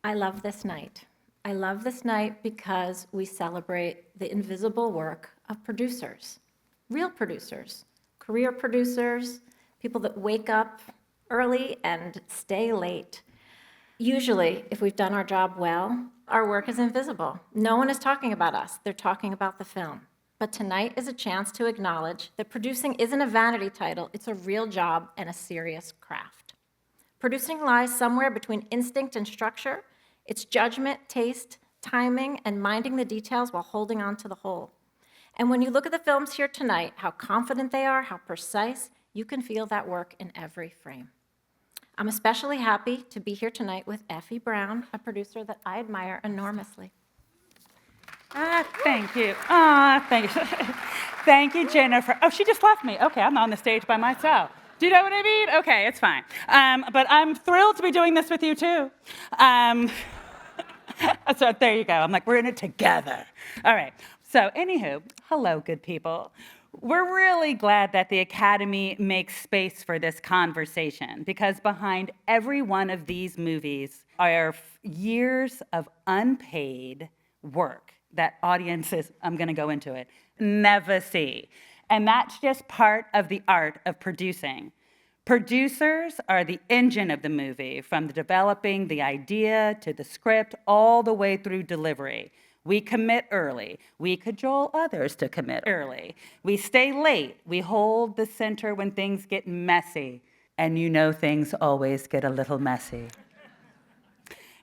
I love this night. I love this night because we celebrate the invisible work of producers, real producers, career producers, people that wake up early and stay late. Usually, if we've done our job well, our work is invisible. No one is talking about us, they're talking about the film. But tonight is a chance to acknowledge that producing isn't a vanity title, it's a real job and a serious craft. Producing lies somewhere between instinct and structure. It's judgment, taste, timing, and minding the details while holding on to the whole. And when you look at the films here tonight, how confident they are, how precise, you can feel that work in every frame. I'm especially happy to be here tonight with Effie Brown, a producer that I admire enormously. Thank you. Thank you. Thank you, Jennifer. Oh, she just left me. Okay, I'm on the stage by myself. Do you know what I mean? Okay, it's fine. But I'm thrilled to be doing this with you, too. So there you go. I'm like, we're in it together. All right. So anywho, hello, good people. We're really glad that the Academy makes space for this conversation because behind every one of these movies are years of unpaid work that audiences, I'm going to go into it, never see. And that's just part of the art of producing. Producers are the engine of the movie, from the developing the idea to the script, all the way through delivery. We commit early. We cajole others to commit early. We stay late. We hold the center when things get messy. And you know things always get a little messy.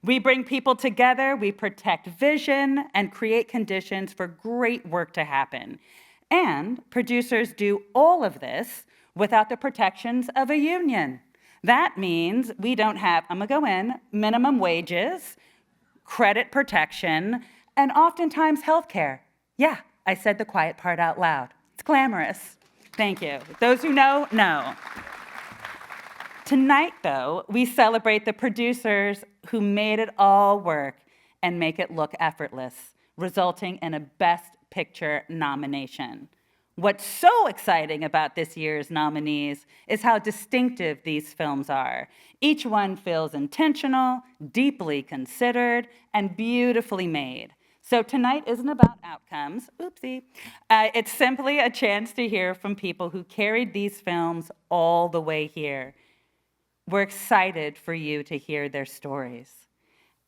We bring people together, we protect vision, and create conditions for great work to happen. And producers do all of this without the protections of a union. That means we don't have, I'm gonna go in, minimum wages, credit protection, and oftentimes healthcare. Yeah, I said the quiet part out loud. It's glamorous. Thank you. Those who know, know. Tonight, though, we celebrate the producers who made it all work and make it look effortless, resulting in a Best Picture nomination. What's so exciting about this year's nominees is how distinctive these films are. Each one feels intentional, deeply considered, and beautifully made. So tonight isn't about outcomes, oopsie. It's simply a chance to hear from people who carried these films all the way here. We're excited for you to hear their stories.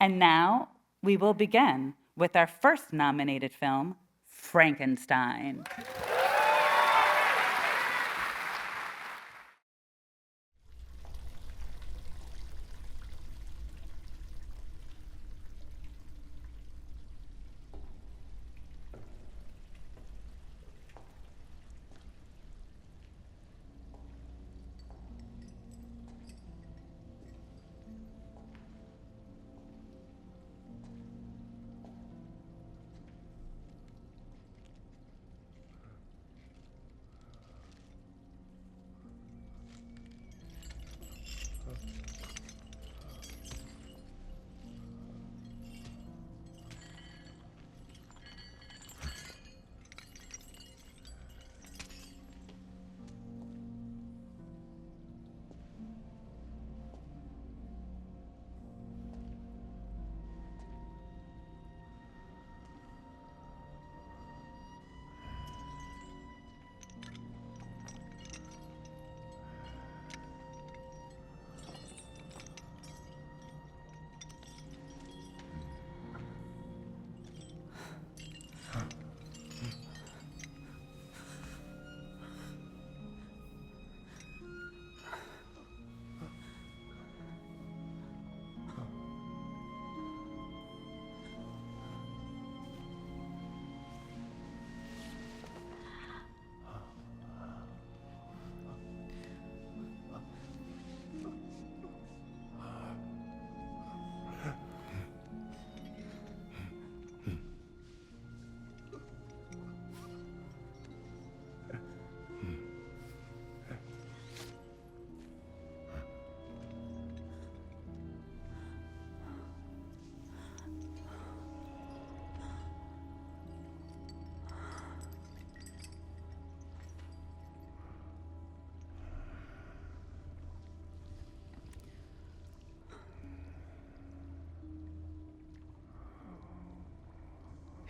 And now we will begin with our first nominated film, Frankenstein.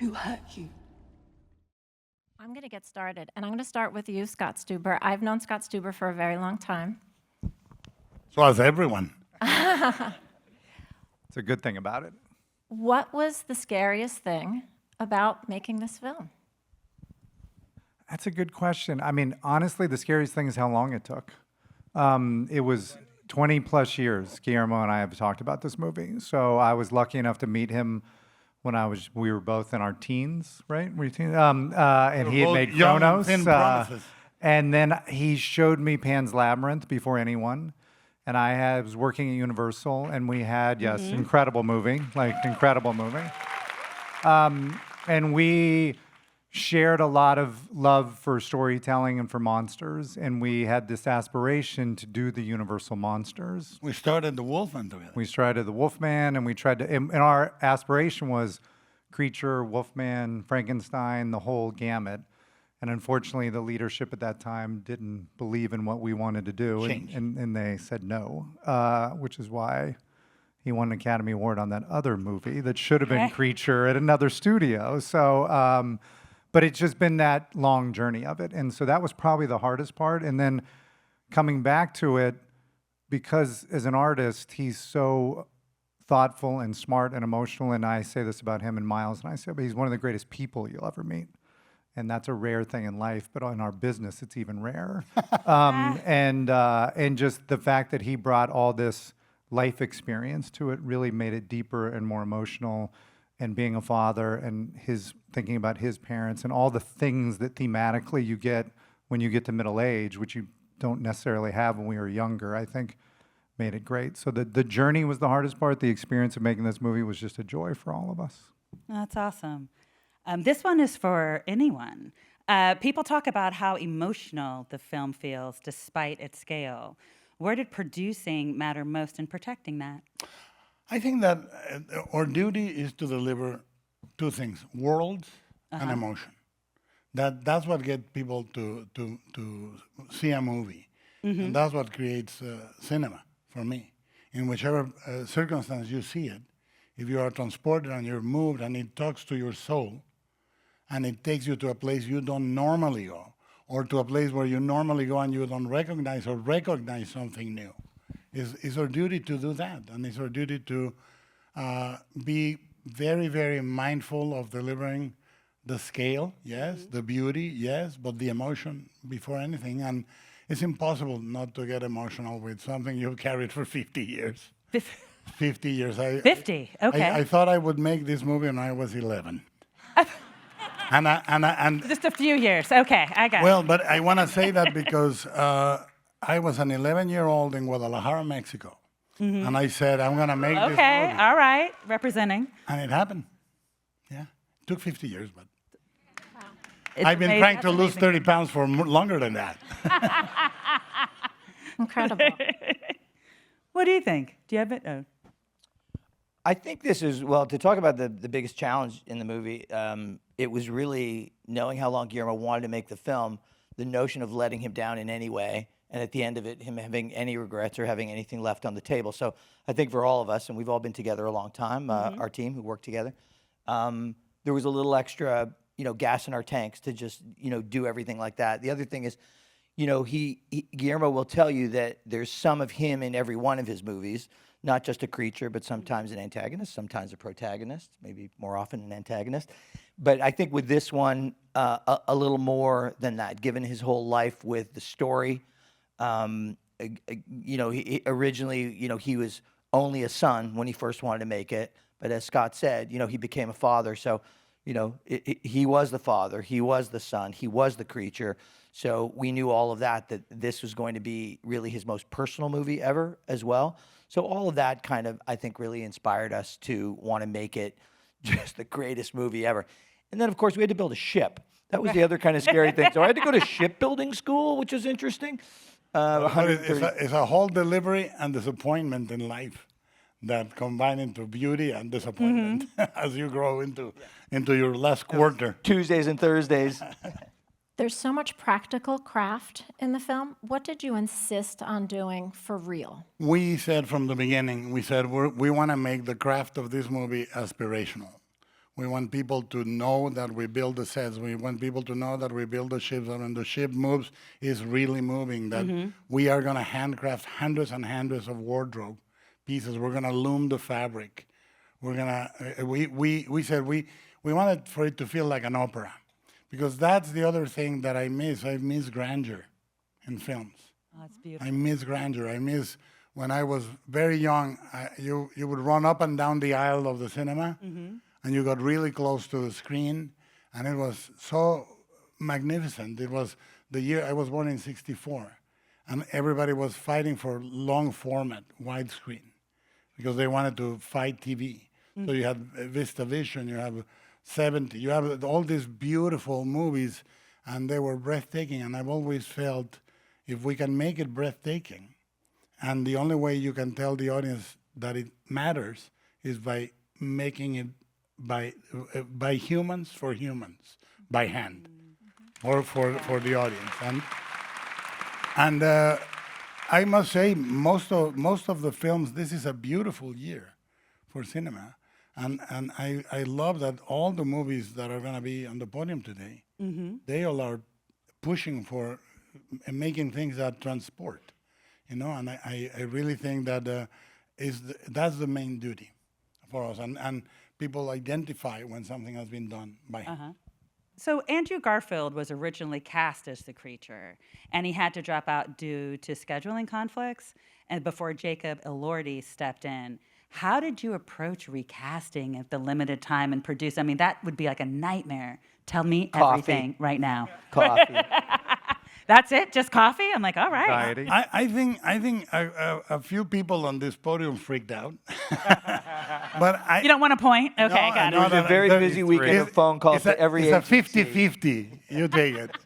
Who hurt you? I'm going to get started, and I'm going to start with you, Scott Stuber. I've known Scott Stuber for a very long time. So has everyone. It's a good thing about it. What was the scariest thing about making this film? That's a good question. I mean, honestly, the scariest thing is how long it took. It was 20 plus years. Guillermo and I have talked about this movie. So I was lucky enough to meet him when we were both in our teens, right? Were you teens? And he had both made young and Chronos. thin promises. And then he showed me Pan's Labyrinth before anyone. And I was working at Universal, and we had, incredible movie. And we shared a lot of love for storytelling and for monsters, and we had this aspiration to do the Universal monsters. We started the Wolfman together. We started the Wolfman, and we tried to, and our aspiration was Creature, Wolfman, Frankenstein, the whole gamut. And unfortunately, the leadership at that time didn't believe in what we wanted to do, and they said no, which is why he won an Academy Award on that other movie that should have been Creature at another studio. So, but it's just been that long journey of it. And so that was probably the hardest part. And then coming back to it, because as an artist, he's so thoughtful and smart and emotional. And I say this about him and Miles, and I say, but he's one of the greatest people you'll ever meet. And that's a rare thing in life, but in our business, it's even rarer. And just the fact that he brought all this life experience to it really made it deeper and more emotional. And being a father and thinking about his parents and all the things that thematically you get when you get to middle age, which you don't necessarily have when we were younger, I think made it great. So the journey was the hardest part. The experience of making this movie was just a joy for all of us. That's awesome. This one is for anyone. People talk about how emotional the film feels despite its scale. Where did producing matter most in protecting that? I think that our duty is to deliver two things: worlds and emotion. That's what gets people to see a movie, and that's what creates cinema for me. In whichever circumstance you see it, if you are transported and you're moved, and it talks to your soul, and it takes you to a place you don't normally go, or to a place where you normally go and you don't recognize something new. It's our duty to do that, and it's our duty to be very, very mindful of delivering the scale, yes, the beauty, yes, but the emotion before anything. And it's impossible not to get emotional with something you've carried for 50 years. 50 years. 50, okay. I thought I would make this movie when I was 11. and Just a few years. Okay, I got it. well, but I want to say that because I was an 11-year-old in Guadalajara, Mexico. And I said, I'm going to make this Okay, movie. all right, representing. And it happened. Yeah. It took 50 years, but It's I've been amazing. trying to That's lose amazing. 30 pounds for longer than that. Incredible. What do you think? Do you have it? Oh. I think this is, well, to talk about the biggest challenge in the movie, it was really knowing how long Guillermo wanted to make the film, the notion of letting him down in any way, and at the end of it, him having any regrets or having anything left on the table. So I think for all of us, and we've all been together a long time, our team who worked together, there was a little extra, gas in our tanks to just, do everything like that. The other thing is, Guillermo will tell you that there's some of him in every one of his movies, not just a creature, but sometimes an antagonist, sometimes a protagonist, maybe more often an antagonist. But I think with this one, a little more than that, given his whole life with the story. He originally, he was only a son when he first wanted to make it. But as Scott said, he became a father. So, he was the father, he was the son, he was the creature. So we knew all of that this was going to be really his most personal movie ever as well. So all of that kind of, I think, really inspired us to want to make it just the greatest movie ever. And then, of course, we had to build a ship. That was the other kind of scary thing. So I had to go to shipbuilding school, which was interesting. It's a whole delivery and disappointment in life that combine into beauty and disappointment as you grow into your last quarter. Tuesdays and Thursdays. There's so much practical craft in the film. What did you insist on doing for real? We said from the beginning, we want to make the craft of this movie aspirational. We want people to know that we build the sets. We want people to know that we build the ships, and when the ship moves, it's really moving, that we are going to handcraft hundreds and hundreds of wardrobe pieces. We're going to loom the fabric. We're going to, we said we wanted for it to feel like an opera, because that's the other thing that I miss. I miss grandeur in films. Oh, that's beautiful. I miss grandeur. I miss when I was very young, you would run up and down the aisle of the cinema, and you got really close to the screen, and it was so magnificent. It was the year I was born in '64, and everybody was fighting for long format, widescreen, because they wanted to fight TV. So you had VistaVision, you have 70, you have all these beautiful movies, and they were breathtaking. And I've always felt if we can make it breathtaking, and the only way you can tell the audience that it matters is by making it by humans for humans, by hand, or for the audience. And I must say, most of the films, this is a beautiful year for cinema. And I love that all the movies that are going to be on the podium today, they all are pushing for making things that transport, and I really think that that's the main duty for us, and people identify when something has been done by him. So Andrew Garfield was originally cast as the creature, and he had to drop out due to scheduling conflicts, and before Jacob Elordi stepped in. How did you approach recasting at the limited time and produce? I mean, that would be like a nightmare. Tell me everything right now. Coffee. That's it? Just coffee? I'm like, all right. Anxiety. I think a few people on this podium freaked out, but You don't want to point? Okay, got It was a very busy weekend of phone calls to every It's agency. a 50-50. You take it.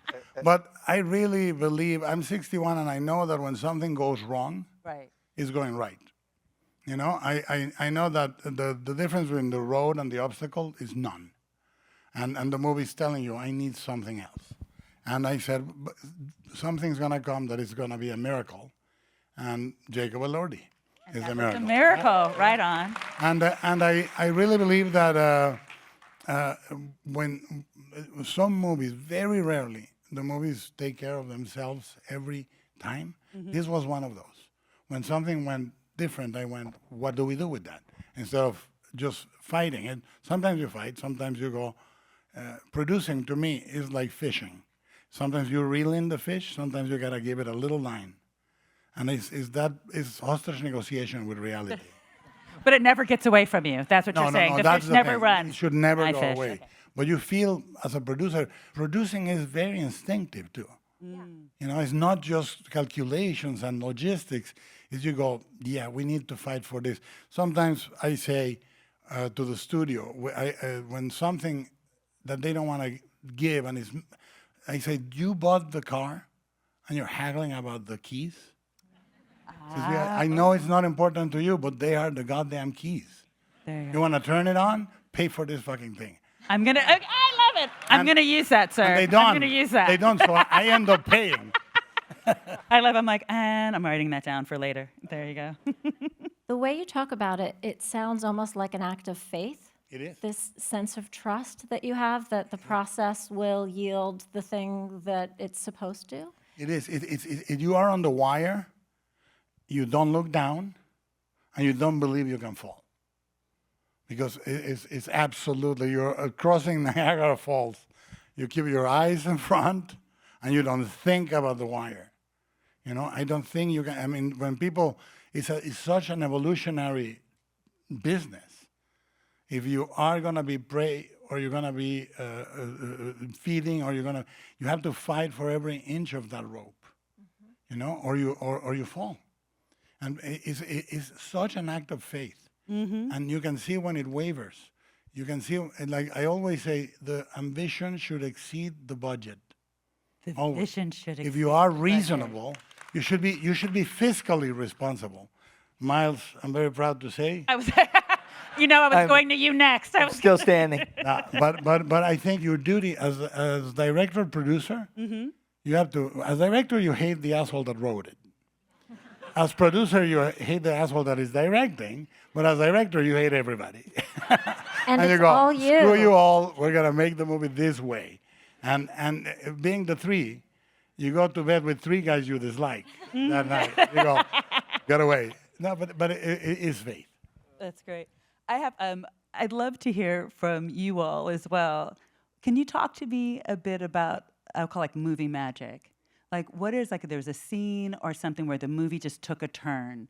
But I really believe, I'm 61, and I know that when something goes wrong, Right. it's going right. I know that the difference between the road and the obstacle is none. And the movie's telling you, I need something else. And I said, something's going to come that is going to be a miracle. And Jacob Elordi is a It's a miracle. miracle. Right on. And I really believe that when some movies, very rarely, the movies take care of themselves every time. This was one of those. When something went different, I went, what do we do with that? Instead of just fighting. And sometimes you fight, sometimes you go. Producing to me is like fishing. Sometimes you reel in the fish, sometimes you gotta give it a little line. And it's hostage negotiation with reality. But it never gets away from you. That's what you're saying. The that's fish the never thing. runs. It should never My go fish. away. Okay. But you feel, as a producer, producing is very instinctive too. It's not just calculations and logistics. It's you go, yeah, we need to fight for this. Sometimes I say to the studio, when something that they don't want to give, and I say, you bought the car, and you're haggling about the keys? Says, yeah, I know it's not important to you, but they are the goddamn keys. There you go. You want to turn it on? Pay for this fucking thing. I love it. I'm And- going to use that, sir. And they don't. I'm going to use that. They don't, so I end up paying. I'm like, and I'm writing that down for later. There you go. The way you talk about it, it sounds almost like an act of faith. It is. This sense of trust that you have, that the process will yield the thing that it's supposed to. It is. You are on the wire, you don't look down, and you don't believe you can fall. Because it's absolutely, you're crossing Niagara Falls. You keep your eyes in front, and you don't think about the wire. I don't think you can, when people, it's such an evolutionary business. If you are going to be prey, or you're going to be feeding, or you have to fight for every inch of that rope, or you fall. And it's such an act of faith. And you can see when it wavers. You can see, like I always say, the ambition should exceed the budget. The Always. vision should If you are reasonable, you should be fiscally responsible. Miles, I'm very proud to say. I was going to you next. I was Still standing. But I think your duty as director producer, you have to. As director, you hate the asshole that wrote it. As producer, you hate the asshole that is directing. But as director, you hate everybody. And you it's go, all you. screw you all, we're going to make the movie this way. And being the three, you go to bed with three guys you dislike that night. You go, get away. No, but it is faith. That's great. I have. I'd love to hear from you all as well. Can you talk to me a bit about, I'll call movie magic? Like, what is, there's a scene or something where the movie just took a turn?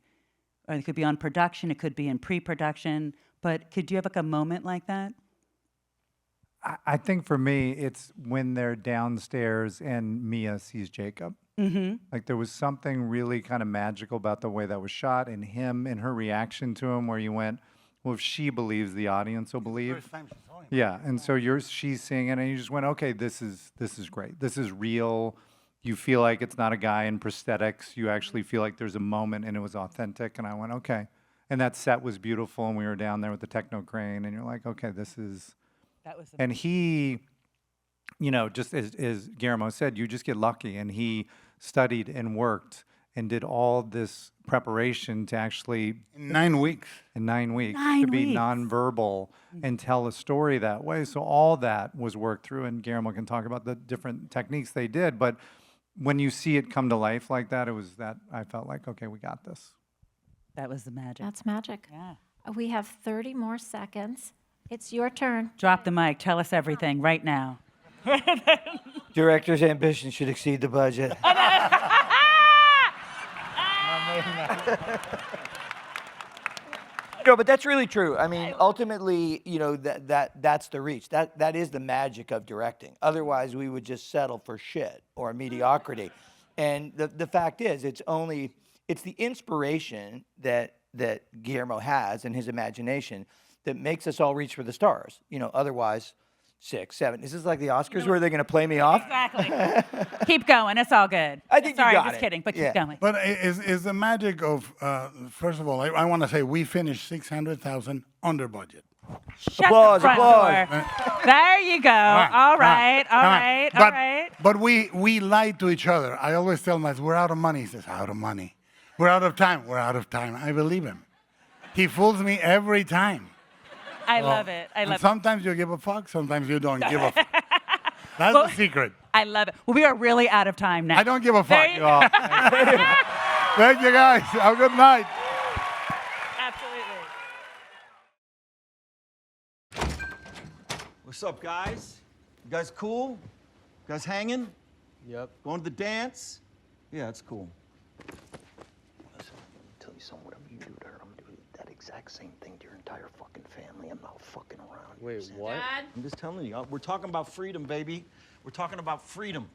Or it could be on production, it could be in pre-production, but could you have a moment like that? I think for me, it's when they're downstairs and Mia sees Jacob. Mm-hmm. Like there was something really kind of magical about the way that was shot and him and her reaction to him where you went, well, if she believes, the audience will believe. First time she saw him. Yeah, and so she's seeing it and you just went, okay, this is great. This is real. You feel like it's not a guy in prosthetics. You actually feel like there's a moment and it was authentic. And I went, okay. And that set was beautiful and we were down there with the techno crane and you're like, okay, this is... That was And he, just as Guillermo said, you just get lucky. And he studied and worked and did all this preparation to actually, In 9 weeks. in 9 weeks, 9 to be weeks. nonverbal and tell a story that way. So all that was worked through. And Guillermo can talk about the different techniques they did. But when you see it come to life like that, I felt like, okay, we got this. That was the magic. That's magic. Yeah. We have 30 more seconds. It's your turn. Drop the mic. Tell us everything right now. Director's ambition should exceed the budget. No, but that's really true. I mean, ultimately, that's the reach. That is the magic of directing. Otherwise, we would just settle for shit or mediocrity. And the fact is, it's the inspiration that Guillermo has in his imagination that makes us all reach for the stars. Otherwise, 6, 7. Is this like the Oscars where they're going to play me off? Exactly. Keep going. It's all good. I think you Sorry, got just it. kidding, but Yeah. keep going. But is the magic of, first of all, I want to say we finished 600,000 under budget. Shut Applause, the front applause. door. There you go. All right. But we lied to each other. I always tell myself, we're out of money. He says, out of money. We're out of time. We're out of time. I believe him. He fools me every time. I love it. I And love it. sometimes you give a fuck, sometimes you don't give a fuck. That's the secret. I love it. Well, we are really out of time now. I don't give a There fuck. you Oh, Thank you guys. Have a good night. Absolutely. What's up, guys? You guys cool? You guys hanging? Yep. Going to the dance? Yeah, it's cool. Listen, tell you something, whatever you do to her, I'm gonna do that exact same thing to your entire fucking family. I'm not fucking around. You Wait, understand? what? I'm just telling you, we're talking about freedom, baby. We're talking about freedom.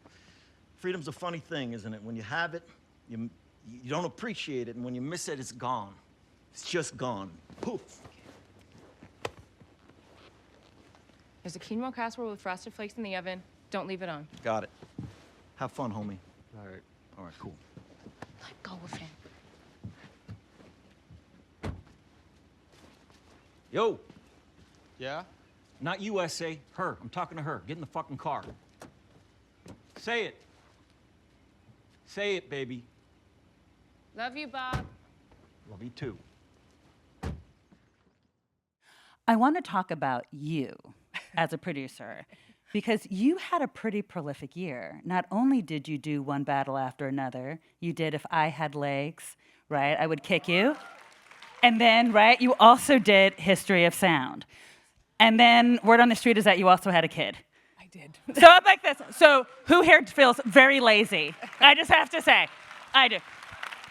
Freedom's a funny thing, isn't it? When you have it, you don't appreciate it, and when you miss it, it's gone. It's just gone. Poof. There's a quinoa casserole with frosted flakes in the oven. Don't leave it on. Got it. Have fun, homie. All right. All right, cool. Let go of him. Yo, Yeah? not USA, her. I'm talking to her. Get in the fucking car. Say it. Say it, baby. Love you, Bob. Love you too. I want to talk about you as a producer because you had a pretty prolific year. Not only did you do One Battle After Another, you did If I Had Legs, right? I Would Kick You. And then, right, you also did History of Sound. And then word on the street is that you also had a kid. I did. So I'm like this. So who here feels very lazy? I just have to say, I do.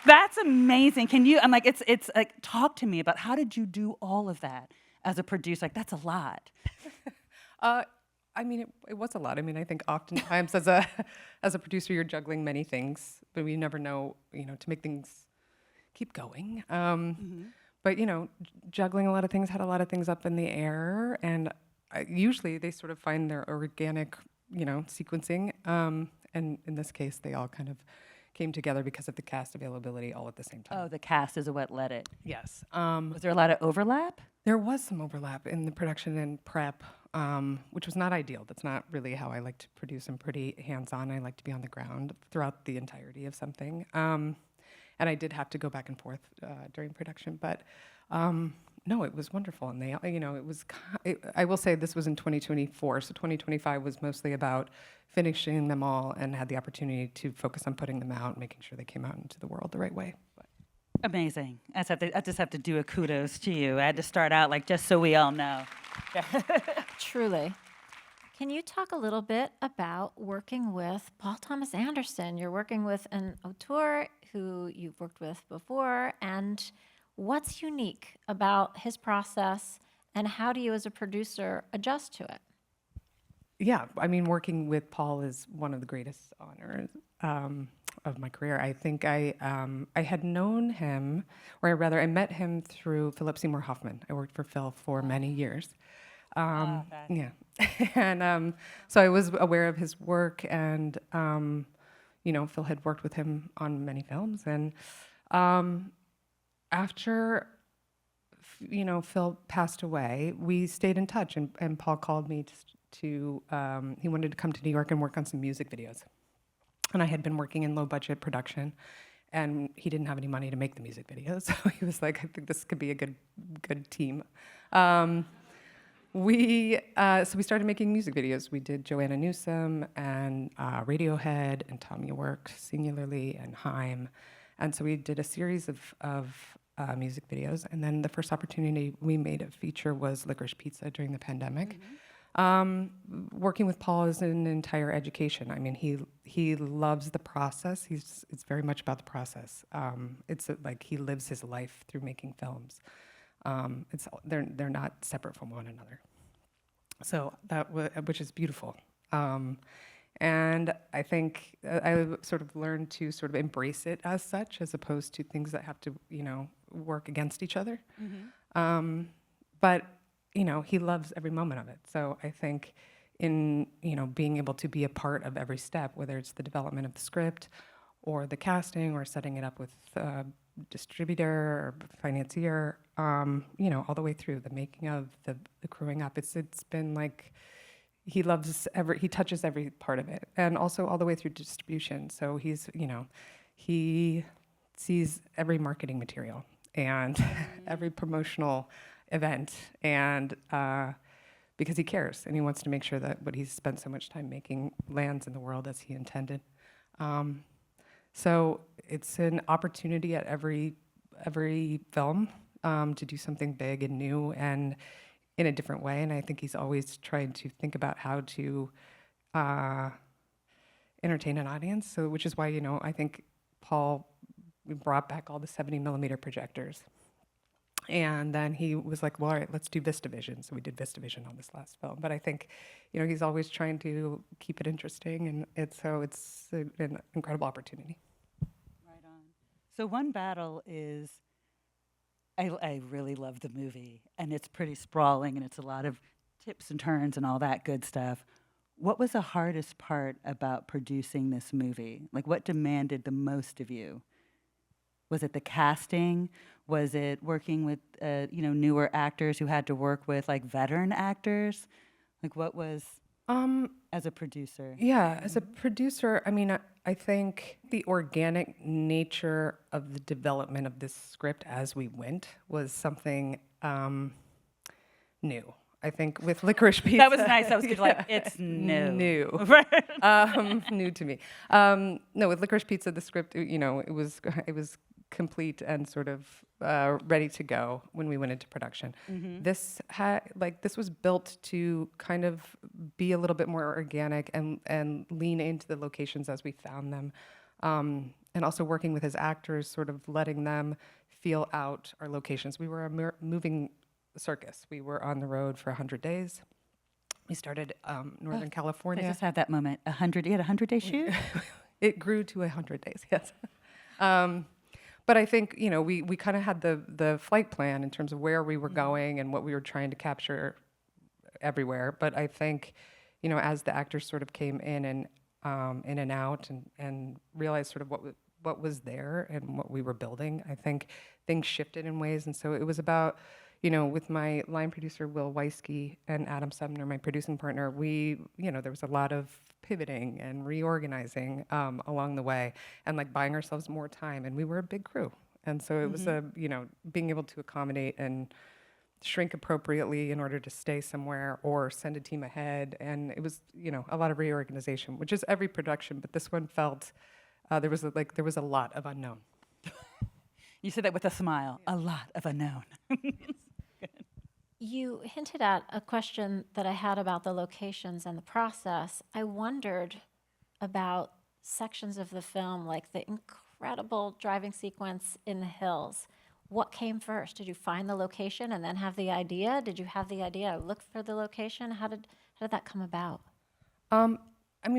That's amazing. Can you, I'm like, it's like, talk to me about how did you do all of that as a producer? Like, that's a lot. I mean, it was a lot. I mean, I think oftentimes as a producer, you're juggling many things, but we never know, to make things keep going. But juggling a lot of things, had a lot of things up in the air, and usually they sort of find their organic, sequencing. And in this case, they all kind of came together because of the cast availability all at the same time. Oh, the cast is what led it. Yes. Was there a lot of overlap? There was some overlap in the production and prep, which was not ideal. That's not really how I like to produce. I'm pretty hands-on. I like to be on the ground throughout the entirety of something. And I did have to go back and forth during production, but no, it was wonderful, and they, it was. I will say this was in 2024, so 2025 was mostly about finishing them all, and had the opportunity to focus on putting them out, making sure they came out into the world the right way. But. Amazing. I just have to do a kudos to you. I had to start out like, just so we all know. Truly. Can you talk a little bit about working with Paul Thomas Anderson? You're working with an auteur who you've worked with before, and what's unique about his process, and how do you as a producer adjust to it? Yeah, I mean, working with Paul is one of the greatest honors of my career. I think I had known him, or rather, I met him through Philip Seymour Hoffman. I worked for Phil for many years. Yeah, and so I was aware of his work, and Phil had worked with him on many films, and after Phil passed away, we stayed in touch, and Paul called me to he wanted to come to New York and work on some music videos. And I had been working in low budget production, and he didn't have any money to make the music videos. So he was like, I think this could be a good team. So we started making music videos. We did Joanna Newsom and Radiohead and Tom York singularly and Haim. And so we did a series of music videos. And then the first opportunity we made a feature was Licorice Pizza during the pandemic. Working with Paul is an entire education. I mean, he loves the process. It's very much about the process. Like he lives his life through making films. They're not separate from one another. So which is beautiful. And I think I sort of learned to sort of embrace it as such, as opposed to things that have to work against each other. But he loves every moment of it. So I think in, being able to be a part of every step, whether it's the development of the script or the casting or setting it up with a distributor or financier, all the way through the making of, the crewing up, it's been like, he touches every part of it. And also all the way through distribution. So he sees every marketing material and every promotional event, and because he cares and he wants to make sure that what he's spent so much time making lands in the world as he intended. So it's an opportunity at every film to do something big and new and in a different way. And I think he's always trying to think about how to entertain an audience. So, which is why I think Paul brought back all the 70 millimeter projectors. And then he was like, well, all right, let's do VistaVision. So we did VistaVision on this last film. But I think, he's always trying to keep it interesting. And it's an incredible opportunity. Right on. So one battle is, I really love the movie. And it's pretty sprawling. And it's a lot of tips and turns and all that good stuff. What was the hardest part about producing this movie? Like, what demanded the most of you? Was it the casting? Was it working with, newer actors who had to work with like veteran actors? Like, what was as a producer? Yeah, as a producer, I mean, I think the organic nature of the development of this script as we went was something new. I think with Licorice Pizza. That was nice. I was like, it's new. New. New to me. No, with Licorice Pizza, the script, it was complete and sort of ready to go when we went into production. This was built to kind of be a little bit more organic and lean into the locations as we found them, and also working with his actors, sort of letting them feel out our locations. We were a moving circus. We were on the road for 100 days. We started Northern California. I just had that moment. You had a 100-day shoot? It grew to 100 days, yes. But I think, we kind of had the flight plan in terms of where we were going and what we were trying to capture everywhere. But I think, as the actors sort of came in and out and realized sort of what was there and what we were building, I think things shifted in ways. And so it was about, with my line producer, Will Weisky, and Adam Sumner, my producing partner, there was a lot of pivoting and reorganizing along the way and like buying ourselves more time. And we were a big crew. And so it was being able to accommodate and shrink appropriately in order to stay somewhere or send a team ahead. And it was, a lot of reorganization, which is every production, but this one felt there was a lot of unknown. You said that with a smile. A lot of unknown. You hinted at a question that I had about the locations and the process. I wondered about sections of the film, like the incredible driving sequence in the hills. What came first? Did you find the location and then have the idea? Did you have the idea, look for the location? How did that come about?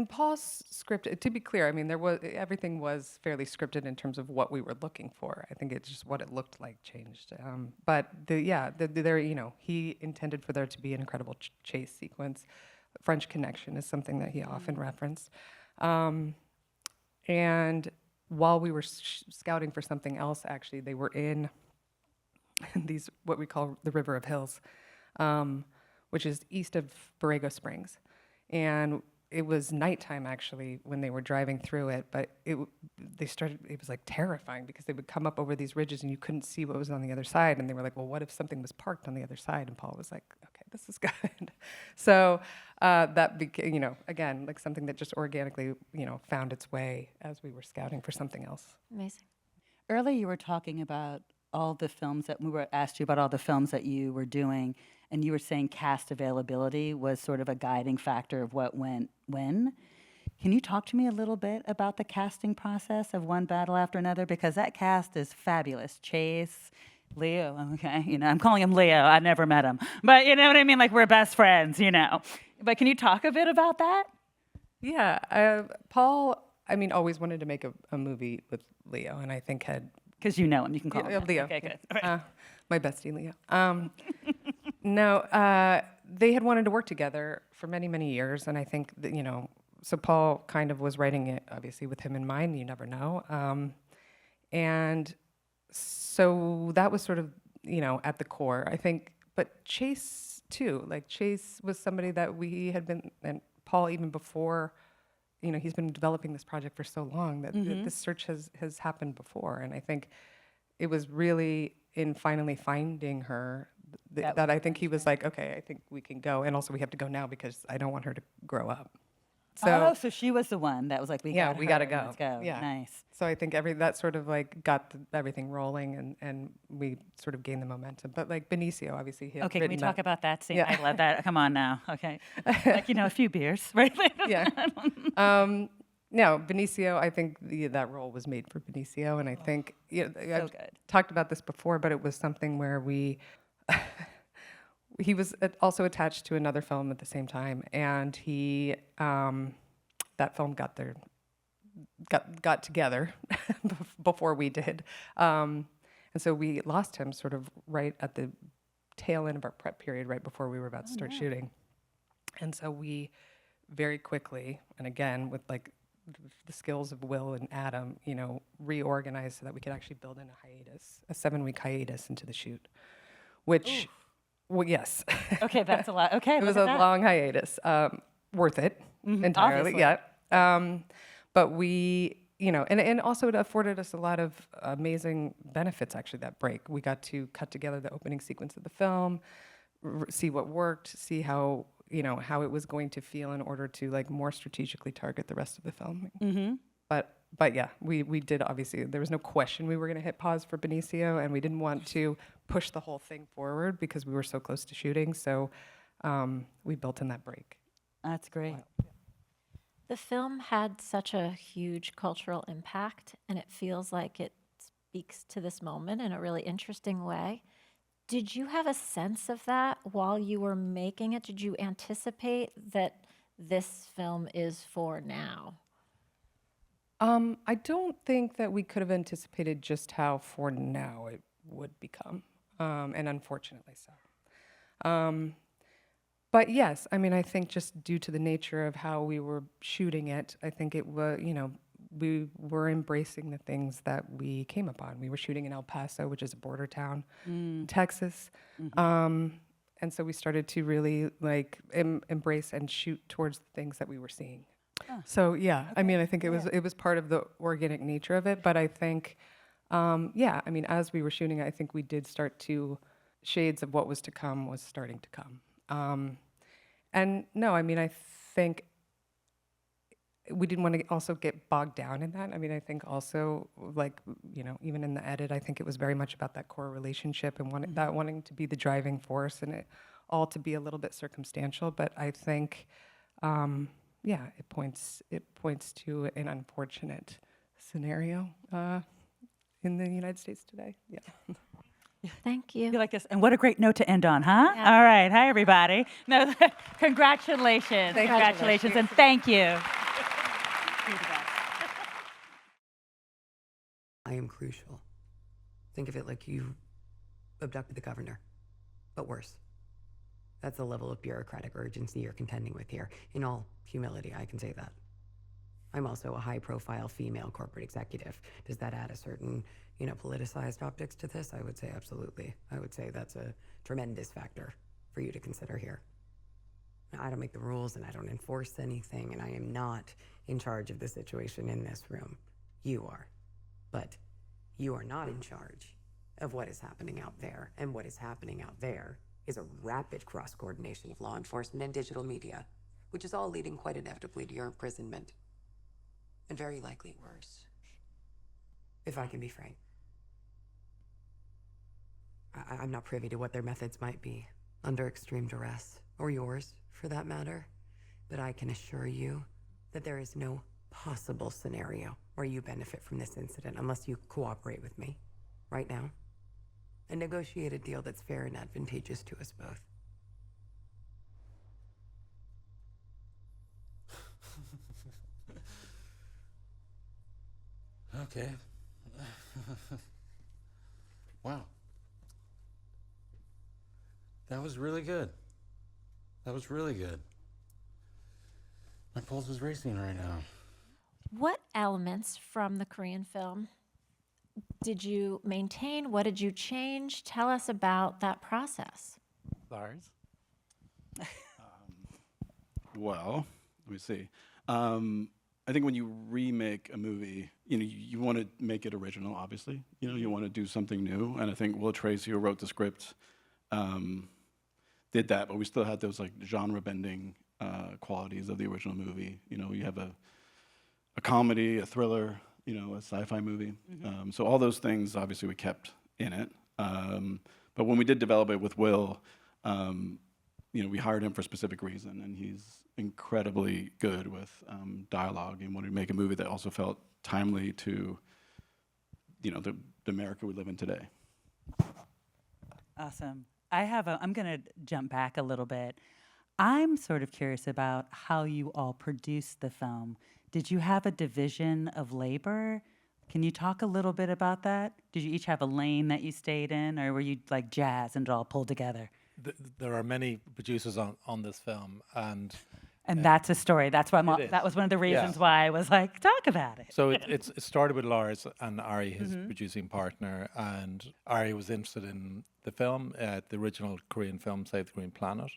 Paul's script, to be clear, everything was fairly scripted in terms of what we were looking for. I think it's just what it looked like changed. But he intended for there to be an incredible chase sequence. French Connection is something that he often referenced. And while we were scouting for something else, actually, they were in these, what we call the River of Hills, which is east of Borrego Springs. And it was nighttime, actually, when they were driving through it, but it was like terrifying because they would come up over these ridges and you couldn't see what was on the other side. And they were like, well, what if something was parked on the other side? And Paul was like, okay, this is good. So that became, again, like something that just organically, found its way as we were scouting for something else. Amazing. Earlier, you were talking about all the films that we asked you about all the films that you were doing, and you were saying cast availability was sort of a guiding factor of what went when. Can you talk to me a little bit about the casting process of One Battle After Another? Because that cast is fabulous. Chase, Leo, okay, I'm calling him Leo. I never met him. But you know what I mean? Like, we're best friends, But can you talk a bit about that? Yeah, Paul, always wanted to make a movie with Leo, and I think had... Because you know him, you can call him that. Leo. Okay, good. All right. My bestie, Leo. No, they had wanted to work together for many, many years, and I think that, so Paul kind of was writing it, obviously, with him in mind. You never know. And so that was sort of, at the core, I think. But Chase, too. Like, Chase was somebody that we had been, and Paul, even before, he's been developing this project for so long that this search has happened before. And I think it was really in finally finding her that I think he was like, okay, I think we can go. And also we have to go now because I don't want her to grow up. So she was the one that was like, we got to go. Let's go. Yeah. Nice. So I think that sort of like got everything rolling and we sort of gained the momentum. But like Benicio, obviously, he had Okay, can we written talk about that scene? Yeah. I love that. Come on now. Okay. Like, a few beers, right? Yeah. No, Benicio, I think that role was made for Benicio. And I think, I've talked about this before, but it was something where he was also attached to another film at the same time, and he that film got together before we did, and so we lost him sort of right at the tail end of our prep period, right before we were about to start shooting, and so we very quickly, and again with like the skills of Will and Adam, reorganized so that we could actually build in a 7-week hiatus into the shoot, which. Ooh. Well, yes. Okay, that's a lot. Okay, it was a long hiatus. Worth it entirely, obviously. Yeah. But we, and also it afforded us a lot of amazing benefits, actually, that break. We got to cut together the opening sequence of the film, see what worked, see how, how it was going to feel in order to, like, more strategically target the rest of the film. Mm-hmm. But yeah, we did, obviously, there was no question we were going to hit pause for Benicio, and we didn't want to push the whole thing forward because we were so close to shooting, so we built in that break. That's great. The film had such a huge cultural impact, and it feels like it speaks to this moment in a really interesting way. Did you have a sense of that while you were making it? Did you anticipate that this film is for now? I don't think that we could have anticipated just how for now it would become, and unfortunately so. But yes, I think just due to the nature of how we were shooting it, I think it was, we were embracing the things that we came upon. We were shooting in El Paso, which is a border town, Texas. Mm-hmm. And so we started to really embrace and shoot towards the things that we were seeing. So yeah, okay. I think it was part of the organic nature of it, but I think, as we were shooting, I think we did start to shades of what was to come was starting to come. And no, I mean, I think we didn't want to also get bogged down in that. I mean, I think also, like, you know, even in the edit, I think it was very much about that core relationship and wanting to be the driving force, and it all to be a little bit circumstantial. But I think, yeah, it points to an unfortunate scenario in the United States today. Yeah. Thank you. You like this? And what a great note to end on, huh? Yeah. All right. Hi, everybody. No, congratulations. Thank you. Congratulations, and thank you. I am crucial. Think of it like you abducted the governor, but worse. That's the level of bureaucratic urgency you're contending with here. In all humility, I can say that. I'm also a high-profile female corporate executive. Does that add a certain, politicized optics to this? I would say absolutely. I would say that's a tremendous factor for you to consider here. Now, I don't make the rules and I don't enforce anything, and I am not in charge of the situation in this room. You are. But you are not in charge of what is happening out there. And what is happening out there is a rapid cross-coordination of law enforcement and digital media, which is all leading quite inevitably to your imprisonment. And very likely worse. If I can be frank. I'm not privy to what their methods might be under extreme duress, or yours, for that matter. But I can assure you that there is no possible scenario where you benefit from this incident unless you cooperate with me right now and negotiate a deal that's fair and advantageous to us both. Okay. Wow. That was really good. That was really good. My pulse is racing right now. What elements from the Korean film did you maintain? What did you change? Tell us about that process. Lars? Well, let me see. I think when you remake a movie, you want to make it original, obviously. You want to do something new. And I think Will Tracy, who wrote the script, did that, but we still had those like genre-bending qualities of the original movie. You have a comedy, a thriller, a sci-fi movie. So all those things, obviously, we kept in it. But when we did develop it with Will, we hired him for a specific reason, and he's incredibly good with dialogue and wanted to make a movie that also felt timely to, the America we live in today. Awesome. I'm going to jump back a little bit. I'm sort of curious about how you all produced the film. Did you have a division of labor? Can you talk a little bit about that? Did you each have a lane that you stayed in, or were you like jazz and it all pulled together? There are many producers on this film, and that's a story. That's why that was one of the reasons why I was like, talk about it. So it started with Lars and Ari, his producing partner, and Ari was interested in the film, the original Korean film, Save the Green Planet.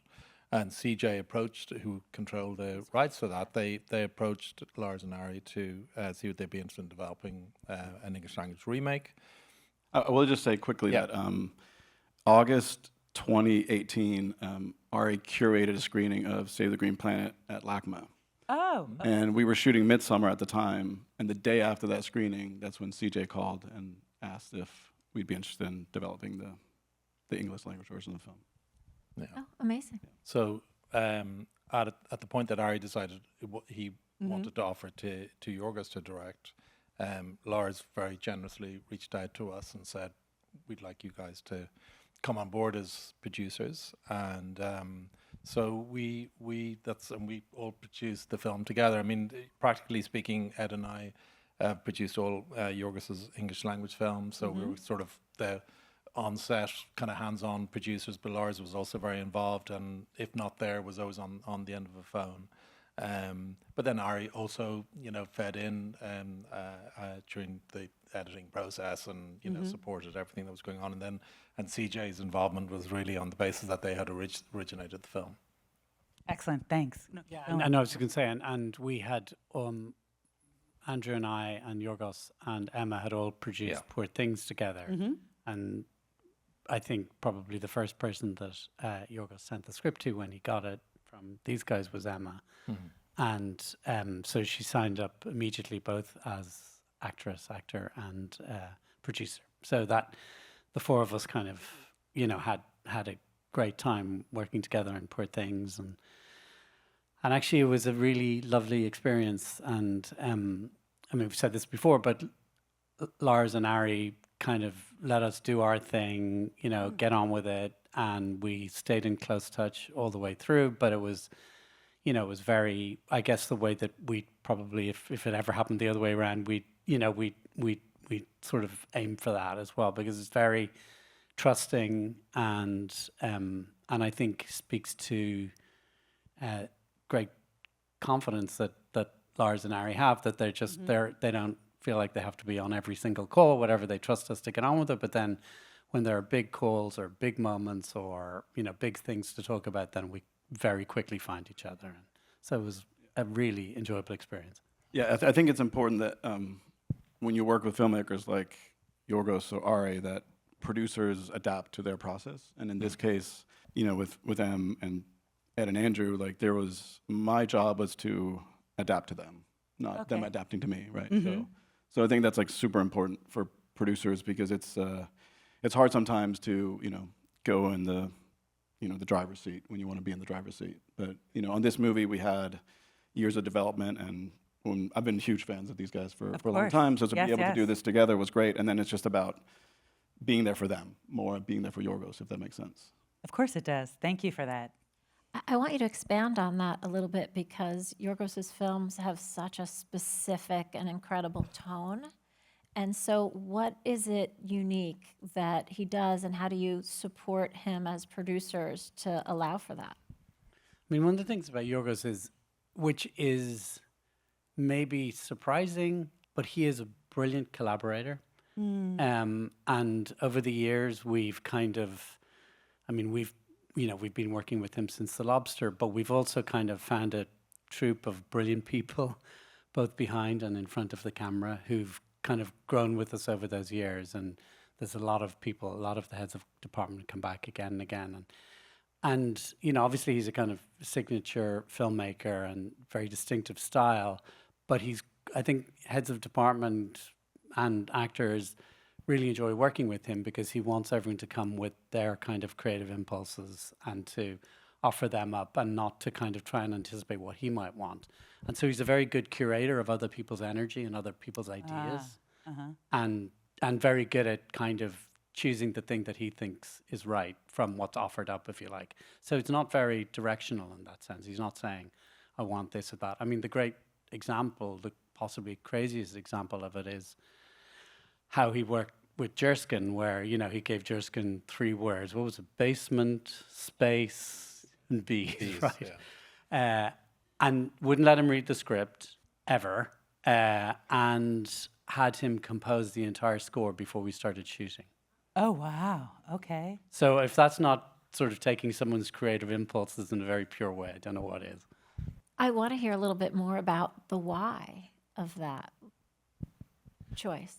And CJ approached, who controlled the rights for that, they approached Lars and Ari to see what they'd be interested in developing an English language remake. I will just say quickly that August 2018, Ari curated a screening of Save the Green Planet at LACMA. Oh. And we were shooting Midsummer at the time, and the day after that screening, that's when CJ called and asked if we'd be interested in developing the English language version of the film. Yeah. Oh, amazing. So at the point that Ari decided he wanted to offer to Yorgos to direct, Lars very generously reached out to us and said, we'd like you guys to come on board as producers. And so we all produced the film together. I mean, practically speaking, Ed and I produced all Yorgos's English language films. So we were sort of the on-set kind of hands-on producers, but Lars was also very involved, and if not there, was always on the end of a phone. But then Ari also, fed in during the editing process and supported everything that was going on. And CJ's involvement was really on the basis that they had originated the film. Excellent, thanks. And I was going to say, and we had Andrew and I and Yorgos and Emma had all produced Poor Things together, and I think probably the first person that Yorgos sent the script to when he got it from these guys was Emma. And so she signed up immediately, both as actress, actor, and producer. So that the four of us kind of, had a great time working together on Poor Things, and actually it was a really lovely experience. And I mean, we've said this before, but Lars and Ari kind of let us do our thing, get on with it, and we stayed in close touch all the way through. But it was, it was very, I guess, the way that we probably, if it ever happened the other way around, we sort of aim for that as well, because it's very trusting, and I think speaks to great confidence that Lars and Ari have, that they're just they don't feel like they have to be on every single call, whatever. They trust us to get on with it. But then when there are big calls or big moments or big things to talk about, then we very quickly find each other. And so it was a really enjoyable experience. Yeah, I think it's important that when you work with filmmakers like Yorgos or Ari, that producers adapt to their process. And in this case, with Em and Ed and Andrew, like my job was to adapt to them, not them adapting to me, right? So I think that's like super important for producers, because it's hard sometimes to go in the the driver's seat when you want to be in the driver's seat. But on this movie we had years of development, and I've been huge fans of these guys for a long time. So to be able to do this together was great. And then it's just about being there for them, more being there for Yorgos, if that makes sense. Of course it does. Thank you for that. I want you to expand on that a little bit, because Yorgos's films have such a specific and incredible tone. And so what is it unique that he does, and how do you support him as producers to allow for that? I mean, one of the things about Yorgos is, which is maybe surprising, but he is a brilliant collaborator. And over the years, we've kind of, we've been working with him since The Lobster, but we've also kind of found a troupe of brilliant people, both behind and in front of the camera, who've kind of grown with us over those years. And there's a lot of people, a lot of the heads of department come back again and again. And obviously he's a kind of signature filmmaker and very distinctive style, but I think heads of department and actors really enjoy working with him, because he wants everyone to come with their kind of creative impulses and to offer them up, and not to kind of try and anticipate what he might want. And so he's a very good curator of other people's energy and other people's ideas, and very good at kind of choosing the thing that he thinks is right from what's offered up, if you like. So it's not very directional in that sense. He's not saying, I want this or that. I mean, the great example, the possibly craziest example of it, is how he worked with Jerskin, where, he gave Jerskin 3 words. What was it? Basement, space, and bees, right? Yeah. And wouldn't let him read the script ever, and had him compose the entire score before we started shooting. Oh, wow. Okay. So if that's not sort of taking someone's creative impulses in a very pure way, I don't know what is. I want to hear a little bit more about the why of that choice.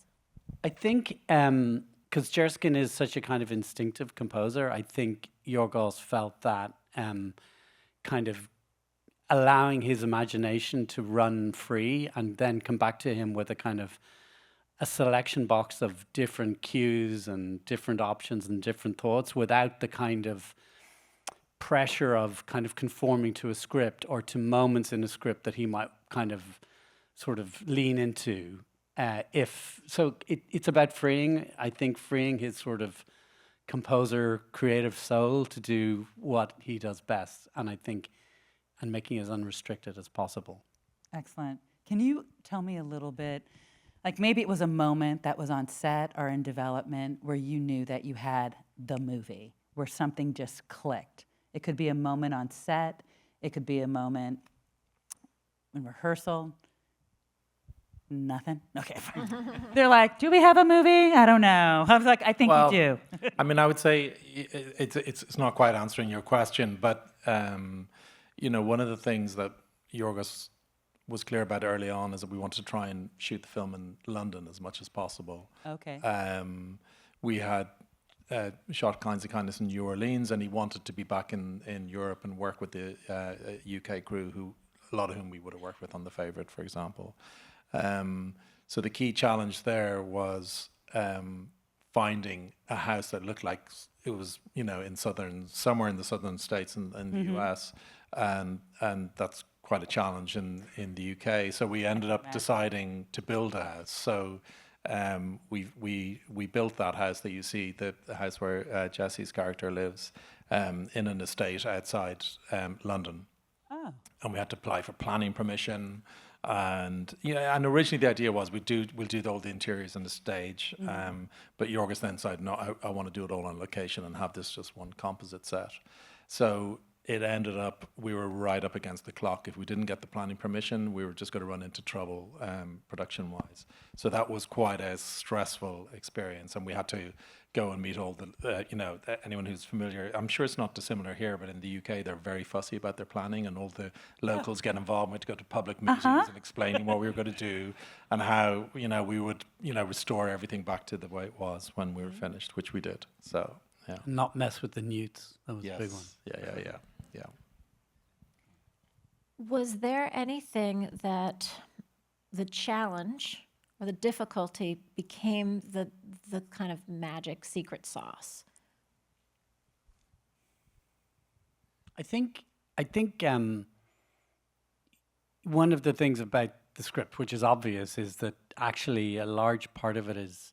I think because Jerskin is such a kind of instinctive composer, I think Yorgos felt that kind of allowing his imagination to run free, and then come back to him with a kind of a selection box of different cues and different options and different thoughts, without the kind of pressure of kind of conforming to a script or to moments in a script that he might kind of sort of lean into. It's about freeing his sort of composer creative soul to do what he does best, and making it as unrestricted as possible. Excellent. Can you tell me a little bit, like maybe it was a moment that was on set or in development where you knew that you had the movie, where something just clicked? It could be a moment on set, it could be a moment in rehearsal. Nothing? Okay, fine. They're like, do we have a movie? I don't know. I was like, I think we do. I mean, I would say it's not quite answering your question, but one of the things that Yorgos was clear about early on is that we wanted to try and shoot the film in London as much as possible. Okay. We had shot Kinds of Kindness in New Orleans, and he wanted to be back in Europe and work with the UK crew, a lot of whom we would have worked with on The Favourite, for example. So the key challenge there was finding a house that looked like it was, somewhere in the southern states in the US, and that's quite a challenge in the UK. So we ended up deciding to build a house. So we built that house that you see, the house where Jesse's character lives, in an estate outside London. Oh. And we had to apply for planning permission. And originally the idea was we'll do all the interiors on the stage, but Yorgos then decided, no, I want to do it all on location and have this just one composite set. So it ended up, we were right up against the clock. If we didn't get the planning permission, we were just going to run into trouble production-wise. So that was quite a stressful experience, and we had to go and meet all the, anyone who's familiar. I'm sure it's not dissimilar here, but in the UK, they're very fussy about their planning, and all the locals get involved. We had to go to public meetings and explaining what we were going to do and how, we would, restore everything back to the way it was when we were finished, which we did. So, yeah. Not mess with the newts. That was a big one. Yeah. Was there anything that the challenge or the difficulty became the kind of magic secret sauce? I think one of the things about the script, which is obvious, is that actually a large part of it is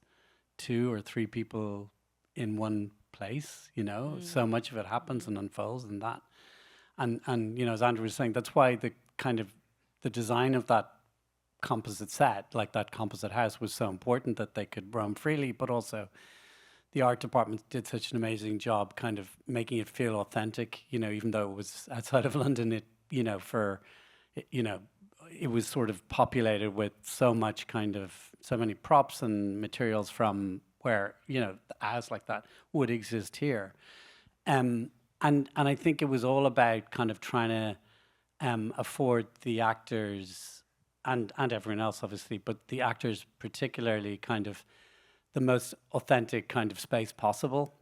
2 or 3 people in one place. So much of it happens and unfolds in that. And as Andrew was saying, that's why the design of that composite set, like that composite house, was so important, that they could roam freely, but also the art department did such an amazing job kind of making it feel authentic, even though it was outside of London, it was sort of populated with so many props and materials from where, a house like that would exist here. And I think it was all about kind of trying to afford the actors and everyone else, obviously, but the actors particularly kind of the most authentic kind of space possible.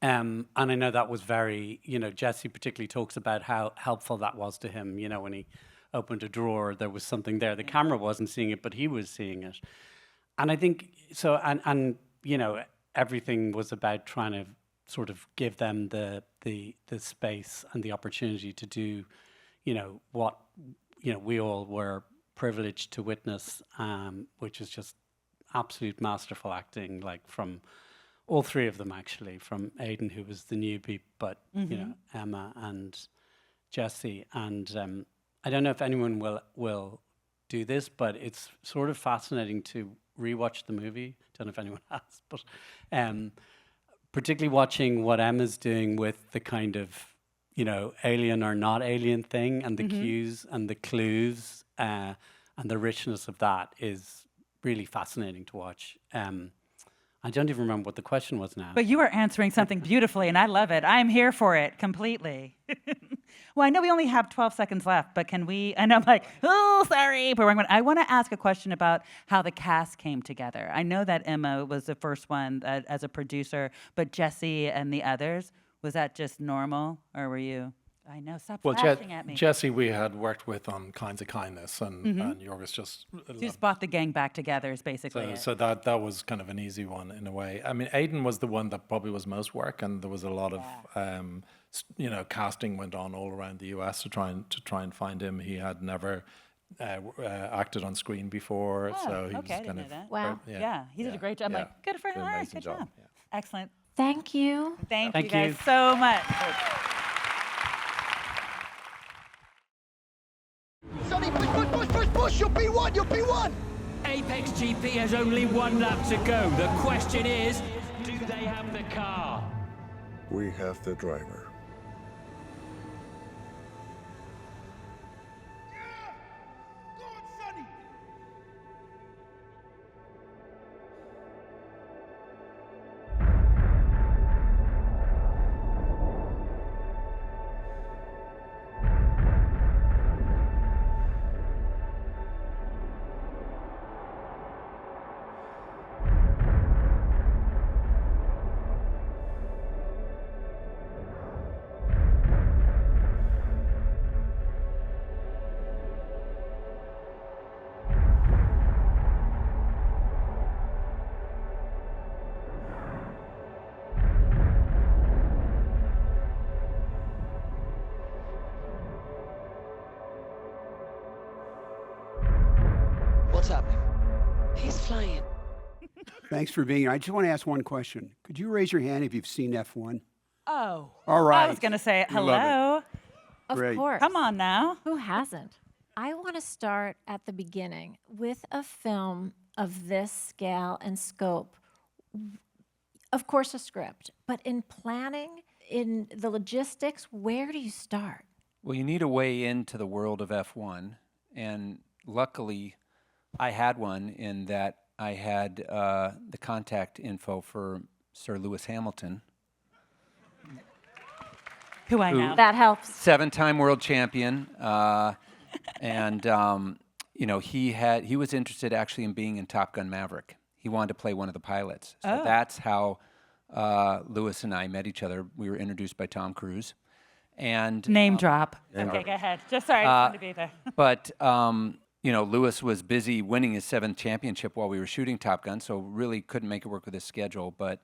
And I know that was very, Jesse particularly talks about how helpful that was to him. When he opened a drawer, there was something there. The camera wasn't seeing it, but he was seeing it. And I think so, and everything was about trying to sort of give them the space and the opportunity to do, what we all were privileged to witness, which is just absolute masterful acting, like from all 3 of them actually, from Aidan, who was the newbie, but Emma and Jesse, and I don't know if anyone will do this, but it's sort of fascinating to rewatch the movie. Don't know if anyone has, but particularly watching what Emma's doing with the kind of, alien or not alien thing, and the cues and the clues, and the richness of that is really fascinating to watch. I don't even remember what the question was now. But you are answering something beautifully, and I love it. I'm here for it completely. Well, I know we only have 12 seconds left, but can we, and I'm like, oh, sorry, but I want to ask a question about how the cast came together. I know that Emma was the first one as a producer, but Jesse and the others, was that just normal, or were you? I know, stop flashing at me. Jesse we had worked with on Kinds of Kindness, and Yorgos just brought the gang back together is basically it. So that was kind of an easy one in a way. I mean, Aidan was the one that probably was most work, and there was a lot of casting went on all around the US to try and find him. He had never acted on screen before, so he was kind of wow. He did a great job. Like, good for him. All right, good job. Yeah. Excellent. Thank you. Thank you guys so much. Sonny, push, you'll be one. Apex GP has only 1 lap to go. The question is, do they have the car? We have the driver. client. Thanks for being here. I just want to ask one question. Could you raise your hand if you've seen F1? Oh. All right. I was going to say You love it. hello. Of Great. course. Come on now. Who hasn't? I want to start at the beginning with a film of this scale and scope. Of course, a script, but in planning, in the logistics, where do you start? Well, you need a way into the world of F1, and luckily, I had one in that I had the contact info for Sir Lewis Hamilton, Who I know. That helps. 7-time world champion, and you know he was interested actually in being in Top Gun Maverick. He wanted to play one of the pilots, so Oh. that's how Lewis and I met each other. We were introduced by Tom Cruise, and Name drop. name Okay, drop. go ahead. Just sorry, I just wanted to be there. But you know, Lewis was busy winning his 7th championship while we were shooting Top Gun, so really couldn't make it work with his schedule. But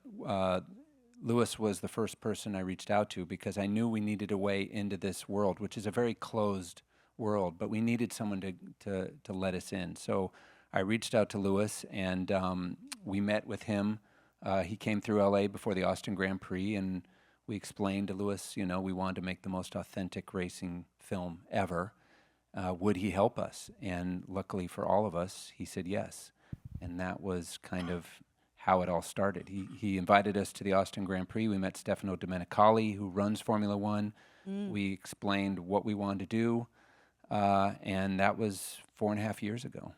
Lewis was the first person I reached out to because I knew we needed a way into this world, which is a very closed world, but we needed someone to let us in. So I reached out to Lewis, and we met with him. He came through LA before the Austin Grand Prix, and we explained to Lewis, you know, we wanted to make the most authentic racing film ever. Would he help us? And luckily for all of us, he said yes. And that was kind of how it all started. He invited us to the Austin Grand Prix. We met Stefano Domenicali, who runs Formula One. We explained what we wanted to do, and that was 4.5 years ago.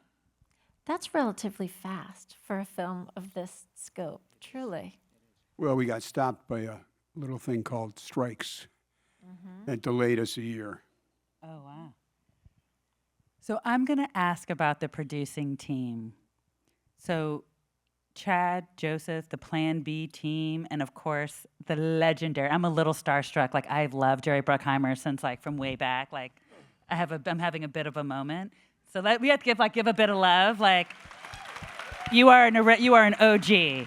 That's relatively fast for a film of this scope, truly. Well, we got stopped by a little thing called strikes that delayed us a year. Oh, wow. So I'm going to ask about the producing team. So Chad, Joseph, the Plan B team, and of course, the legendary, I'm a little starstruck. Like, I've loved Jerry Bruckheimer since, like, from way back. Like, I'm having a bit of a moment. So we have to give a bit of love. Like, you are an OG.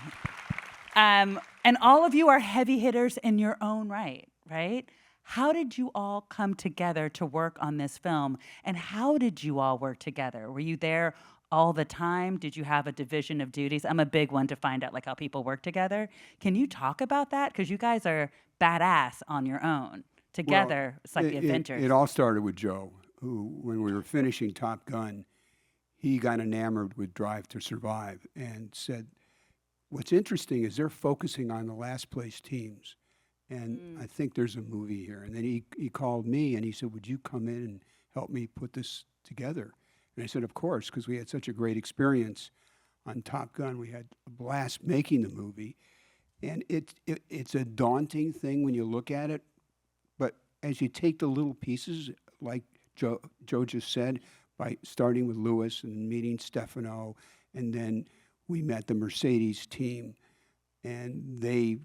And all of you are heavy hitters in your own right? How did you all come together to work on this film? And how did you all work together? Were you there all the time? Did you have a division of duties? I'm a big one to find out like how people work together. Can you talk about that? Because you guys are badass on your own. Together, Well, it's like the Avengers. It all started with Joe, who, when we were finishing Top Gun, he got enamored with Drive to Survive and said, what's interesting is they're focusing on the last place teams. And I think there's a movie here. And then he called me and he said, would you come in and help me put this together? And I said, of course, because we had such a great experience on Top Gun. We had a blast making the movie. And it's a daunting thing when you look at it. But as you take the little pieces, like Joe just said, by starting with Lewis and meeting Stefano, and then we met the Mercedes team, and they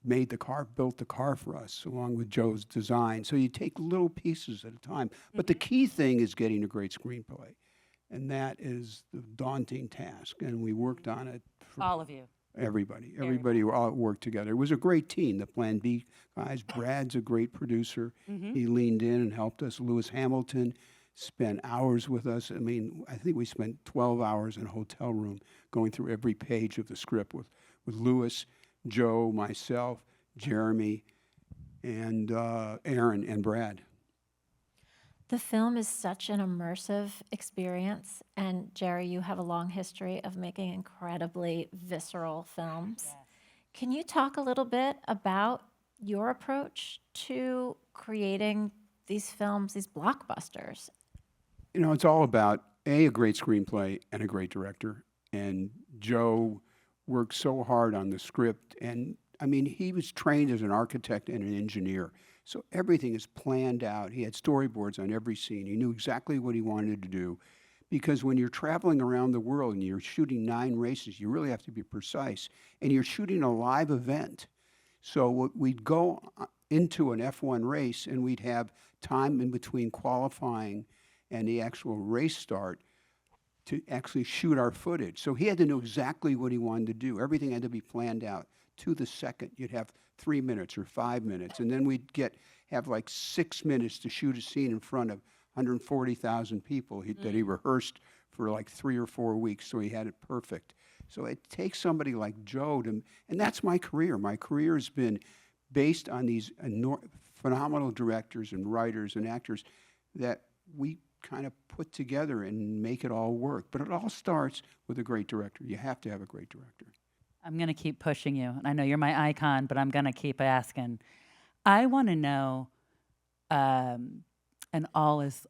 made the car, built the car for us, along with Joe's design. So you take little pieces at a time. But the key thing is getting a great screenplay, and that is the daunting task. And we worked on it. All of you. Everybody all worked together. It was a great team, the Plan B guys. Brad's a great producer. He leaned in and helped us. Lewis Hamilton spent hours with us. I mean, I think we spent 12 hours in a hotel room going through every page of the script with Lewis, Joe, myself, Jeremy, and Aaron and Brad. The film is such an immersive experience, and Jerry, you have a long history of making incredibly visceral films. Yes. Can you talk a little bit about your approach to creating these films, these blockbusters? You know, it's all about, a great screenplay and a great director. And Joe worked so hard on the script. And, I mean, he was trained as an architect and an engineer. So everything is planned out. He had storyboards on every scene. He knew exactly what he wanted to do. Because when you're traveling around the world and you're shooting 9 races, you really have to be precise. And you're shooting a live event. So we'd go into an F1 race and we'd have time in between qualifying and the actual race start to actually shoot our footage. So he had to know exactly what he wanted to do. Everything had to be planned out to the second. You'd have 3 minutes or 5 minutes, and then we'd have like 6 minutes to shoot a scene in front of 140,000 people that he rehearsed for like 3 or 4 weeks, so he had it perfect. So it takes somebody like Joe to, and that's my career. My career has been based on these phenomenal directors and writers and actors that we kind of put together and make it all work. But it all starts with a great director. You have to have a great director. I'm going to keep pushing you. And I know you're my icon, but I'm going to keep asking. I want to know an almost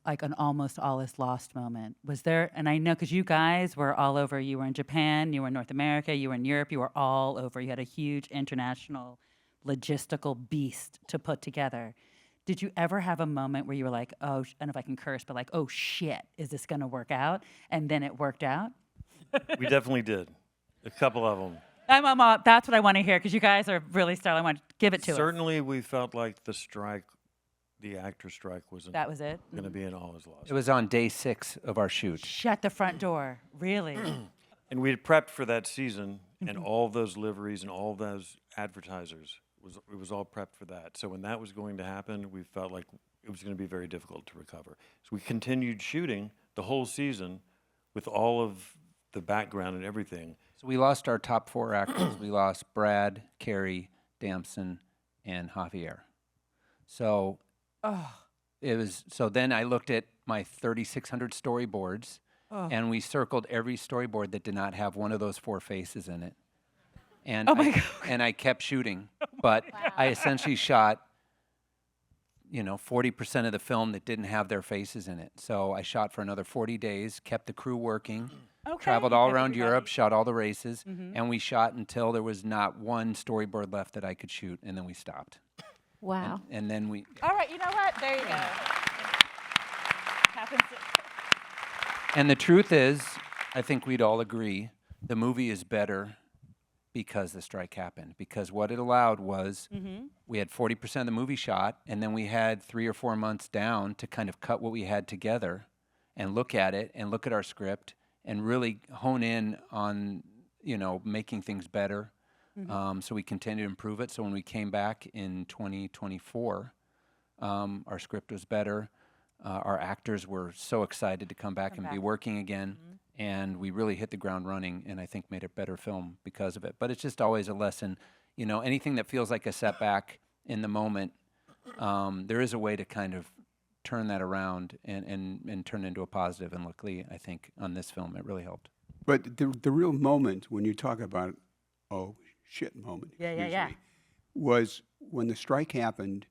all is lost moment. Was there, and I know because you guys were all over, you were in Japan, you were in North America, you were in Europe, you were all over. You had a huge international logistical beast to put together. Did you ever have a moment where you were like, oh, I don't know if I can curse, but like, oh shit, is this going to work out? And then it worked out? We definitely did. A couple of them. That's what I want to hear, because you guys are really stellar. I want to give it to us. Certainly, we felt like the strike, the actor strike, that was it? Going to be an all is lost. It was on day 6 of our shoot. Shut the front door. Really? And we had prepped for that season, and all those liveries and all those advertisers, it was all prepped for that. So when that was going to happen, we felt like it was going to be very difficult to recover. So we continued shooting the whole season with all of the background and everything. So we lost our top 4 actors. We lost Brad, Carrie, Damson, and Javier. So it was. So then I looked at my 3,600 storyboards, and we circled every storyboard that did not have one of those 4 faces in it. And and I kept shooting, but I essentially shot, 40% of the film that didn't have their faces in it. So I shot for another 40 days, kept the crew working. Traveled all around Europe, shot all the races, and we shot until there was not one storyboard left that I could shoot, and then we stopped. Wow. And then we... All right, you know what? There you go. And the truth is, I think we'd all agree, the movie is better because the strike happened. Because what it allowed was we had 40% of the movie shot, and then we had 3 or 4 months down to kind of cut what we had together and look at it and look at our script and really hone in on, making things better. So we continued to improve it. So when we came back in 2024, our script was better. Our actors were so excited to come back and be working again. And we really hit the ground running, and I think made a better film because of it. But it's just always a lesson. Anything that feels like a setback in the moment, there is a way to kind of turn that around and turn it into a positive. And luckily, I think on this film, it really helped. But the real moment when you talk about, oh, shit moment, was when the strike happened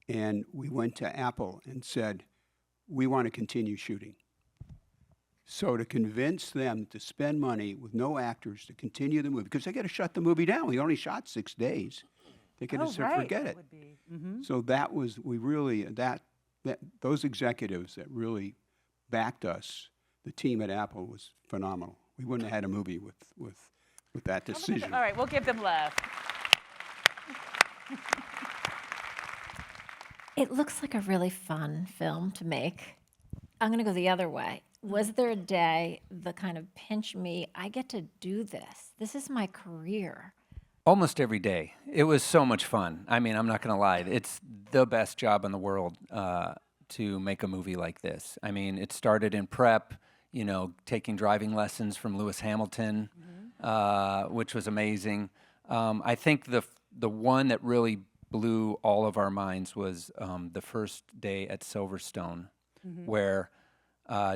and we went to Apple and said, we want to continue shooting. So to convince them to spend money with no actors to continue the movie, because they got to shut the movie down. We only shot 6 days. They could have said, forget it. So that was, those executives that really backed us, the team at Apple was phenomenal. We wouldn't have had a movie with that decision. All right, we'll give them love. It looks like a really fun film to make. I'm going to go the other way. Was there a day, the kind of pinch me, I get to do this. This is my career. Almost every day. It was so much fun. I mean, I'm not going to lie. It's the best job in the world to make a movie like this. I mean, it started in prep, taking driving lessons from Lewis Hamilton, which was amazing. I think the one that really blew all of our minds was the first day at Silverstone, where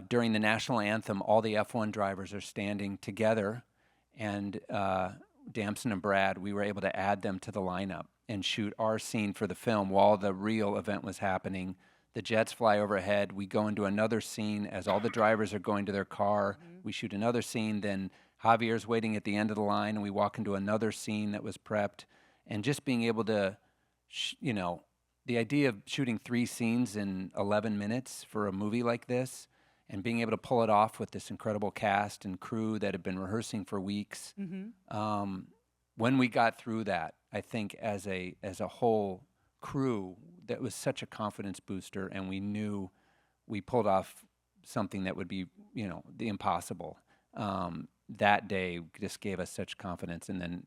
during the national anthem, all the F1 drivers are standing together, and Damson and Brad, we were able to add them to the lineup and shoot our scene for the film while the real event was happening. The jets fly overhead. We go into another scene as all the drivers are going to their car. We shoot another scene. Then Javier's waiting at the end of the line, and we walk into another scene that was prepped. And just being able to, the idea of shooting 3 scenes in 11 minutes for a movie like this, and being able to pull it off with this incredible cast and crew that had been rehearsing for weeks. When we got through that, I think as a whole crew, that was such a confidence booster, and we knew we pulled off something that would be, the impossible. That day just gave us such confidence, and then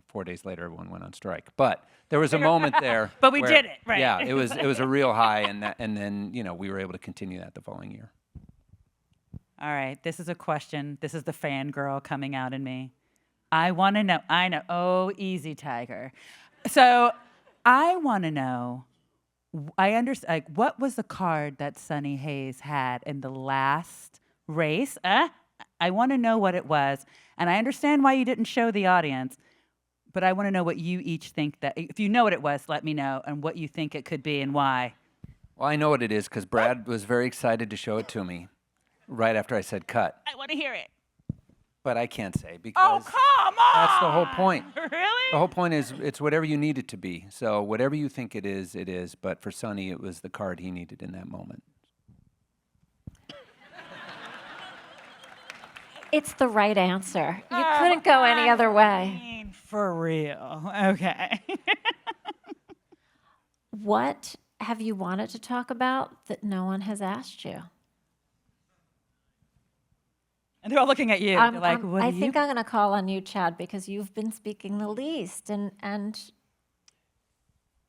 4 days later, everyone went on strike. But there was a moment there. But we did it, right? Yeah, it was a real high, and then we were able to continue that the following year. All right, this is a question. This is the fangirl coming out in me. I want to know. I know. Oh, easy, Tiger. So I want to know. I understand. Like, what was the card that Sonny Hayes had in the last race? I want to know what it was, and I understand why you didn't show the audience. But I want to know what you each think that. If you know what it was, let me know, and what you think it could be and why. Well, I know what it is because Brad was very excited to show it to me right after I said cut. I want to hear it. But I can't say because come on! that's the whole point. Really? The whole point is it's whatever you need it to be. So whatever you think it is, it is. But for Sonny, it was the card he needed in that moment. It's the right answer. You couldn't go any other way. For real. Okay. What have you wanted to talk about that no one has asked you? And they're all looking at you. They're like, what I do think you? I'm going to call on you, Chad, because you've been speaking the least. And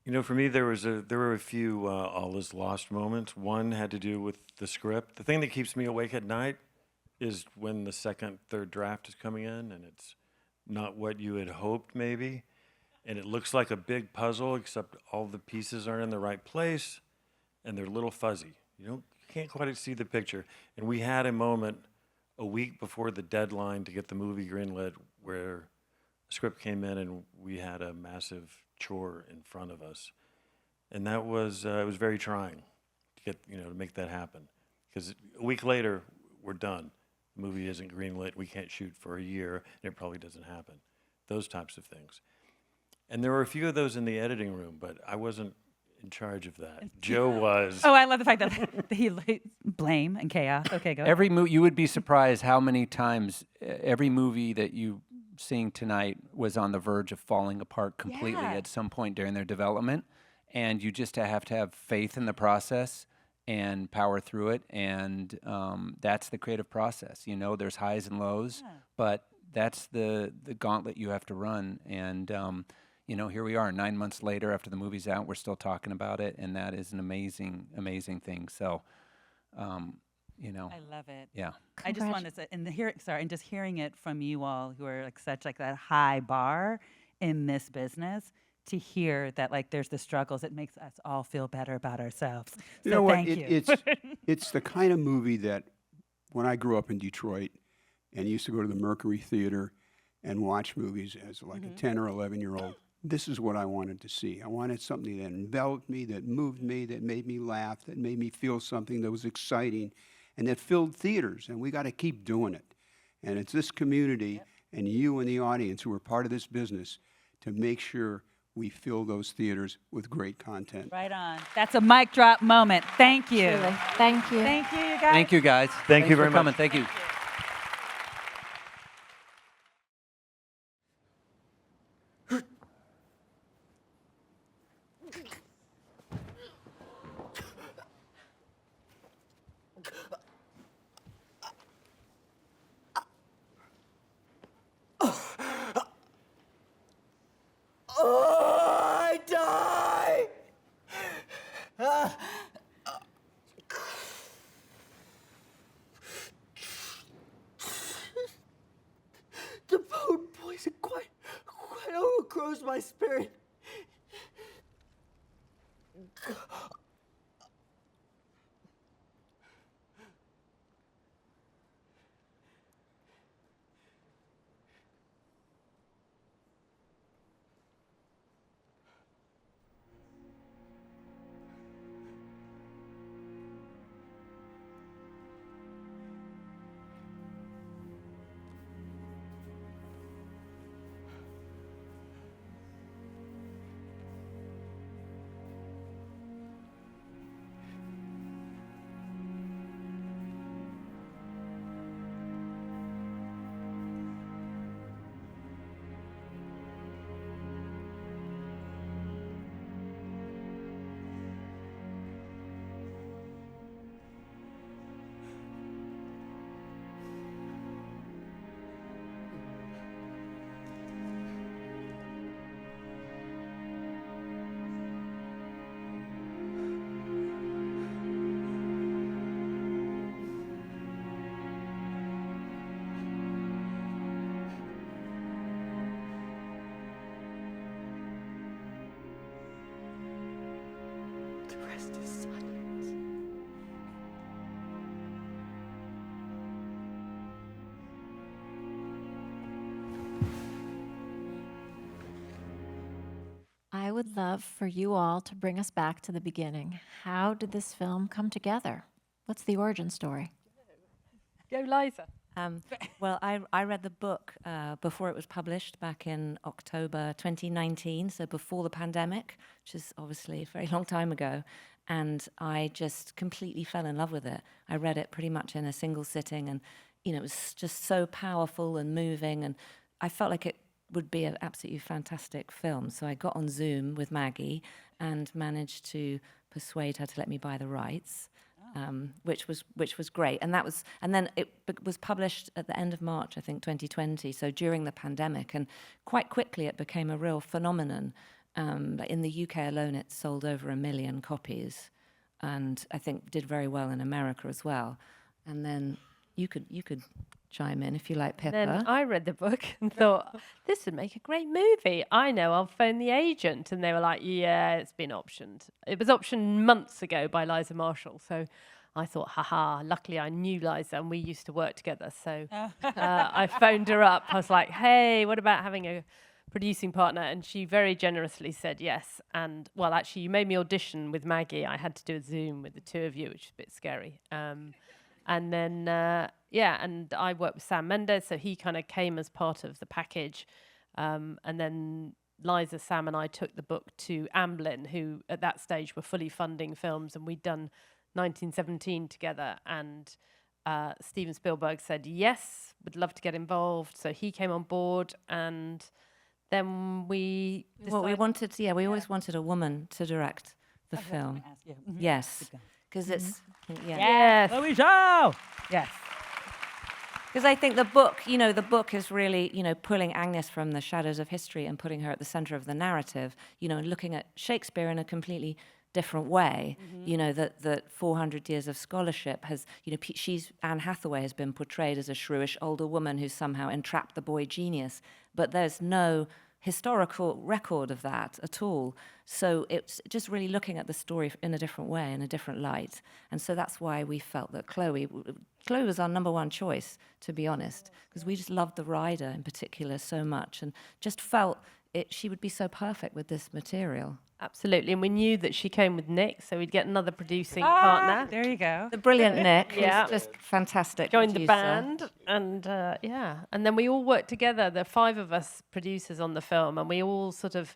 You know, for me, there were a few all is lost moments. One had to do with the script. The thing that keeps me awake at night is when the second, third draft is coming in, and it's not what you had hoped, maybe. And it looks like a big puzzle, except all the pieces aren't in the right place, and they're a little fuzzy. You can't quite see the picture. And we had a moment a week before the deadline to get the movie greenlit where the script came in and we had a massive chore in front of us. And that was, it was very trying to get, to make that happen. Because a week later, we're done. The movie isn't greenlit, we can't shoot for a year, and it probably doesn't happen. Those types of things. And there were a few of those in the editing room, but I wasn't in charge of that. Joe was. Oh, I love the fact that he blame and chaos. Okay, go. Every you would be surprised how many times every movie that you seeing tonight was on the verge of falling apart completely at some point during their development, and you just have to have faith in the process and power through it, and that's the creative process. There's highs and lows, but that's the gauntlet you have to run, and here we are 9 months later after the movie's out, we're still talking about it, and that is an amazing, amazing thing. So, I love it. Yeah. I just want to say, and just hearing it from you all who are such that high bar in this business, to hear that there's the struggles, it makes us all feel better about ourselves. You know what? Thank you. It's the kind of movie that when I grew up in Detroit and used to go to the Mercury Theater and watch movies as a 10 or 11-year-old, this is what I wanted to see. I wanted something that enveloped me, that moved me, that made me laugh, that made me feel something that was exciting, and that filled theaters. And we got to keep doing it. And it's this community and you and the audience who are part of this business to make sure we fill those theaters with great content. Right on. That's a mic drop moment. Thank you. Truly. Thank you. Thank you, you guys. Thank you, guys. Thank you very for coming. much. Thank you. I die! The food poison quite overgrows my spirit. would love for you all to bring us back to the beginning. How did this film come together? What's the origin story? Go, Liza. Well, I read the book before it was published back in October 2019, so before the pandemic, which is obviously a very long time ago. And I just completely fell in love with it. I read it pretty much in a single sitting, and it was just so powerful and moving, and I felt like it would be an absolutely fantastic film. So I got on Zoom with Maggie and managed to persuade her to let me buy the rights. Which was great, and then it was published at the end of March, I think, 2020. So during the pandemic, and quite quickly it became a real phenomenon. In the UK alone, it sold over 1 million copies, and I think did very well in America as well. And then you could chime in if you like, Pippa. Then I read the book and thought, this would make a great movie. I know, I'll phone the agent. And they were like, yeah, it's been optioned. It was optioned months ago by Liza Marshall. So I thought, haha, luckily I knew Liza and we used to work together. So I phoned her up. I was like, hey, what about having a producing partner? And she very generously said yes. And well, actually, you made me audition with Maggie. I had to do a Zoom with the two of you, which is a bit scary. And then, and I worked with Sam Mendes, so he kind of came as part of the package. And then Liza, Sam, and I took the book to Amblin, who at that stage were fully funding films, and we'd done 1917 together. And Steven Spielberg said, yes, would love to get involved. So he came on board, and then we Well, we always wanted a woman to direct the film. Yes. Because it's Yes. Louisa! Yes. Because I think the book is really, pulling Agnes from the shadows of history and putting her at the center of the narrative, and looking at Shakespeare in a completely different way. That 400 years of scholarship has, Anne Hathaway has been portrayed as a shrewish older woman who's somehow entrapped the boy genius, but there's no historical record of that at all. So it's just really looking at the story in a different way, in a different light. And so that's why we felt that Chloe was our number one choice, to be honest, because we just loved the rider in particular so much and just felt she would be so perfect with this material. Absolutely, and we knew that she came with Nick, so we'd get another producing partner. There you go. The brilliant Nick, Yeah. who's just fantastic. Joined the producer. band, and and then we all worked together. The 5 of us producers on the film, and we all sort of,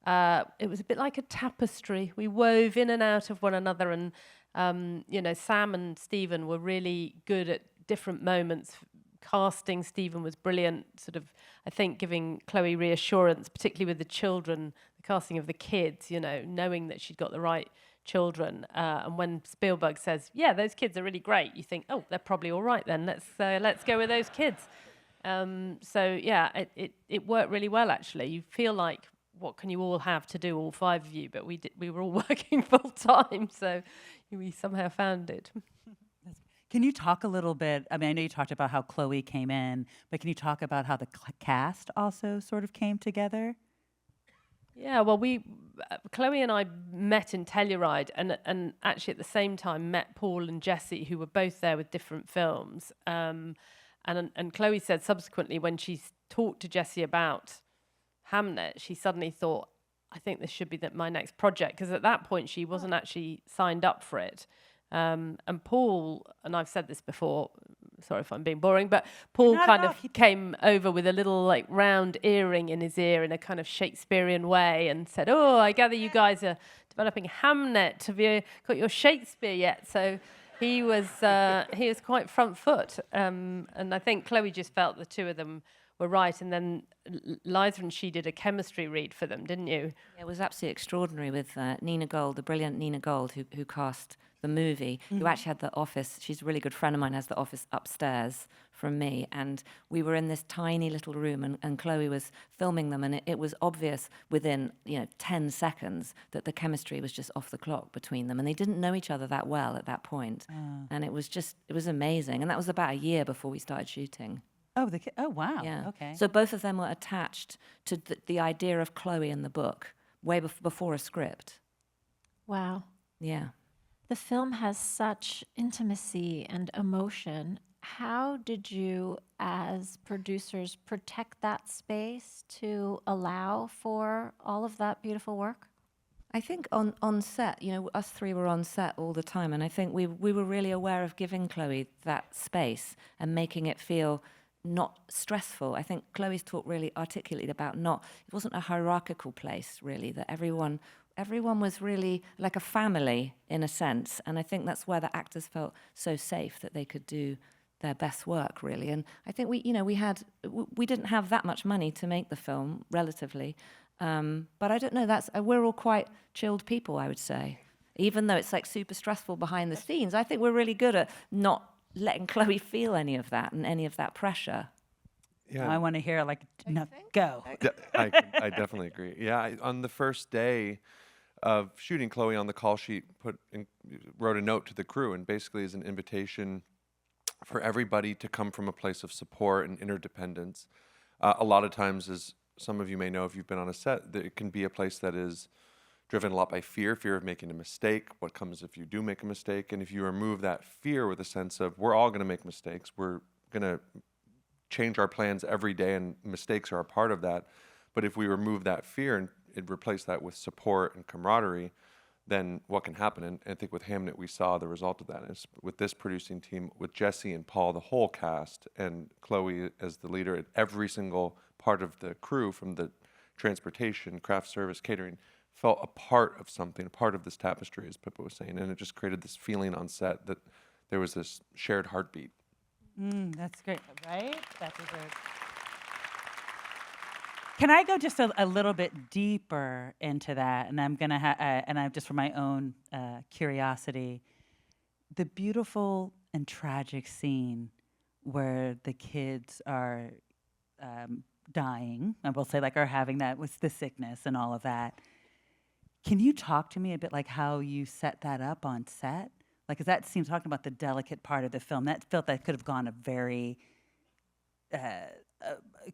it was a bit like a tapestry. We wove in and out of one another, and Sam and Stephen were really good at different moments. Casting Stephen was brilliant, sort of, I think, giving Chloe reassurance, particularly with the children, the casting of the kids, knowing that she'd got the right children. And when Spielberg says, yeah, those kids are really great, you think, oh, they're probably all right then. Let's go with those kids. It worked really well, actually. You feel like, what can you all have to do, all 5 of you? But we were all working full time, so we somehow found it. Can you talk a little bit? I mean, I know you talked about how Chloe came in, but can you talk about how the cast also sort of came together? Yeah, well, Chloe and I met in Telluride, and actually at the same time met Paul and Jesse, who were both there with different films. And Chloe said subsequently, when she talked to Jesse about Hamnet, she suddenly thought, I think this should be my next project, because at that point she wasn't actually signed up for it. And Paul, and I've said this before, sorry if I'm being boring, but Paul came over with a little round earring in his ear in a kind of Shakespearean way and said, oh, I gather you guys are developing Hamnet. Have you got your Shakespeare yet? So he was quite front foot. And I think Chloe just felt the two of them were right. And then Liza and she did a chemistry read for them, didn't you? Yeah, it was absolutely extraordinary with Nina Gold, the brilliant Nina Gold, who cast the movie, who actually had the office. She's a really good friend of mine, has the office upstairs from me. And we were in this tiny little room, and Chloe was filming them. And it was obvious within 10 seconds that the chemistry was just off the clock between them. And they didn't know each other that well at that point. And it was amazing. And that was about a year before we started shooting. Oh, wow. Yeah. Okay. So both of them were attached to the idea of Chloe in the book way before a script. Wow. Yeah. The film has such intimacy and emotion. How did you, as producers, protect that space to allow for all of that beautiful work? I think on set, us three were on set all the time, and I think we were really aware of giving Chloe that space and making it feel not stressful. I think Chloe's talked really articulately about it wasn't a hierarchical place, really, that everyone was really like a family in a sense, and I think that's where the actors felt so safe that they could do their best work, really. And I think we didn't have that much money to make the film, relatively. But I don't know, we're all quite chilled people, I would say. Even though it's like super stressful behind the scenes, I think we're really good at not letting Chloe feel any of that and any of that pressure. Yeah. I want to hear go. I definitely agree. Yeah, on the first day of shooting, Chloe on the call sheet wrote a note to the crew, and basically is an invitation for everybody to come from a place of support and interdependence. A lot of times, as some of you may know if you've been on a set, that it can be a place that is driven a lot by fear of making a mistake, what comes if you do make a mistake. And if you remove that fear with a sense of, we're all going to make mistakes, we're going to change our plans every day, and mistakes are a part of that. But if we remove that fear and replace that with support and camaraderie, then what can happen? And I think with Hamnet, we saw the result of that. And with this producing team, with Jesse and Paul, the whole cast, and Chloe as the leader, at every single part of the crew, from the transportation, craft service, catering, felt a part of something, a part of this tapestry, as Pippa was saying. And it just created this feeling on set that there was this shared heartbeat. That's great, right? That deserves. Can I go just a little bit deeper into that? And I'm gonna and I'm just for my own curiosity, the beautiful and tragic scene where the kids are dying, I will say, or having that with the sickness and all of that. Can you talk to me a bit like how you set that up on set? Because that seems, talking about the delicate part of the film, that felt that could have gone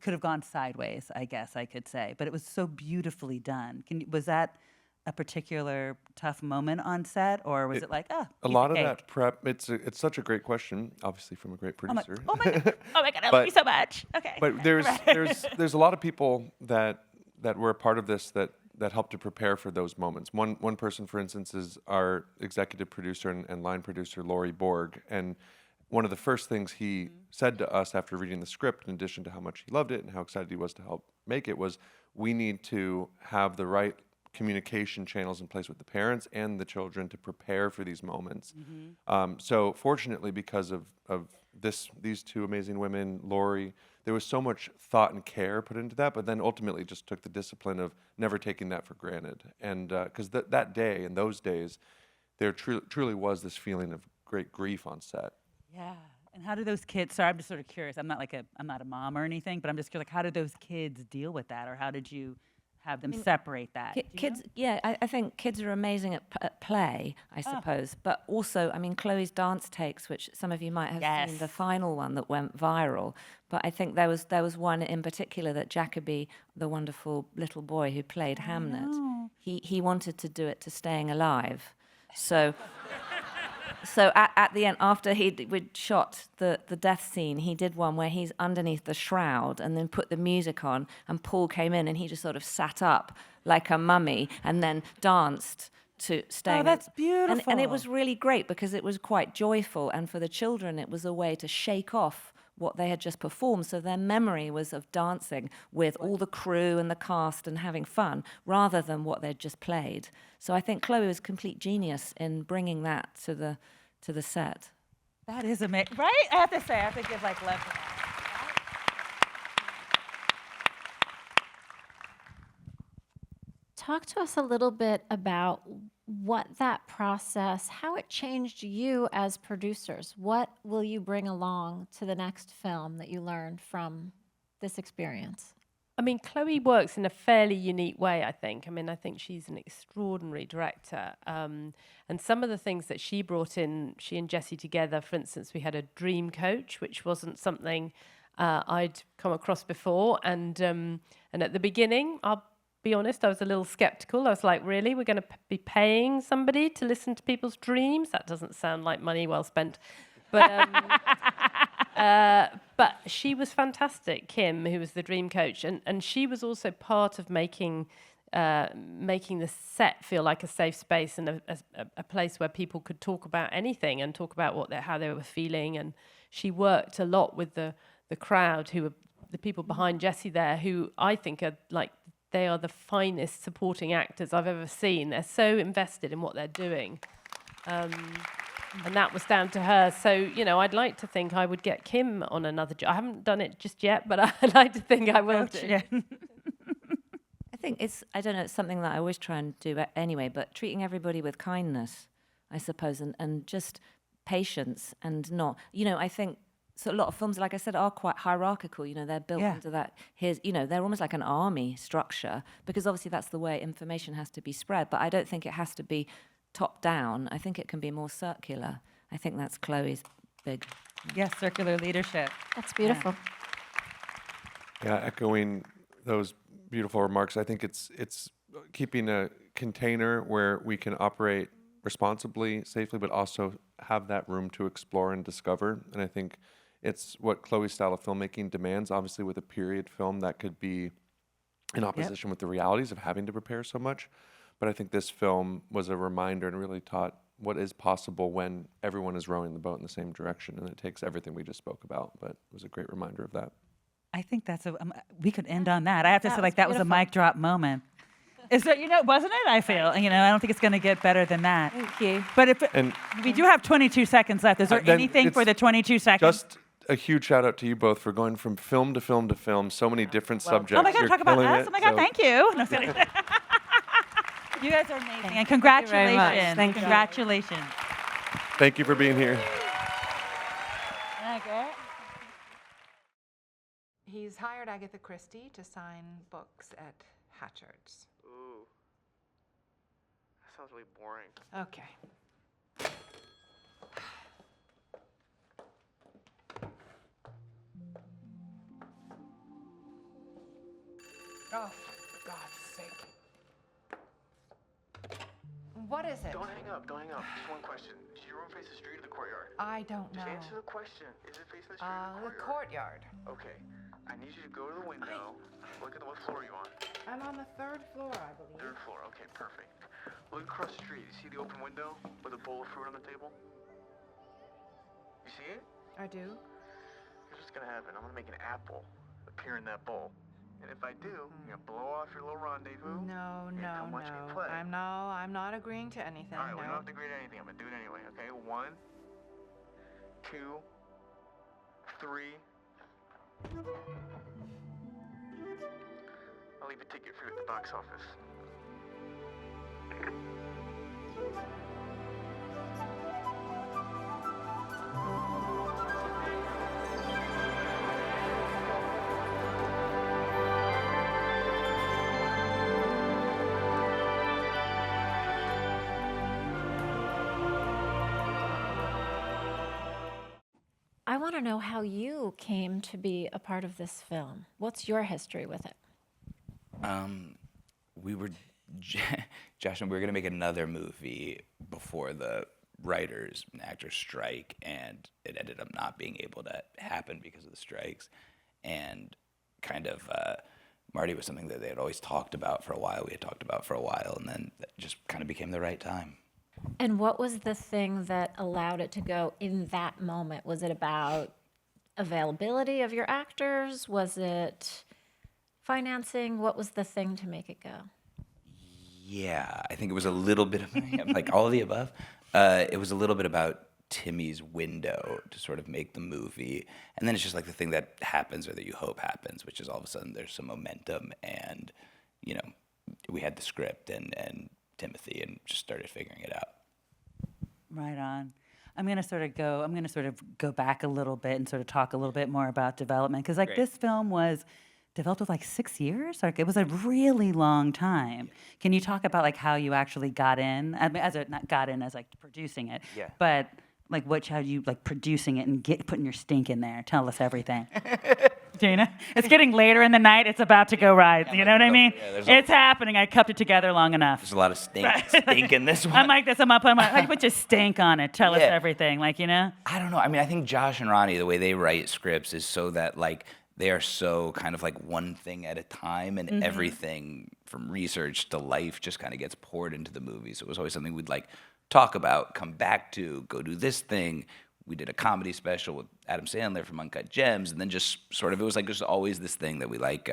could have gone sideways, I guess I could say, but it was so beautifully done. Was that a particular tough moment on set, or was it like, a lot of that prep? It's such a great question, obviously from a great producer. Oh my God, I love you so much. Okay. But there's a lot of people that were a part of this that helped to prepare for those moments. One person, for instance, is our executive producer and line producer, Laurie Borg, and one of the first things he said to us after reading the script, in addition to how much he loved it and how excited he was to help make it, was we need to have the right communication channels in place with the parents and the children to prepare for these moments. So fortunately, because of these two amazing women, Laurie, there was so much thought and care put into that, but then ultimately just took the discipline of never taking that for granted. And because that day and those days, there truly was this feeling of great grief on set. Yeah. And how do those kids, sorry, I'm just sort of curious. I'm not a mom or anything, but I'm just curious, how did those kids deal with that? Or how did you have them separate that? Kids, yeah, I think kids are amazing at play, I suppose. But also, Chloe's dance takes, which some of you might have seen, the final one that went viral. But I think there was one in particular that Jacoby, the wonderful little boy who played Hamnet, he wanted to do it to Staying Alive. So at the end, after we'd shot the death scene, he did one where he's underneath the shroud and then put the music on, and Paul came in and he just sort of sat up like a mummy and then danced to Staying Alive. Oh, that's beautiful. And it was really great because it was quite joyful, and for the children it was a way to shake off what they had just performed, so their memory was of dancing with all the crew and the cast and having fun, rather than what they'd just played. So I think Chloe was a complete genius in bringing that to the set. That is amazing, right? I have to say, I have to give love to that. Talk to us a little bit about what that process, how it changed you as producers. What will you bring along to the next film that you learned from this experience? Chloe works in a fairly unique way, I think. I think she's an extraordinary director. And some of the things that she brought in, she and Jesse together, for instance, we had a dream coach, which wasn't something I'd come across before. And at the beginning, I'll be honest, I was a little skeptical. I was like, really? We're going to be paying somebody to listen to people's dreams? That doesn't sound like money well spent. But but she was fantastic, Kim, who was the dream coach. And she was also part of making making the set feel like a safe space and a place where people could talk about anything and talk about how they were feeling. And she worked a lot with the crowd, who were the people behind Jessie there, who I think are they are the finest supporting actors I've ever seen. They're so invested in what they're doing. And that was down to her. So, I'd like to think I would get Kim on another job. I haven't done it just yet, but I'd like to think I will do. I think it's something that I always try and do anyway, but treating everybody with kindness, I suppose, and just patience and not, I think so a lot of films, like I said, are quite hierarchical. They're built into that. They're almost like an army structure, because obviously that's the way information has to be spread. But I don't think it has to be top down. I think it can be more circular. I think that's Chloe's big. Yes, circular leadership. That's beautiful. Yeah, echoing those beautiful remarks. I think it's keeping a container where we can operate responsibly, safely, but also have that room to explore and discover. And I think it's what Chloe's style of filmmaking demands. Obviously, with a period film, that could be in opposition with the realities of having to prepare so much. But I think this film was a reminder and really taught what is possible when everyone is rowing the boat in the same direction. And it takes everything we just spoke about, but it was a great reminder of that. I think that's we could end on that. I have to say, that was a beautiful. mic drop moment. Is that, wasn't it? I feel, I don't think it's going to get better than that. Thank you. But we do have 22 seconds left. Is there anything for the 22 seconds? Just a huge shout out to you both for going from film to film to film, so many different subjects. Oh my God, You're talk about killing us. it, Oh my God, so- thank you. No, sorry. You guys are amazing. And congratulations. Thank you. Congratulations. Thank you for being here. He's hired Agatha Christie to sign books at Hatchard's. Ooh. That sounds really boring. Okay. Oh, for God's sake. What is it? Don't hang up, don't hang up. Just one question. Does your room face the street or the courtyard? I don't know. Just answer the question. Is it facing the street or The courtyard. Okay. I need you to go to the window. Look at what floor are you on? I'm on the 3rd floor, I believe. 3rd floor. Okay, perfect. Look across the street. You see the open window with a bowl of fruit on the table? You see it? I do. Here's what's gonna happen. I'm gonna make an apple appear in that bowl. And if I do, you're gonna blow off your little rendezvous. No, and no, come watch me no. play. I'm not agreeing to anything. All right, we no. don't have to agree to anything. I'm gonna do it anyway, okay? 1, 2, 3. I'll leave a ticket for you at the box office. I want to know how you came to be a part of this film. What's your history with it? We were, Josh and we were going to make another movie before the writers and actors strike, and it ended up not being able to happen because of the strikes. And kind of, Marty was something that they had always talked about for a while. We had talked about for a while, and then that just kind of became the right time. And what was the thing that allowed it to go in that moment? Was it about availability of your actors? Was it financing? What was the thing to make it go? Yeah, I think it was a little bit of, like all of the above. It was a little bit about Timmy's window to sort of make the movie. And then it's just like the thing that happens or that you hope happens, which is all of a sudden there's some momentum and, we had the script and Timothy and just started figuring it out. Right on. I'm going to sort of go back a little bit and sort of talk a little bit more about development. Because Great. this film was developed with 6 years. It was a really long time. Can you talk about how you actually got in? I mean, not got in as producing it. Yeah. But how you producing it and putting your stink in there. Tell us everything. Dana, it's getting later in the night. It's about to go right. You know what I mean? Yeah, it's happening. I kept it together long enough. There's a lot of stink in this one. I'm like this. I'm like, put your stink on it. Tell us everything. I don't know. I mean, I think Josh and Ronnie, the way they write scripts is so that they are so kind of like one thing at a time, and everything from research to life just kind of gets poured into the movie. So it was always something we'd like talk about, come back to, go do this thing. We did a comedy special with Adam Sandler from Uncut Gems, and then just sort of, it was like just always this thing that we like,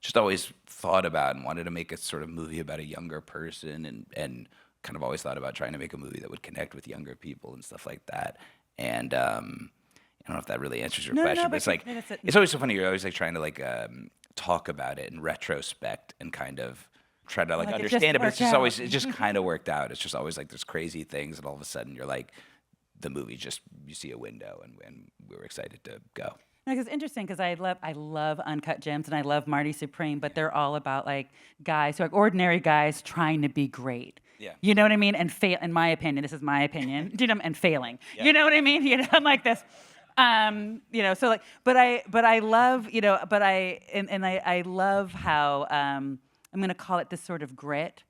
just always thought about and wanted to make a sort of movie about a younger person, and kind of always thought about trying to make a movie that would connect with younger people and stuff like that. And I don't know if that really answers your question, but it's like, it's always so funny. You're always like trying to like talk about it in retrospect and kind of try to like understand it, but it's just always, it just kind of worked out. It's just always like there's crazy things, and all of a sudden you're like, the movie just, you see a window, and we were excited to go. It's interesting because I love Uncut Gems and I love Marty Supreme, but they're all about like guys who are ordinary guys trying to be great. Yeah. You know what I mean? And fail, in my opinion, this is my opinion, and failing. Yeah. You know what I mean? I'm like this. So like, but I love, I love how, I'm going to call it this sort of grit.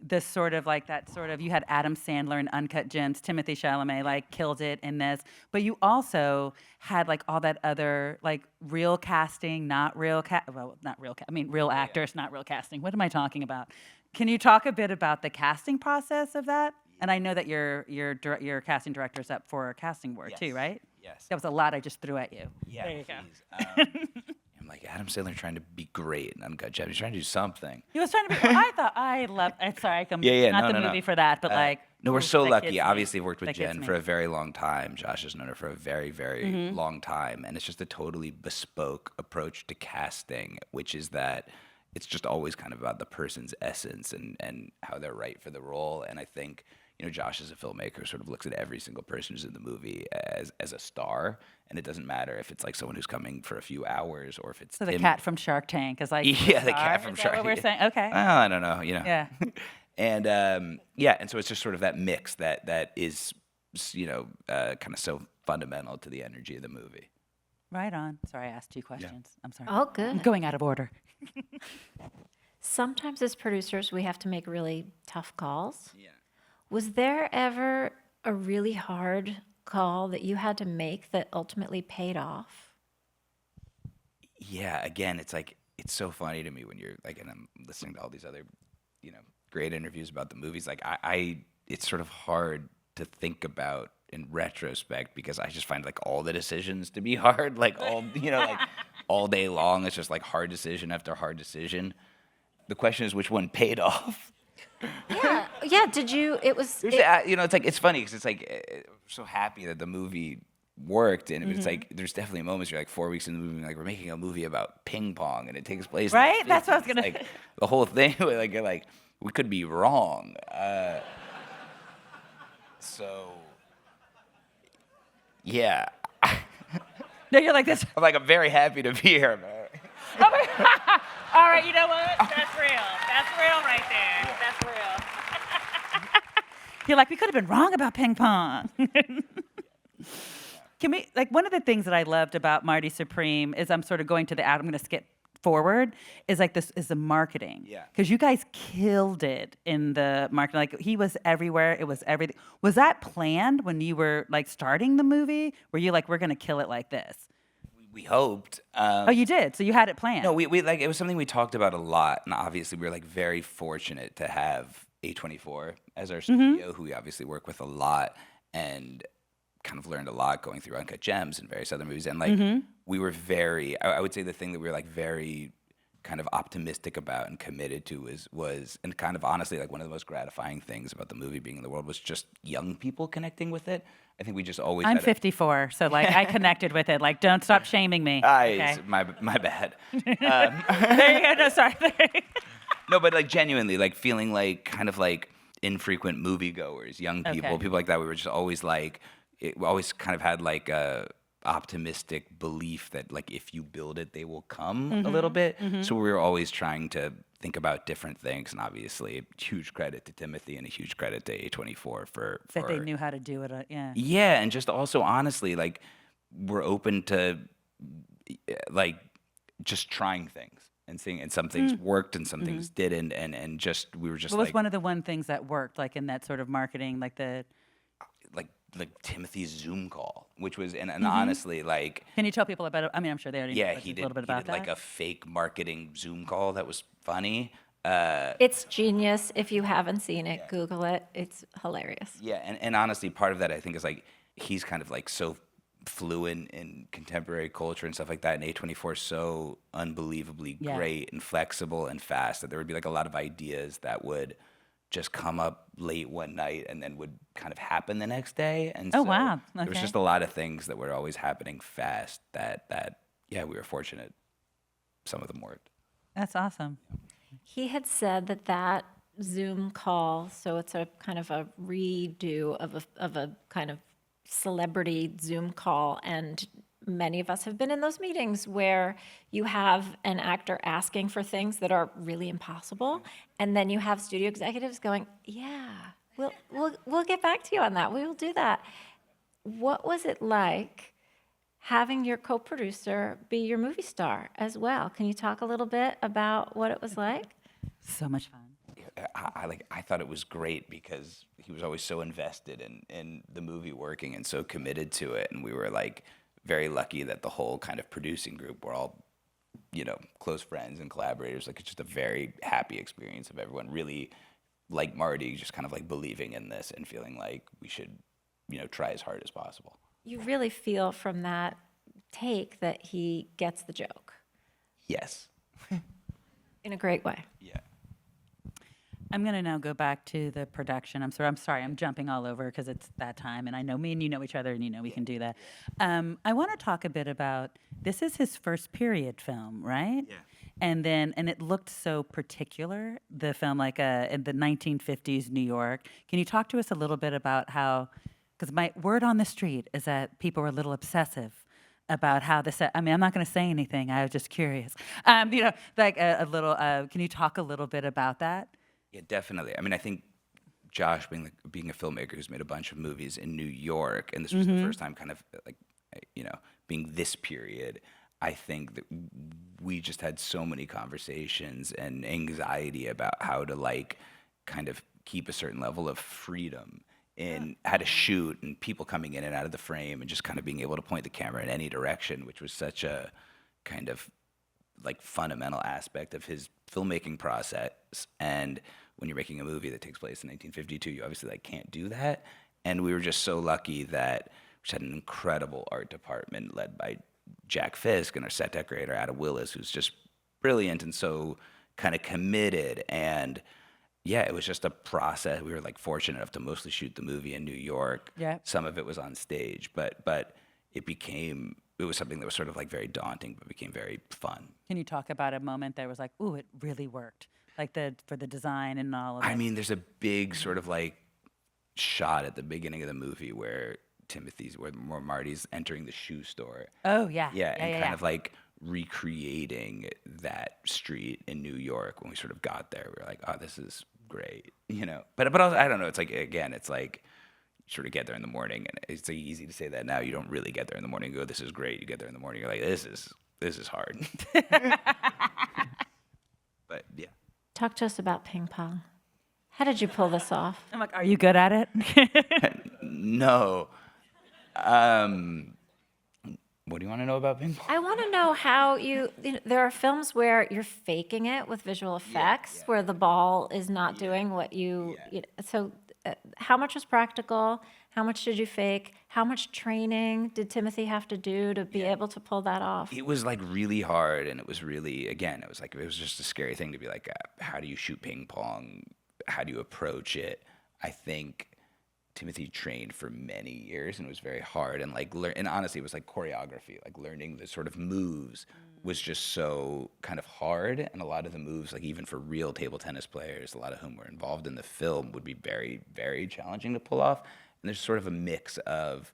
This sort of like that sort of, you had Adam Sandler in Uncut Gems, Timothée Chalamet like killed it in this, but you also had like all that other like real casting, not real real actors, not real casting. What am I talking about? Can you talk a bit about the casting process of that? And I know that your casting director's up for a casting board too, right? Yes. That was a lot I just threw at you. Yeah. There you go. I'm like, Adam Sandler trying to be great in Uncut Gems. He's trying to do something. He was trying to be. I'm sorry, not the movie for that, but like. No, we're so lucky. me. Obviously, I've worked with That gets Jen me. for a very long time. Josh has known her for a very, very long time, and it's just a totally bespoke approach to casting, which is that it's just always kind of about the person's essence and how they're right for the role. And I think, Josh as a filmmaker sort of looks at every single person who's in the movie as a star, and it doesn't matter if it's like someone who's coming for a few hours or if it's So the cat from Shark Tank is like. Yeah, the cat from Shark Tank. What we're saying? Okay. Well, I don't know, Yeah. And and so it's just sort of that mix that is, kind of so fundamental to the energy of the movie. Right on. Sorry, I asked 2 questions. I'm sorry. Oh, good. I'm going out of order. Sometimes as producers, we have to make really tough calls. Yeah. Was there ever a really hard call that you had to make that ultimately paid off? Yeah, again, it's like, it's so funny to me when you're like, and I'm listening to all these other, great interviews about the movies. Like it's sort of hard to think about in retrospect because I just find like all the decisions to be hard, like like all day long. It's just like hard decision after hard decision. The question is which one paid off. Yeah. Did you? It was. It's like, it's funny because it's like we're so happy that the movie worked, and it's like there's definitely moments you're like 4 weeks in the movie, like we're making a movie about ping pong, and it takes place. Right. In the That's what I was gonna. like the whole thing. You're like we could be wrong. So yeah. No, you're like this. I'm very happy to be here, man. All right, you know what? That's real. That's real right there. Yeah. That's real. You're like, we could have been wrong about ping pong. Can we, like, one of the things that I loved about Marty Supreme is I'm sort of going to I'm going to skip forward, is like this is the marketing. Yeah. Because you guys killed it in the marketing. Like, he was everywhere. It was everything. Was that planned when you were, like, starting the movie? Were you like, we're going to kill it like this? We hoped. Oh, you did? So you had it planned? No, we like, it was something we talked about a lot, and obviously we were like very fortunate to have A24 as our studio, who we obviously work with a lot, and kind of learned a lot going through Uncut Gems and various other movies. And like we were very, I would say the thing that we were like very kind of optimistic about and committed to was, and kind of honestly like one of the most gratifying things about the movie being in the world was just young people connecting with it. I think we just always. I'm 54, so like I connected with it. Like, don't stop shaming me. Okay. My bad. There you go. No, sorry. No, but like genuinely, like feeling like kind of like infrequent moviegoers, young people, people like that. We were just always like, we always kind of had like a optimistic belief that like if you build it, they will come a little bit. So we were always trying to think about different things, and obviously huge credit to Timothy and a huge credit to A24 for that they knew how to do it. Yeah, and just also honestly, like we're open to like just trying things and seeing, and some things worked and some things didn't, and just we were just. What was one of the things that worked, like in that sort of marketing, like the. Like like Timothy's Zoom call, which was, and honestly, like. Can you tell people about it? I mean, I'm sure they already know, Yeah, but he just did, a little bit he about did like that. a fake marketing Zoom call that was funny. It's genius. If you haven't seen it, Google it. It's hilarious. Yeah, and honestly, part of that I think is like he's kind of like so fluent in contemporary culture and stuff like that, and A24 is so unbelievably great and flexible and fast that there would be like a lot of ideas that would just come up late one night and then would kind of happen the next day. And Oh, so wow. there was Okay. just a lot of things that were always happening fast that yeah, we were fortunate. Some of them worked. That's awesome. He had said that Zoom call, so it's a kind of a redo of a kind of celebrity Zoom call, and many of us have been in those meetings where you have an actor asking for things that are really impossible, and then you have studio executives going, "Yeah, we'll get back to you on that. We will do that." What was it like having your co-producer be your movie star as well? Can you talk a little bit about what it was like? So much fun. I thought it was great because he was always so invested in the movie working and so committed to it, and we were like very lucky that the whole kind of producing group were all, you know, close friends and collaborators. Like it's just a very happy experience of everyone really, like Marty, just kind of like believing in this and feeling like we should, you know, try as hard as possible. You really feel from that take that he gets the joke Yes. in a great way. Yeah. I'm going to now go back to the production. I'm sorry, I'm jumping all over because it's that time, and I know me and you know each other, and you know we can do that. I want to talk a bit about, this is his first period film, right? Yeah. And it looked so particular, the film, like in the 1950s New York. Can you talk to us a little bit about how, because my word on the street is that people were a little obsessive about how the set, I mean, I'm not going to say anything, I was just curious. You know, like a little, can you talk a little bit about that? Yeah, definitely. I mean, I think Josh, being a filmmaker who's made a bunch of movies in New York, and this was the first time kind of like, you know, being this period, I think that we just had so many conversations and anxiety about how to like kind of keep a certain level of freedom in how to shoot and people coming in and out of the frame and just kind of being able to point the camera in any direction, which was such a kind of like fundamental aspect of his filmmaking process. And when you're making a movie that takes place in 1952, you obviously like can't do that. And we were just so lucky that we had an incredible art department led by Jack Fisk and our set decorator Ada Willis, who's just brilliant and so kind of committed. And yeah, it was just a process. We were like fortunate enough to mostly shoot the movie in New York. Yeah. Some of it was on stage, but it was something that was sort of like very daunting, but became very fun. Can you talk about a moment that was like, ooh, it really worked? Like for the design and all of it. I mean, there's a big sort of like shot at the beginning of the movie where where Marty's entering the shoe store. Oh, yeah. Yeah, and kind of like recreating that street in New York. When we sort of got there, we were like, oh, this is great, you know. But also, I don't know. It's like, again, it's like you sort of get there in the morning, and it's like easy to say that now. You don't really get there in the morning and go, this is great. You get there in the morning, you're like, this is hard. But yeah. Talk to us about ping pong. How did you pull this off? I'm like, are you good at it? No. What do you want to know about ping pong? I want to know how you know, there are films where you're faking it with visual effects, where the ball is not doing what you know, so how much was practical? How much did you fake? How much training did Timothy have to do to be able to pull that off? It was like really hard, and it was really, again, it was just a scary thing to be like, how do you shoot ping pong? How do you approach it? I think Timothy trained for many years, and it was very hard. And like, and honestly, it was like choreography, like learning the sort of moves was just so kind of hard. And a lot of the moves, like even for real table tennis players, a lot of whom were involved in the film, would be very, very challenging to pull off. And there's sort of a mix of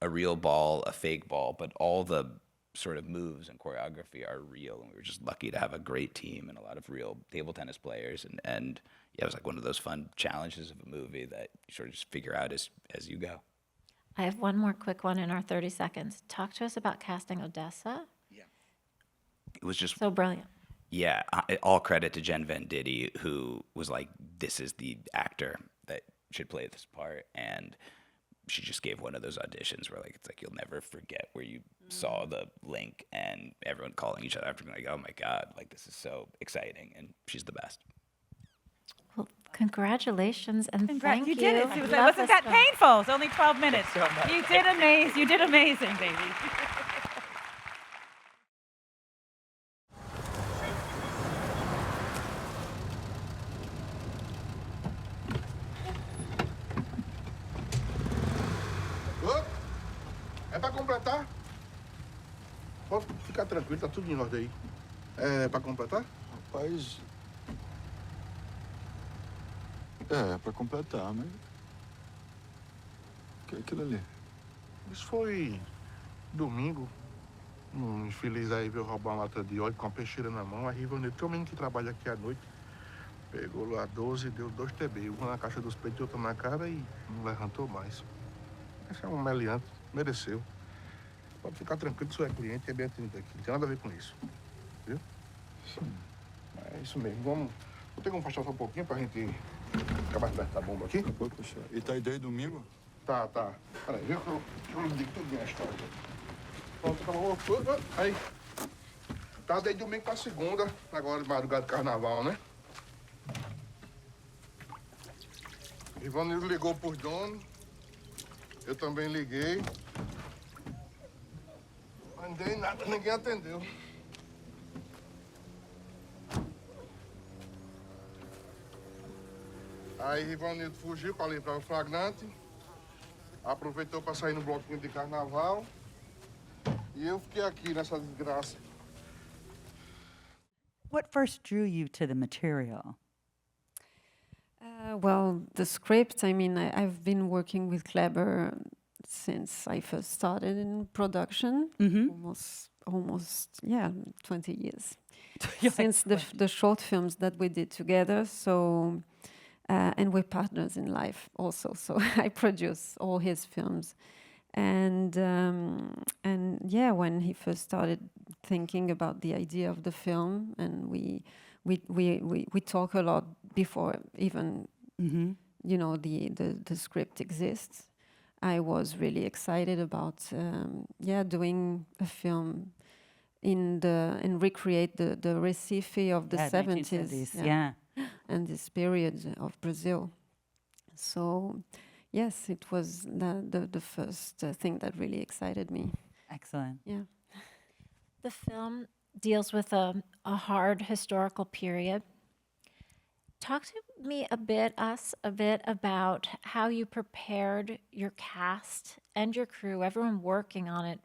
a real ball, a fake ball, but all the sort of moves and choreography are real. And we were just lucky to have a great team and a lot of real table tennis players. And yeah, it was like one of those fun challenges of a movie that you sort of just figure out as you go. I have one more quick one in our 30 seconds. Talk to us about casting Odessa. It was just so brilliant. Yeah, all credit to Jen Venditti, who was like, this is the actor that should play this part. And she just gave one of those auditions where like it's like you'll never forget where you saw the link and everyone calling each other after being like, oh my God, like this is so exciting, and she's the best. Well, congratulations and thank you. You did it, I Susan. love Wasn't this that film. painful? It's only 12 minutes. So much. You did amazing. You did amazing, baby. É pra completar? Pode ficar tranquilo, tá tudo em ordem aí. É pra completar? Rapaz. É pra completar, mas. O que é aquilo ali? Isso foi domingo. Um infeliz aí veio roubar uma lata de óleo com a peixeira na mão. Aí Rivanildo, que é o menino que trabalha aqui à noite, pegou lá 12 e deu 2 TB. Um na caixa dos peitos e outro na cara e não levantou mais. Esse é um meliante, mereceu. Pode ficar tranquilo, que sou cliente e é bem atendido aqui. Não tem nada a ver com isso. Viu? Sim. É isso mesmo. Vamos. Vou ter que afastar só um pouquinho pra gente acabar de perto da bomba aqui. Pode puxar. E tá aí desde domingo? Tá. Peraí, viu? Eu não digo tudo a história. Pronto, acabou. Aí. Tá desde domingo pra segunda, agora de madrugada de carnaval, né? Ivanildo ligou pros donos. Eu também liguei. Mas não dei nada, ninguém atendeu. Aí Rivanildo fugiu para livrar o flagrante, aproveitou para sair no bloquinho de carnaval e eu fiquei aqui nessa desgraça. What first drew you to the material? Well, the script, I mean, I've been working with Kleber since I first started in production, almost 20 years. Since the short films that we did together, so, and we're partners in life also, so I produce all his films. And yeah, when he first started thinking about the idea of the film, and we talk a lot before even you know the script exists. I was really excited about doing a film and recreate the Recife of the 70s, and this period of Brazil. So yes, it was the first thing that really excited me. Excellent. Yeah. The film deals with a hard historical period. Talk to me a bit about how you prepared your cast and your crew, everyone working on it,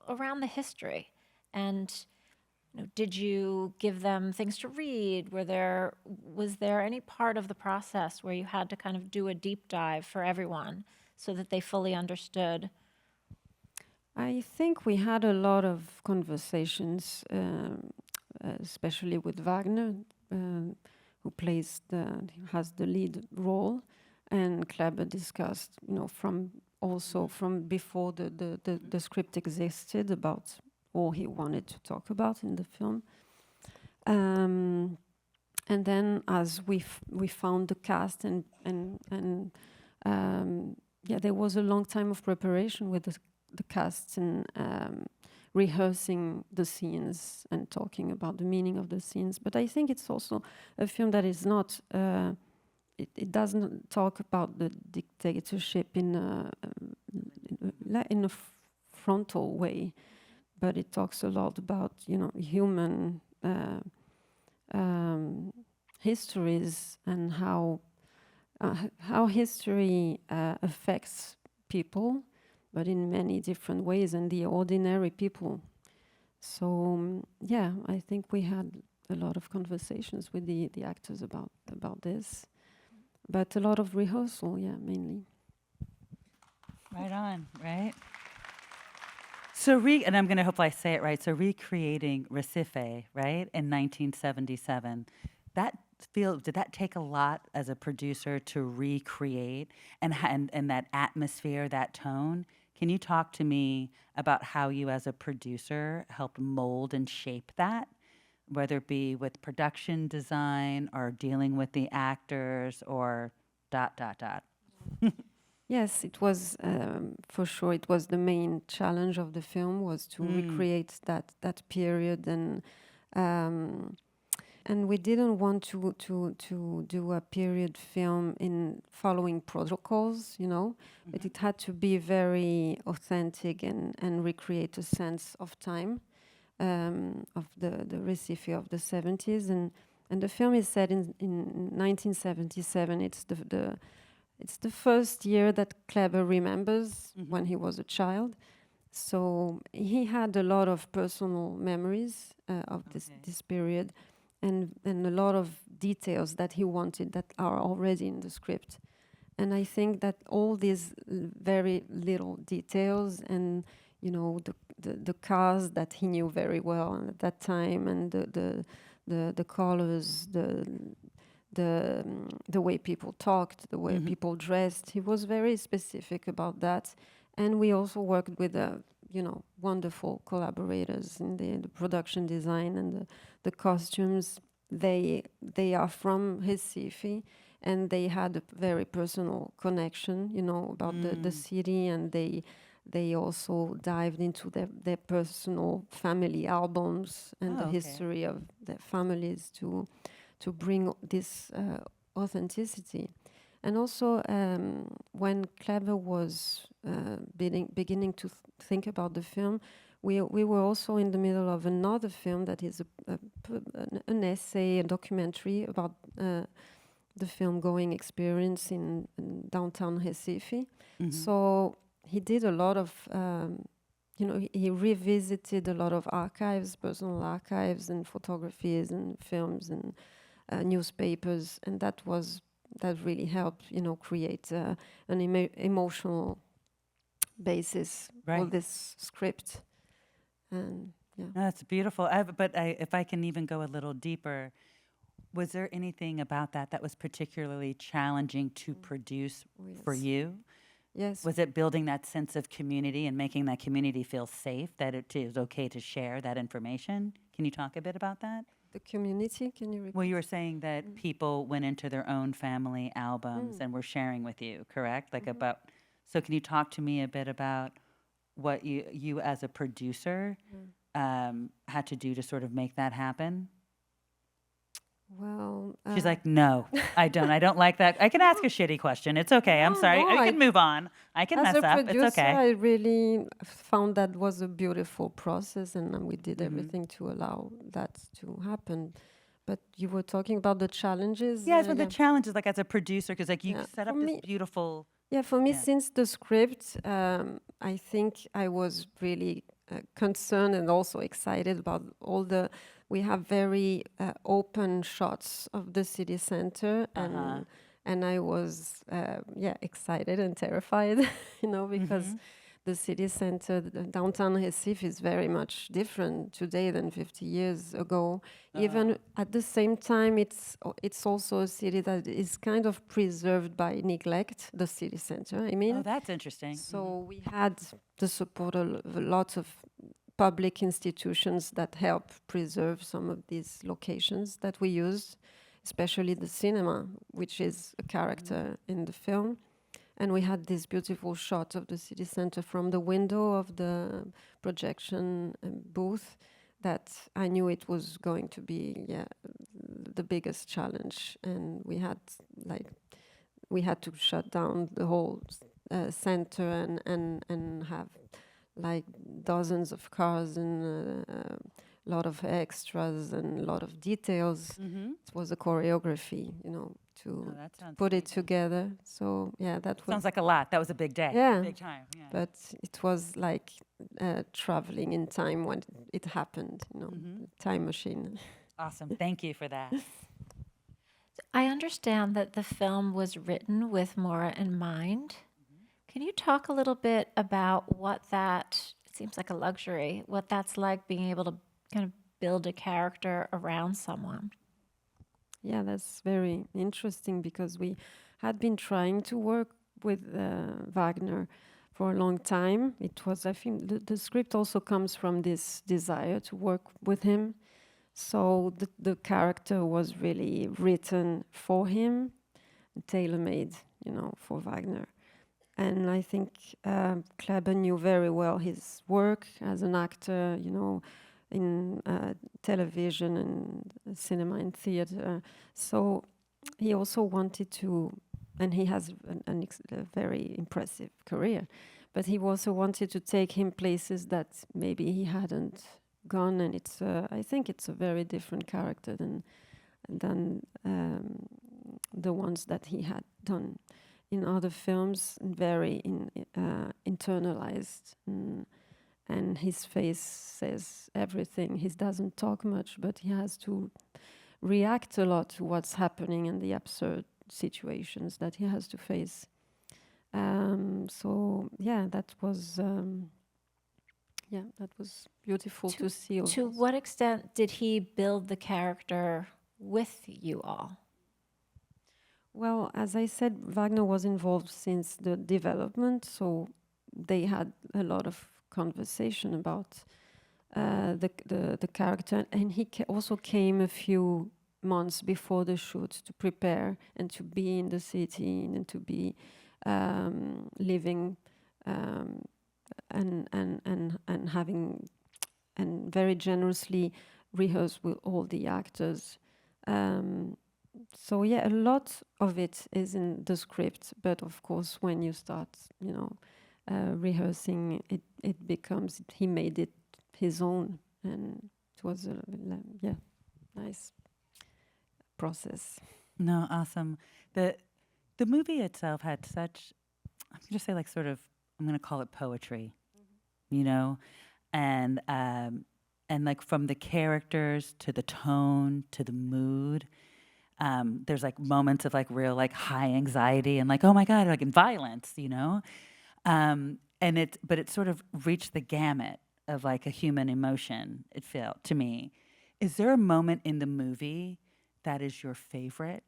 around the history. And did you give them things to read? Was there any part of the process where you had to kind of do a deep dive for everyone so that they fully understood? I think we had a lot of conversations, especially with Wagner, who has the lead role, and Kleber discussed, from before the script existed about all he wanted to talk about in the film. And then as we found the cast and there was a long time of preparation with the cast and rehearsing the scenes and talking about the meaning of the scenes. But I think it's also a film that is not, it doesn't talk about the dictatorship in a frontal way, but it talks a lot about, human histories and how history affects people, but in many different ways, and the ordinary people. So I think we had a lot of conversations with the actors about this, but a lot of rehearsal, mainly. Right on, right? So and I'm going to hopefully I say it right. So recreating Recife, right, in 1977. Did that take a lot as a producer to recreate and that atmosphere, that tone? Can you talk to me about how you as a producer helped mold and shape that, whether it be with production design or dealing with the actors or ... Yes, it was for sure. It was the main challenge of the film was to recreate that period, and we didn't want to do a period film in following protocols, but it had to be very authentic and recreate a sense of time of the Recife of the 70s, and the film is set in 1977. It's the first year that Kleber remembers when he was a child. So he had a lot of personal memories of this period and a lot of details that he wanted that are already in the script. And I think that all these very little details and, the cars that he knew very well at that time and the colors, the way people talked, the way people dressed. He was very specific about that. And we also worked with, wonderful collaborators in the production design and the costumes. They are from Recife, and they had a very personal connection, about the city, and they also dived into their personal family albums and the history of their families to bring this authenticity. And also, when Kleber was beginning to think about the film, we were also in the middle of another film that is an essay, a documentary about the film-going experience in downtown Recife. So he did a lot of, he revisited a lot of archives, personal archives and photographies and films and newspapers, and that really helped, create an emotional basis for this script. And That's beautiful. If I can even go a little deeper, was there anything about that was particularly challenging to produce for you? Yes. Was it building that sense of community and making that community feel safe, that it is okay to share that information? Can you talk a bit about that? The community, can you repeat? Well, you were saying that people went into their own family albums and were sharing with you, correct? So can you talk to me a bit about what you as a producer had to do to sort of make that happen? Well, she's like, no, I don't. I don't like that. I can ask a shitty question. It's okay. I'm sorry. I can move on. I can mess up. Producer, it's okay. I really found that was a beautiful process, and we did everything to allow that to happen. But you were talking about the challenges. Yes, the challenges, as a producer, because you set up this beautiful. Yeah, for me, since the script, I think I was really concerned and also excited about all the. We have very open shots of the city center, and I was excited and terrified, because the city center, the downtown Recife, is very much different today than 50 years ago. Even at the same time, it's also a city that is kind of preserved by neglect. The city center, I mean. Oh, that's interesting. So we had the support of lots of public institutions that help preserve some of these locations that we use, especially the cinema, which is a character in the film. And we had this beautiful shot of the city center from the window of the projection booth that I knew it was going to be the biggest challenge. And we had to shut down the whole center and have dozens of cars and a lot of extras and a lot of details. It was a choreography, to put it together. So that sounds like a lot. That was a big day. Yeah, big time. Yeah. But it was like traveling in time when it happened. Time machine. Awesome. Thank you for that. I understand that the film was written with Maura in mind. Can you talk a little bit about what that, it seems like a luxury, what that's like being able to kind of build a character around someone? Yeah, that's very interesting because we had been trying to work with Wagner for a long time. It was, I think, the script also comes from this desire to work with him. So the character was really written for him, tailor-made, for Wagner. And I think Kleber knew very well his work as an actor, you know, in television and cinema and theater. So he also wanted to, and he has a very impressive career, but he also wanted to take him places that maybe he hadn't gone. And it's, I think it's a very different character than the ones that he had done in other films, very internalized, and his face says everything. He doesn't talk much, but he has to react a lot to what's happening and the absurd situations that he has to face. So yeah, that was beautiful to see. To what extent did he build the character with you all? Well, as I said, Wagner was involved since the development, so they had a lot of conversation about the character, and he also came a few months before the shoot to prepare and to be in the city and to be living and having and very generously rehearse with all the actors. So yeah, a lot of it is in the script, but of course, when you start, you know, rehearsing, it becomes, he made it his own, and it was a nice process. No, awesome. The movie itself had such, I'm gonna say like sort of, I'm gonna call it poetry, you know, and like from the characters to the tone to the mood. There's like moments of like real like high anxiety and like, oh my God, like in violence, you know? But it sort of reached the gamut of like a human emotion, it felt to me. Is there a moment in the movie that is your favorite?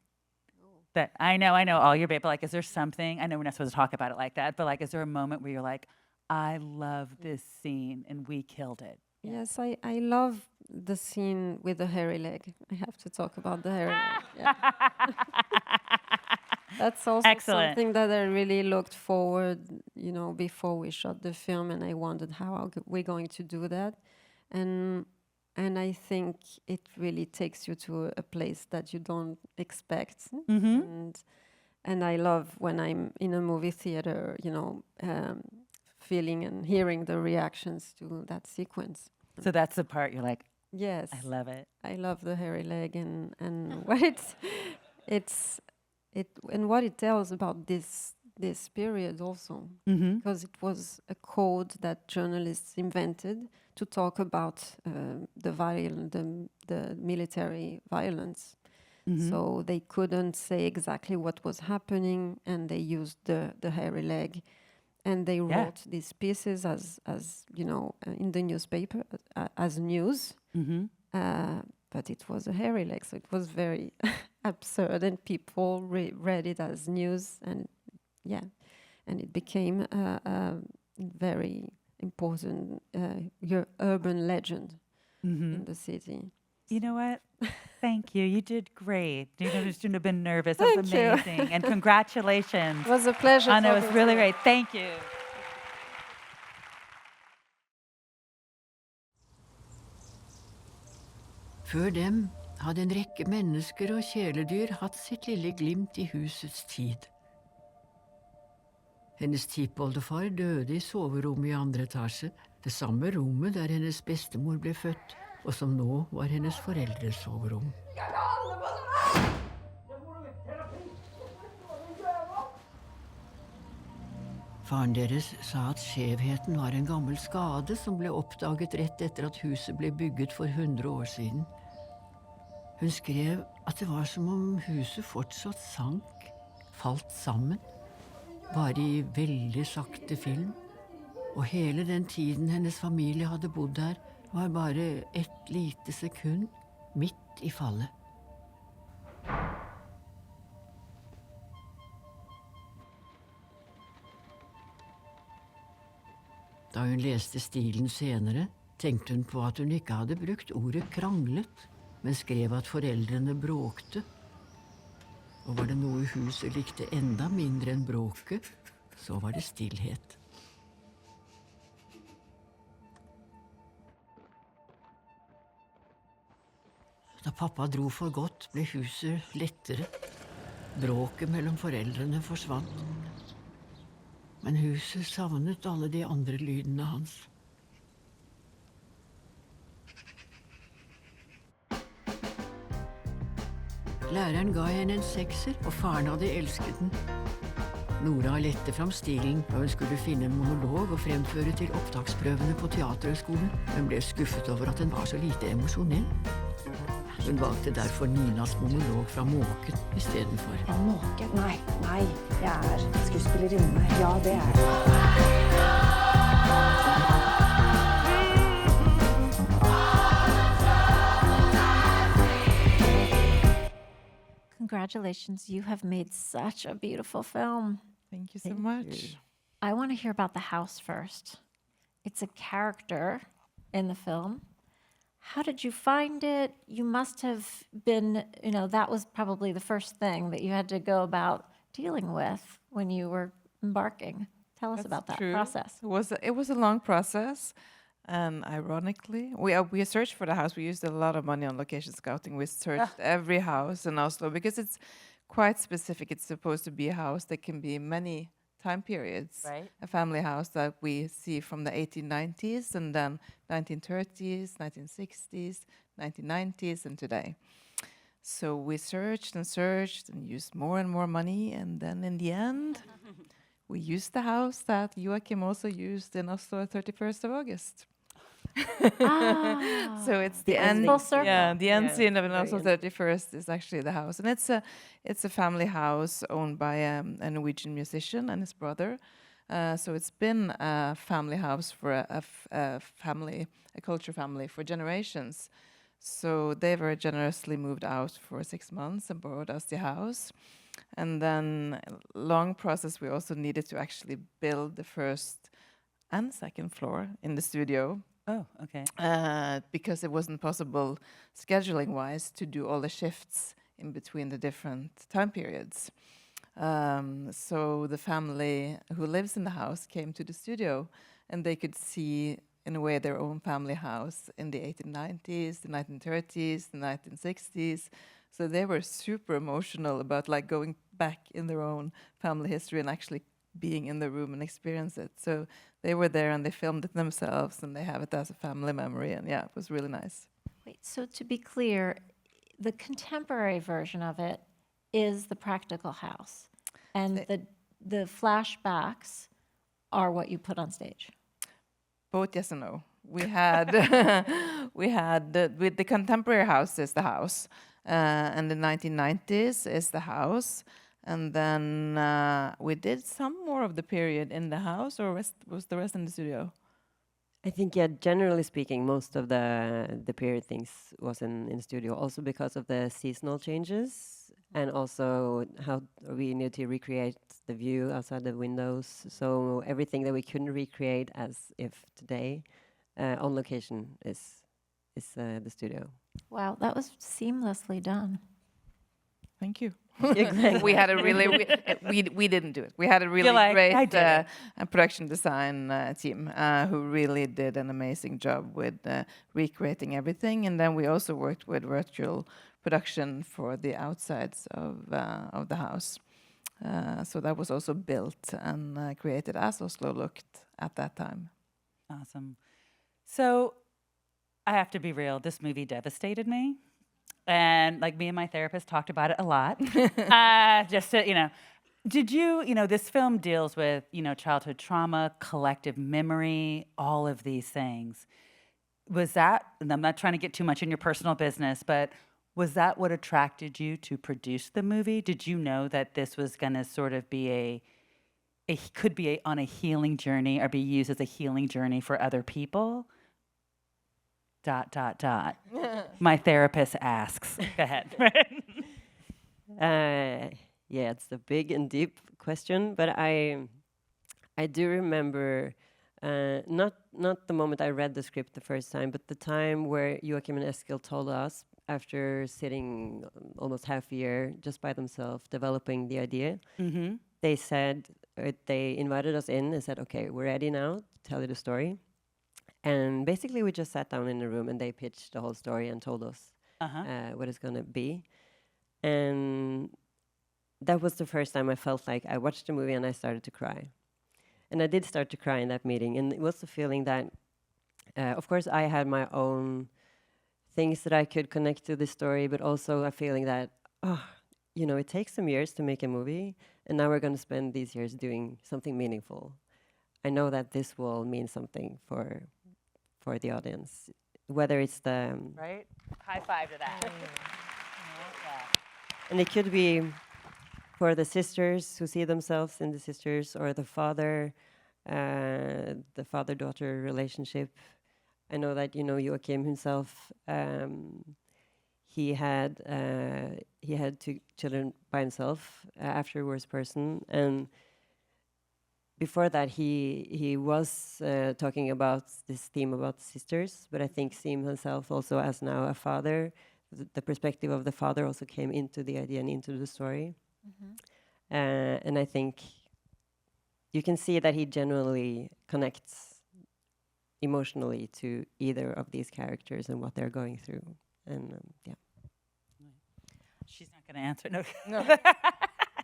That I know all your babe, but like, is there something, I know we're not supposed to talk about it like that, but like, is there a moment where you're like, I love this scene and we killed it? Yes, I love the scene with the hairy leg. I have to talk about the hairy leg. Yeah. That's also Excellent. something that I really looked forward, you know, before we shot the film, and I wondered how we're going to do that. And I think it really takes you to a place that you don't expect. Mm-hmm. And I love when I'm in a movie theater, you know, feeling and hearing the reactions to that sequence. So that's the part you're like, yes, I love it. I love the hairy leg and what and what it tells about this period also, because it was a code that journalists invented to talk about the military violence. So they couldn't say exactly what was happening, and they used the hairy leg. And they wrote these pieces as you know, in the newspaper as news. But it was a hairy leg, so it was very absurd, and people read it as news, and it became a very important urban legend in the city. You know what? Thank you. You did great. You know, shouldn't have been nervous. That was amazing. And congratulations. It was a pleasure. I know, it was really great. Thank you. Før dem hadde en rekke mennesker og kjæledyr hatt sitt lille glimt i husets tid. Hennes tippoldefar døde i soverommet i andre etasje, det samme rommet der hennes bestemor ble født, og som nå var hennes foreldres soverom. Faren deres sa at skjevheten var en gammel skade som ble oppdaget rett etter at huset ble bygget for 100 år siden. Hun skrev at det var som om huset fortsatt sank, falt sammen, bare i veldig sakte film, og hele den tiden hennes familie hadde bodd der, var bare et lite sekund midt i fallet. Da hun leste stilen senere, tenkte hun på at hun ikke hadde brukt ordet kranglet, men skrev at foreldrene bråkte. Og var det noe huset likte enda mindre enn bråket, så var det stillhet. Da pappa dro for godt, ble huset lettere. Bråket mellom foreldrene forsvant. Men huset savnet alle de andre lydene hans. Læreren ga henne en 6, og faren hadde elsket den. Nora lette fram stilen da hun skulle finne en monolog og fremføre til opptaksprøvene på Teaterhøgskolen, men ble skuffet over at den var så lite emosjonell. Hun valgte derfor Ninas monolog fra Måken i stedet for. Måken? Nei, jeg er skuespillerinne. Ja, det er jeg. Congratulations, you have made such a beautiful film. Thank you so much. I want to hear about the house first. It's a character in the film. How did you find it? You must have been, that was probably the first thing that you had to go about dealing with when you were embarking. Tell us about that process. It was a long process. And ironically, we searched for the house. We used a lot of money on location scouting. We searched every house in Oslo because it's quite specific. It's supposed to be a house that can be many time periods. Right. A family house that we see from the 1890s and then 1930s, 1960s, 1990s, and today. So we searched and used more and more money. And then in the end, we used the house that Joachim also used in Oslo 31st of August. So it's the end. Full circle. Yeah, the end scene of Oslo 31st is actually the house, and it's a family house owned by a Norwegian musician and his brother. So it's been a family house for a culture family for generations. So they very generously moved out for 6 months and borrowed us the house. And then long process, we also needed to actually build the first and second floor in the studio. Oh, okay. Because it wasn't possible scheduling-wise to do all the shifts in between the different time periods. So the family who lives in the house came to the studio, and they could see, in a way, their own family house in the 1890s, the 1930s, the 1960s. So they were super emotional about going back in their own family history and actually being in the room and experience it. So they were there and they filmed it themselves and they have it as a family memory. And yeah, it was really nice. Wait, so to be clear, the contemporary version of it is the practical house. And the flashbacks are what you put on stage. Both yes and no. We had with the contemporary house is the house, and the 1990s is the house, and then we did some more of the period in the house, or was the rest in the studio? I think, yeah, generally speaking, most of the period things was in the studio, also because of the seasonal changes, and also how we need to recreate the view outside the windows. So everything that we couldn't recreate as if today on location is the studio. Wow, that was seamlessly done. Thank you. Exactly. We had a really we didn't do it. We had a really great production design team who really did an amazing job with recreating everything, and then we also worked with virtual production for the outsides of the house. So that was also built and created as Oslo looked at that time. Awesome. So I have to be real. This movie devastated me. And me and my therapist talked about it a lot. Just to, did you, this film deals with, childhood trauma, collective memory, all of these things. Was that, and I'm not trying to get too much in your personal business, but was that what attracted you to produce the movie? Did you know that this was going to sort of be could be on a healing journey or be used as a healing journey for other people? ... My therapist asks. Go ahead. Yeah, it's a big and deep question, but I do remember not the moment I read the script the first time, but the time where Joachim and Eskil told us, after sitting almost half a year just by themselves developing the idea, they said, they invited us in and said, okay, we're ready now to tell you the story. And basically we just sat down in the room and they pitched the whole story and told us what it's going to be. And that was the first time I felt like I watched the movie and I started to cry. And I did start to cry in that meeting. And it was the feeling that, of course, I had my own things that I could connect to the story, but also a feeling that, you know, it takes some years to make a movie, and now we're going to spend these years doing something meaningful. I know that this will mean something for the audience, whether it's the... Right? High five to that. And it could be for the sisters who see themselves in the sisters, or the father-daughter relationship. I know that, you know, Joachim himself, he had 2 children by himself after he was person, and before that he was talking about this theme about sisters, but I think seeing himself also as now a father, the perspective of the father also came into the idea and into the story. And I think you can see that he genuinely connects emotionally to either of these characters and what they're going through. And yeah. She's not going to answer. No.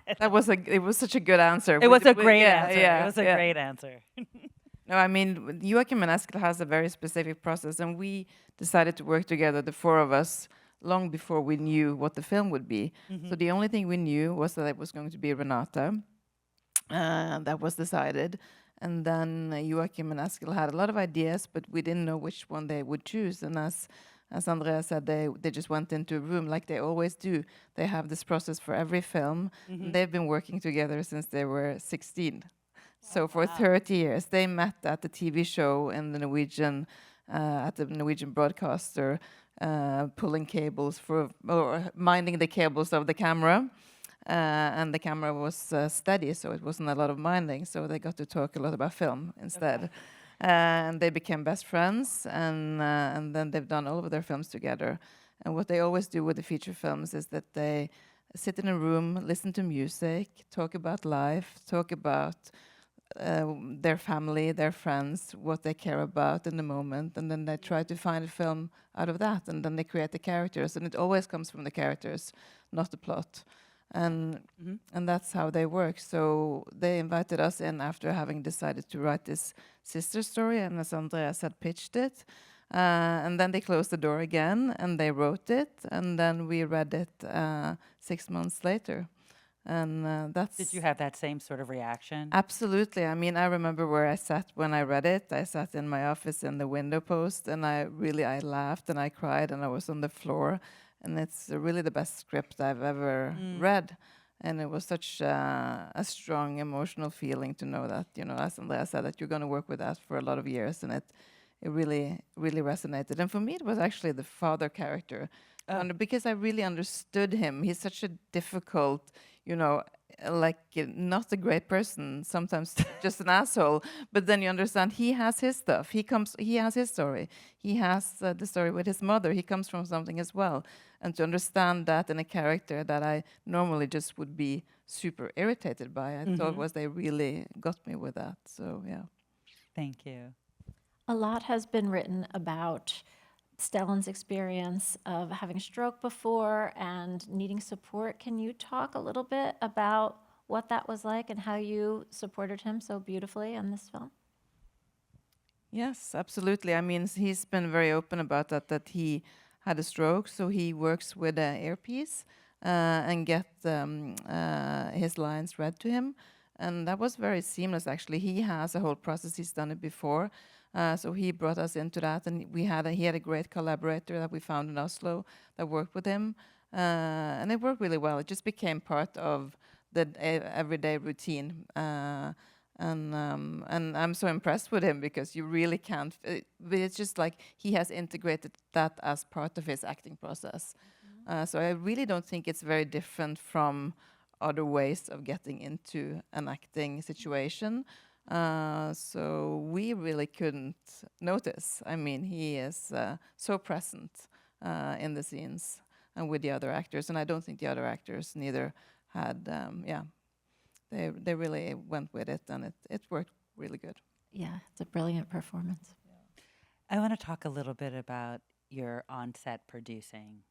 It was such a good answer. It was a great answer. It was a great answer. No, I mean, Joachim and Eskil has a very specific process, and we decided to work together, the 4 of us, long before we knew what the film would be. So the only thing we knew was that it was going to be Renata. That was decided. And then Joachim and Eskil had a lot of ideas, but we didn't know which one they would choose. And as Andrea said, they just went into a room like they always do. They have this process for every film. They've been working together since they were 16. So for 30 years, they met at the TV show in the Norwegian, at the Norwegian broadcaster, pulling cables or minding the cables of the camera. And the camera was steady, so it wasn't a lot of minding. So they got to talk a lot about film instead. And they became best friends, and then they've done all of their films together. And what they always do with the feature films is that they sit in a room, listen to music, talk about life, talk about their family, their friends, what they care about in the moment, and then they try to find a film out of that, and then they create the characters, and it always comes from the characters, not the plot. And that's how they work. So they invited us in after having decided to write this sister story, and as Andrea said, pitched it. And then they closed the door again, and they wrote it, and then we read it 6 months later. And that's... Did you have that same sort of reaction? Absolutely. I mean, I remember where I sat when I read it. I sat in my office in the window post, and I laughed, and I cried, and I was on the floor. And it's really the best script I've ever read. And it was such a strong emotional feeling to know that, you know, as Andrea said, that you're going to work with that for a lot of years. And it really, really resonated. And for me, it was actually the father character. Because I really understood him. He's such a difficult, you know, like not a great person, sometimes just an asshole. But then you understand he has his stuff. He has his story. He has the story with his mother. He comes from something as well. And to understand that in a character that I normally just would be super irritated by, I thought they really got me with that. So, yeah. Thank you. A lot has been written about Stellan's experience of having a stroke before and needing support. Can you talk a little bit about what that was like and how you supported him so beautifully in this film? Yes, absolutely. I mean, he's been very open about that he had a stroke, so he works with an earpiece and get his lines read to him. And that was very seamless, actually. He has a whole process. He's done it before. So he brought us into that, and he had a great collaborator that we found in Oslo that worked with him, and it worked really well. It just became part of the everyday routine, and I'm so impressed with him because you really can't. It's just like he has integrated that as part of his acting process. So I really don't think it's very different from other ways of getting into an acting situation. So we really couldn't notice. I mean, he is so present in the scenes and with the other actors, and I don't think the other actors neither had, they really went with it, and it worked really good. Yeah, it's a brilliant performance. I want to talk a little bit about your on-set producing.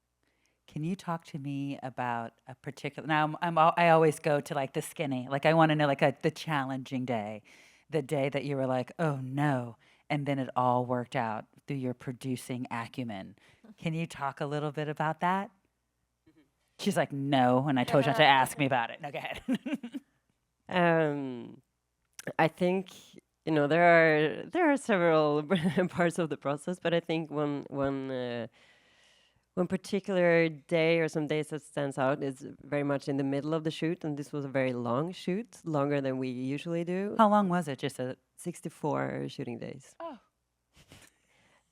Can you talk to me about a particular? Now, I always go to like the skinny. Like I want to know like the challenging day, the day that you were like, oh no, and then it all worked out through your producing acumen. Can you talk a little bit about that? She's like, no, and I told you not to ask me about it. No, go ahead. I think there are several parts of the process, but I think one particular day or some days that stands out is very much in the middle of the shoot, and this was a very long shoot, longer than we usually do. How long was it? Just 64 shooting days. Oh.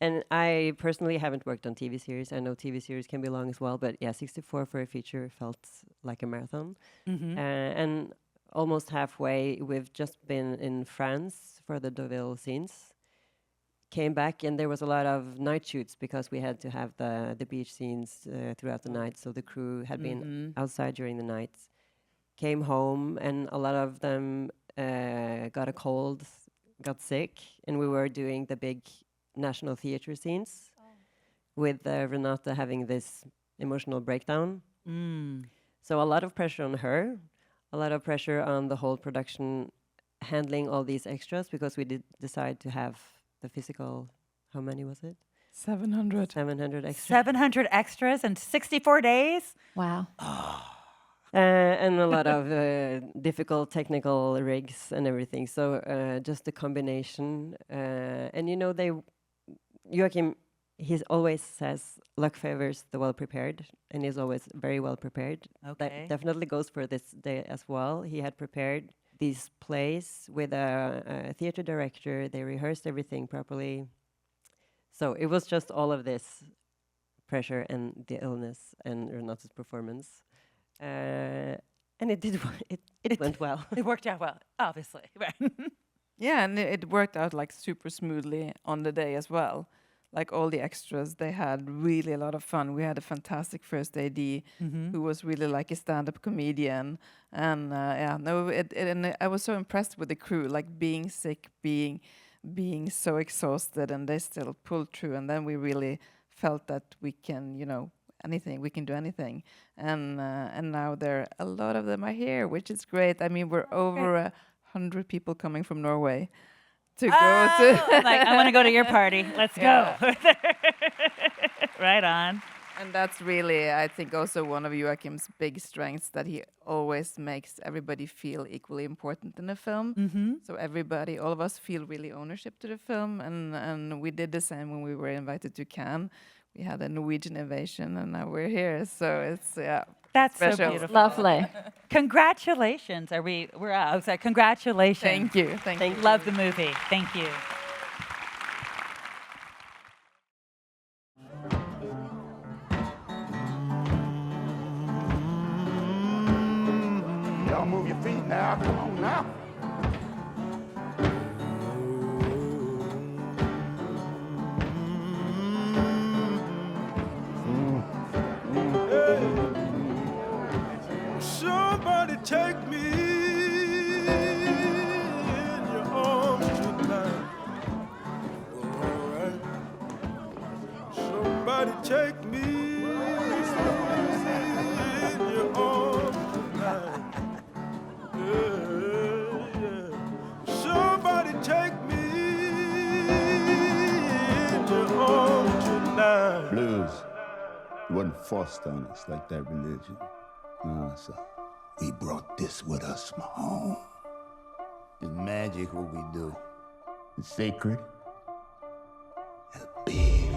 And I personally haven't worked on TV series. I know TV series can be long as well, but yeah, 64 for a feature felt like a marathon. Mhm. And almost halfway, we've just been in France for the Deauville scenes. Came back, and there was a lot of night shoots because we had to have the beach scenes throughout the night. So the crew had been outside during the night. Came home, and a lot of them got a cold, got sick, and we were doing the big National Theatre scenes with Renata having this emotional breakdown. So a lot of pressure on her, a lot of pressure on the whole production handling all these extras, because we did decide to have the physical, how many was it? 700. 700 extras. 700 extras in 64 days? Wow. And a lot of difficult technical rigs and everything. So just the combination. And Joachim, he always says, luck favors the well-prepared, and he's always very well-prepared. Okay. That definitely goes for this day as well. He had prepared these plays with a theater director. They rehearsed everything properly. So it was just all of this pressure and the illness and Renata's performance. And it went well. It worked out well, obviously. Right. Yeah, and it worked out like super smoothly on the day as well. Like all the extras, they had really a lot of fun. We had a fantastic first AD who was really like a stand-up comedian, and and I was so impressed with the crew, like being sick, being so exhausted, and they still pulled through. And then we really felt that we can, we can do anything. And now a lot of them are here, which is great. I mean, we're over 100 people coming from Norway to go to. Like, I want to go to your party. Let's go. Right on. And that's really, I think, also one of Joachim's big strengths, that he always makes everybody feel equally important in the film. So everybody, all of us, feel really ownership to the film. And we did the same when we were invited to Cannes. We had a Norwegian invasion, and now we're here. So it's, That's special. so beautiful. Lovely. Congratulations. We're out. So congratulations. Thank you. Thank you. Love the movie. Thank you. Y'all move your feet now. Come on now. Somebody take me in your arms tonight. All right. Somebody take me in your arms tonight. Yeah. Somebody take me in your arms tonight. Blues. It wasn't forced on us like that religion. No, sir. We brought this with us from home. It's magic what we do. It's sacred. It's big.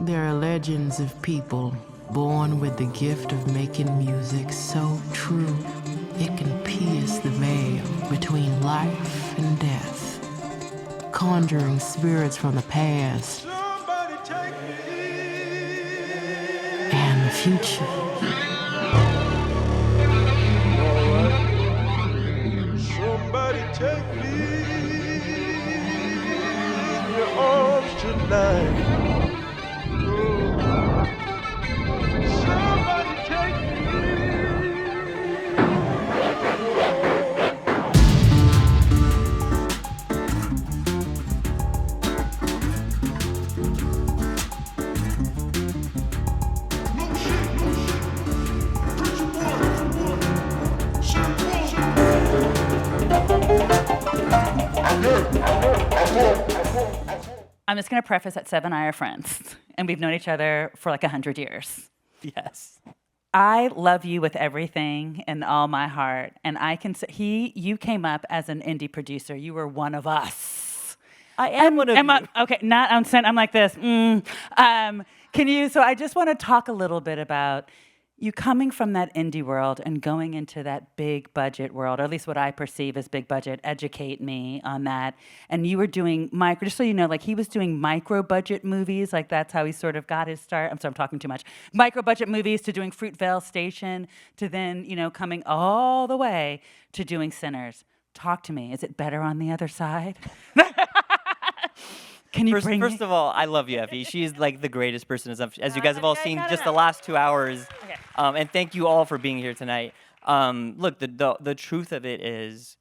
There are legends of people born with the gift of making music so true it can pierce the veil between life and death, conjuring spirits from the past and the future. Somebody take me in your arms tonight. Oh. Somebody I'm just going to preface that Sev and I are friends, and we've known each other for like 100 years. Yes. I love you with everything and all my heart, and I can say you came up as an indie producer. You were one of us. I am one of you. Okay, I'm like this. Can you? So I just want to talk a little bit about you coming from that indie world and going into that big budget world, or at least what I perceive as big budget. Educate me on that. And you were doing just so you know, like he was doing micro budget movies, like that's how he sort of got his start. I'm sorry, I'm talking too much. Micro budget movies to doing Fruitvale Station to then, coming all the way to doing Sinners. Talk to me. Is it better on the other side? Can you First of all, I love you, Effie. She's like the greatest person, as you guys have all seen just the last 2 hours. Okay. And thank you all for being here tonight. Look, the truth of it is,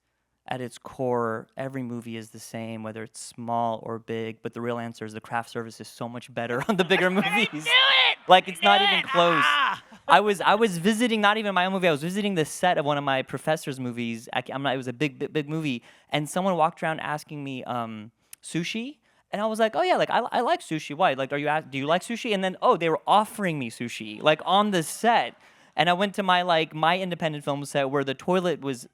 at its core, every movie is the same, whether it's small or big. But the real answer is the craft service is so much better on the bigger movies. Like it's not even close. I was visiting not even my own movie. I was visiting the set of one of my professor's movies. It was a big movie, and someone walked around asking me sushi. And I was like, oh yeah, like I like sushi. Why? Like, do you like sushi? And then they were offering me sushi, like on the set. And I went to my independent film set where the toilet was,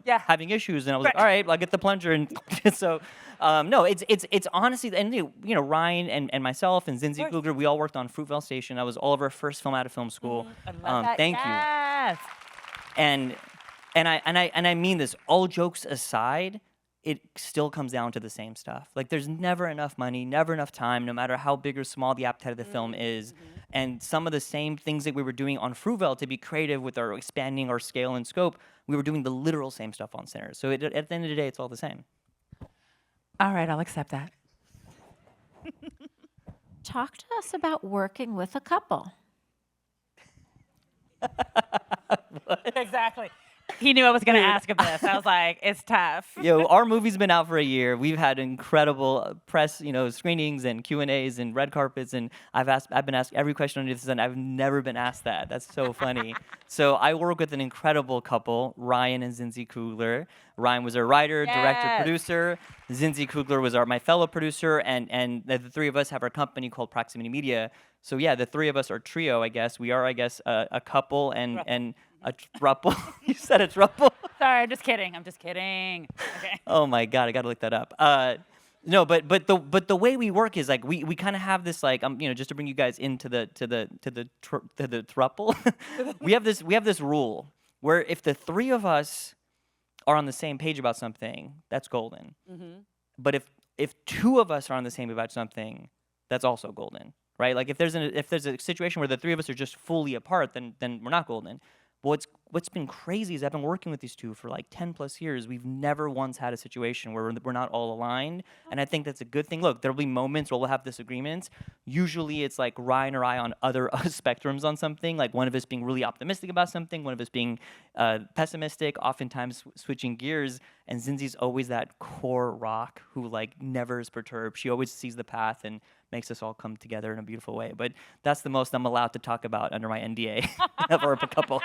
having issues, and I was like, all right, I'll get the plunger. And so, no, it's honestly, and Ryan and myself and Zinzi Kugler, we all worked on Fruitvale Station. That was all of our first film out of film school. Thank you. And I mean this. All jokes aside, it still comes down to the same stuff. Like there's never enough money, never enough time, no matter how big or small the appetite of the film is. And some of the same things that we were doing on Fruitvale to be creative with our expanding our scale and scope, we were doing the literal same stuff on Sinners. So at the end of the day, it's all the same. All right, I'll accept that. Talk to us about working with a couple. Exactly. He knew I was going to ask him this. I was like, it's tough. Our movie's been out for a year. We've had incredible press, screenings and Q&As and red carpets, and I've been asked every question under the sun. I've never been asked that. That's so funny. So I work with an incredible couple, Ryan and Zinzi Kugler. Ryan was our writer, director, producer. Zinzi Kugler was my fellow producer, and the three of us have our company called Proximity Media. So yeah, the three of us are a trio, I guess. We are, I guess, a couple and a throuple. You said a throuple? Sorry, I'm just kidding. Okay. Oh my God, I got to look that up. No, but the way we work is like we kind of have this like just to bring you guys into the throuple. we have this rule where if the three of us are on the same page about something, that's golden. Mm-hmm. But if two of us are on the same about something, that's also golden, right? Like if there's a situation where the three of us are just fully apart, then we're not golden. But what's been crazy is I've been working with these two for like 10 plus years. We've never once had a situation where we're not all aligned. And I think that's a good thing. Look, there'll be moments where we'll have disagreements. Usually it's like Ryan or I on other spectrums on something, like one of us being really optimistic about something, one of us being pessimistic, oftentimes switching gears. And Zinzi's always that core rock who like never is perturbed. She always sees the path and makes us all come together in a beautiful way. But that's the most I'm allowed to talk about under my NDA for a couple.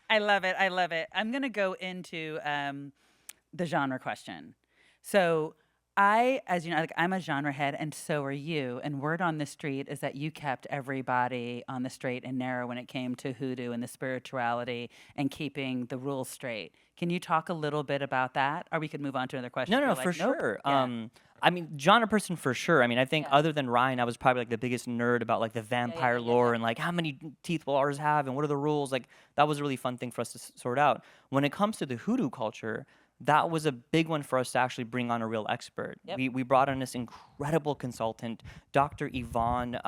I love it. I'm going to go into the genre question. So as you know, like I'm a genre head, and so are you. And word on the street is that you kept everybody on the straight and narrow when it came to hoodoo and the spirituality and keeping the rules straight. Can you talk a little bit about that? Or we could move on to another question. No, for sure. Yeah. I mean, genre person for sure. I mean, I think other than Ryan, I was probably like the biggest nerd about like the vampire lore and like how many teeth will ours have and what are the rules. Like that was a really fun thing for us to sort out. When it comes to the hoodoo culture, that was a big one for us to actually bring on a real expert. Yep. We brought on this incredible consultant, Dr. Yvonne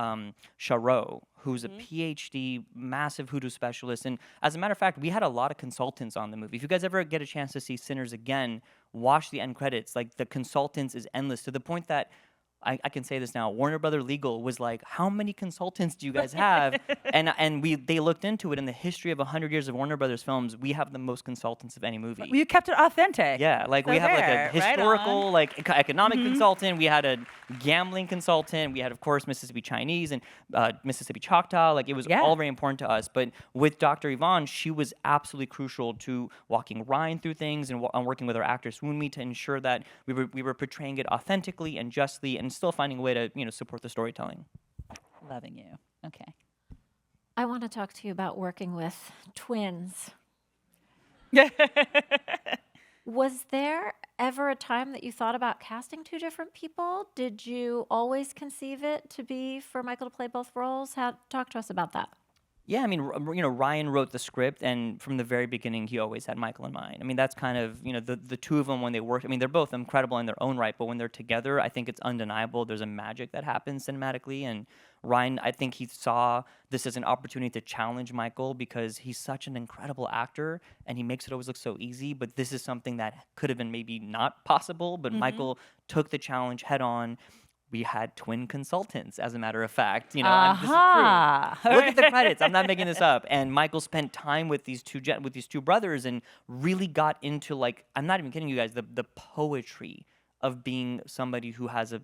Charot, who's a PhD, massive hoodoo specialist. And as a matter of fact, we had a lot of consultants on the movie. If you guys ever get a chance to see Sinners again, watch the end credits. Like the consultants is endless to the point that I can say this now. Warner Brother Legal was like, how many consultants do you guys have? and they looked into it. In the history of 100 years of Warner Brothers films, we have the most consultants of any movie. You kept it authentic. Yeah, like So we have like there, a right historical, on. like economic Mhm. consultant. We had a gambling consultant. We had, of course, Mississippi Chinese and Mississippi Choctaw. Like it was all very important to us. But with Dr. Yvonne, she was absolutely crucial to walking Ryan through things and working with our actor Swoonmi to ensure that we were portraying it authentically and justly, and still finding a way to support the storytelling. Loving you. Okay. I want to talk to you about working with twins. Was there ever a time that you thought about casting two different people? Did you always conceive it to be for Michael to play both roles? Talk to us about that. Yeah, I mean, Ryan wrote the script, and from the very beginning, he always had Michael in mind. I mean, that's kind of, the two of them when they work. I mean, they're both incredible in their own right, but when they're together, I think it's undeniable. There's a magic that happens cinematically, and Ryan, I think he saw this as an opportunity to challenge Michael because he's such an incredible actor, and he makes it always look so easy, but this is something that could have been maybe not possible, but Michael took the challenge head on. We had twin consultants, as a matter of fact. This is true. Look at the credits. I'm not making this up. And Michael spent time with these two brothers and really got into, like, I'm not even kidding you guys, the poetry of being somebody who has a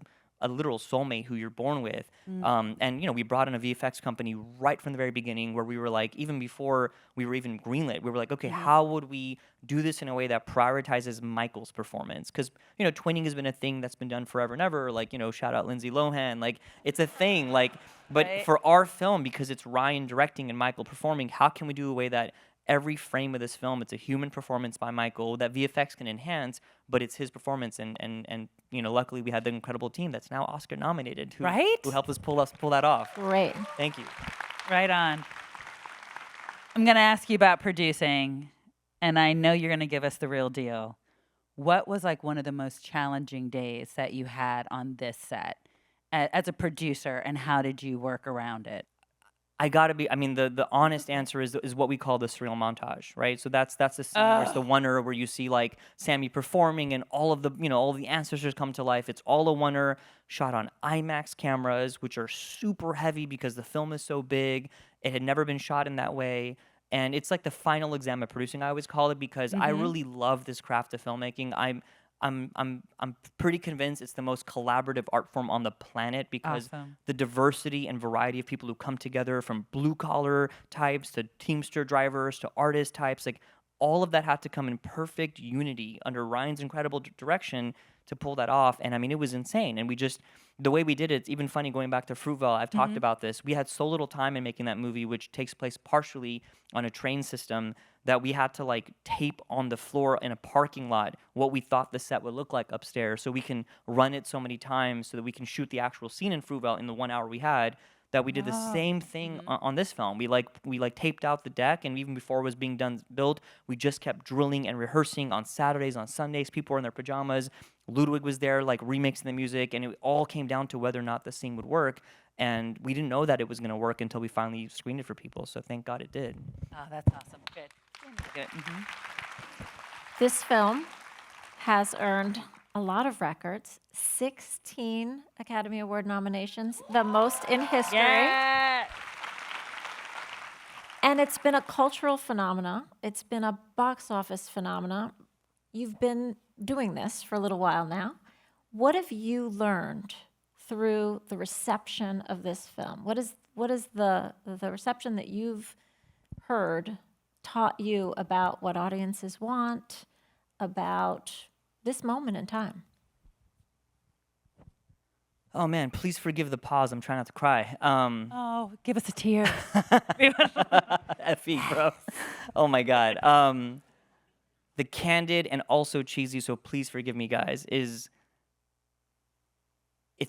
literal soulmate who you're born with. And we brought in a VFX company right from the very beginning, where we were like, even before we were even greenlit, we were like, okay, how would we do this in a way that prioritizes Michael's performance? Because twinning has been a thing that's been done forever and ever. Like, shout out Lindsay Lohan. Like, it's a thing. Like, but for our film, because it's Ryan directing and Michael performing, how can we do a way that every frame of this film, it's a human performance by Michael that VFX can enhance, but it's his performance. And luckily we had the incredible team that's now Oscar nominated who helped us pull that off. Great. Thank you. Right on. I'm going to ask you about producing, and I know you're going to give us the real deal. What was like one of the most challenging days that you had on this set as a producer, and how did you work around it? The honest answer is what we call the surreal montage, right? So that's the scene where it's the wonder, where you see like Sammy performing and all of the all the ancestors come to life. It's all a wonder, shot on IMAX cameras, which are super heavy because the film is so big. It had never been shot in that way. And it's like the final exam of producing, I always call it, because I really love this craft of filmmaking. I'm pretty convinced it's the most collaborative art form on the planet because the diversity and variety of people who come together, from blue collar types to Teamster drivers to artist types, like all of that had to come in perfect unity under Ryan's incredible direction to pull that off. And I mean, it was insane. And the way we did it, it's even funny going back to Fruitvale, I've talked about this. We had so little time in making that movie, which takes place partially on a train system, that we had to like tape on the floor in a parking lot what we thought the set would look like upstairs, so we can run it so many times so that we can shoot the actual scene in Fruitvale in the 1 hour we had. That we did the same thing on this film. We taped out the deck, and even before it was being built, we just kept drilling and rehearsing on Saturdays, on Sundays. People were in their pajamas. Ludwig was there, like remixing the music, and it all came down to whether or not the scene would work. And we didn't know that it was going to work until we finally screened it for people. So thank God it did. Oh, that's awesome. Good. Good. This film has earned a lot of records, 16 Academy Award nominations, the most in history. Yeah. And it's been a cultural phenomena. It's been a box office phenomena. You've been doing this for a little while now. What have you learned through the reception of this film? What is the reception that you've heard taught you about what audiences want, about this moment in time? Oh man, please forgive the pause. I'm trying not to cry. Give us a tear. Effie, bro. Oh my God. The candid and also cheesy, so please forgive me, guys, it's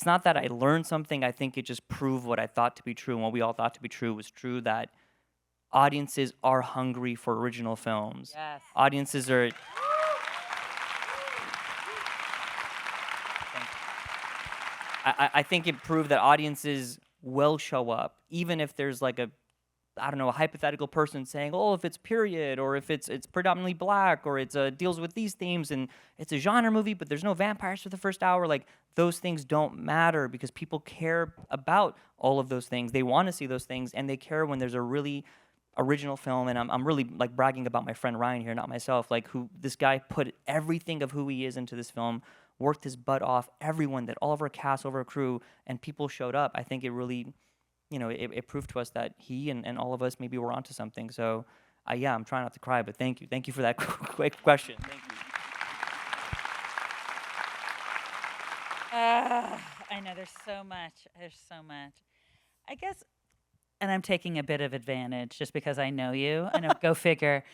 not that I learned something. I think it just proved what I thought to be true, and what we all thought to be true was true, that audiences are hungry for original films. Yes. Audiences are... I think it proved that audiences will show up, even if there's like a I don't know, a hypothetical person saying, oh, if it's period, or if it's predominantly black, or it's deals with these themes, and it's a genre movie, but there's no vampires for the first hour, like, those things don't matter because people care about all of those things. They want to see those things, and they care when there's a really original film. And I'm really like bragging about my friend Ryan here, not myself, like who this guy put everything of who he is into this film, worked his butt off, everyone, that all of our cast, all of our crew, and people showed up. I think it really, you know, it proved to us that he and all of us maybe were onto something. So, yeah, I'm trying not to cry, but thank you. Thank you for that quick question. Thank you. I know, there's so much. There's so much. I guess, and I'm taking a bit of advantage just because I know you. I know, go figure.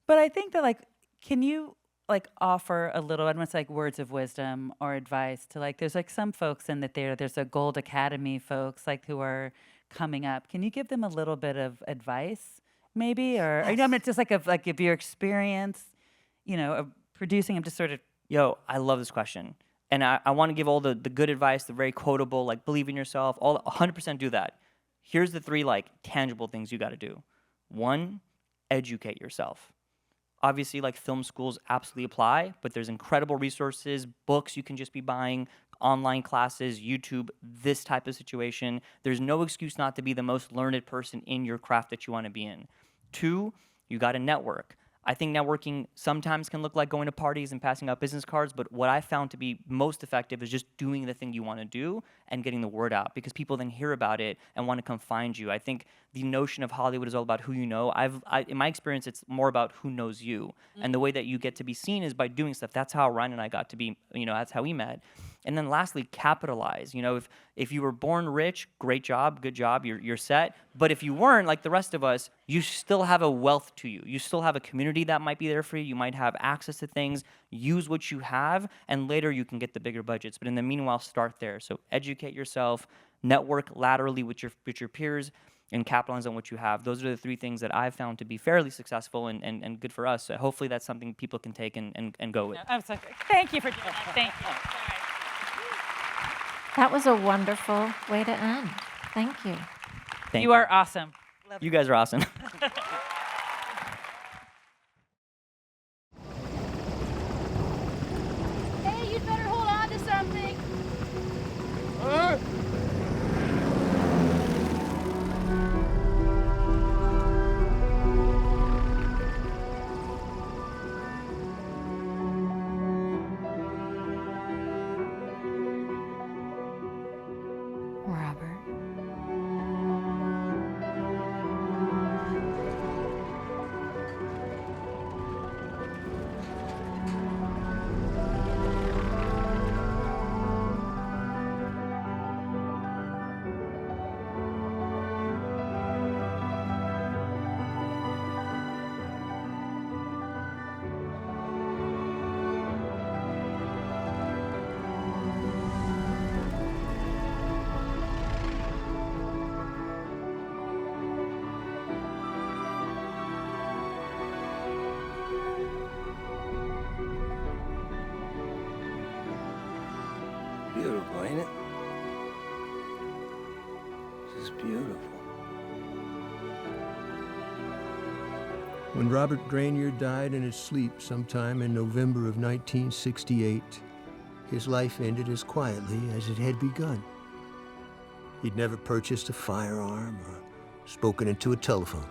But I think that, like, can you, like, offer a little, I don't want to say, like, words of wisdom or advice to, like, there's, like, some folks in the theater, there's a Gold Academy folks, like, who are coming up. Can you give them a little bit of advice, maybe? Or, you know, I mean, just like of your experience, you know, of producing. I'm just sort of. Yo, I love this question. And I want to give all the good advice, the very quotable, like, believe in yourself, all 100% do that. Here's the 3, like, tangible things you got to do. 1, educate yourself. Obviously, like, film schools absolutely apply, but there's incredible resources, books you can just be buying, online classes, YouTube, this type of situation. There's no excuse not to be the most learned person in your craft that you want to be in. 2, you got to network. I think networking sometimes can look like going to parties and passing out business cards, but what I found to be most effective is just doing the thing you want to do and getting the word out, because people then hear about it and want to come find you. I think the notion of Hollywood is all about who you know. In my experience, it's more about who knows you. And the way that you get to be seen is by doing stuff. That's how Ryan and I got to be, you know, that's how we met. And then lastly, capitalize. You know, if you were born rich, great job, good job, you're set. But if you weren't, like the rest of us, you still have a wealth to you. You still have a community that might be there for you. You might have access to things. Use what you have, and later you can get the bigger budgets. But in the meanwhile, start there. So educate yourself, network laterally with your peers, and capitalize on what you have. Those are the 3 things that I've found to be fairly successful and good for us. So hopefully that's something people can take and go with. I'm sorry. Thank you for doing that. Thank you. That was a wonderful way to end. Thank you. Thank You are awesome. You guys are awesome. Hey, you'd better hold on to something. Robert. Beautiful, ain't it? Just beautiful. When Robert Grenier died in his sleep sometime in November of 1968, his life ended as quietly as it had begun. He'd never purchased a firearm or spoken into a telephone.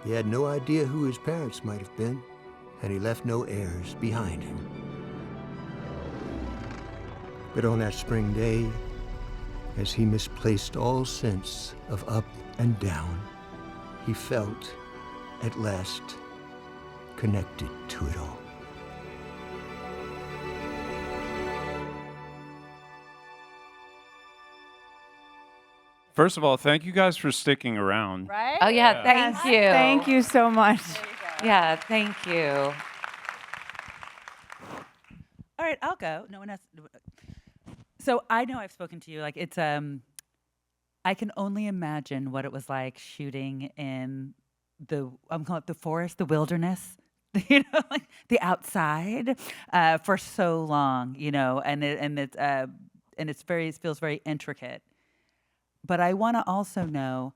He had no idea who his parents might have been, and he left no heirs behind him. But on that spring day, as he misplaced all sense of up and down, he felt, at last, connected to it all. First of all, thank you guys for sticking around. Right? Oh, yeah, thank you. Thank you so much. Yeah, thank you. All right, I'll go. No one else. So I know I've spoken to you. Like, it's I can only imagine what it was like shooting in I'm calling it the forest, the wilderness, you know, like the outside, for so long, you know, and it feels very intricate. But I want to also know,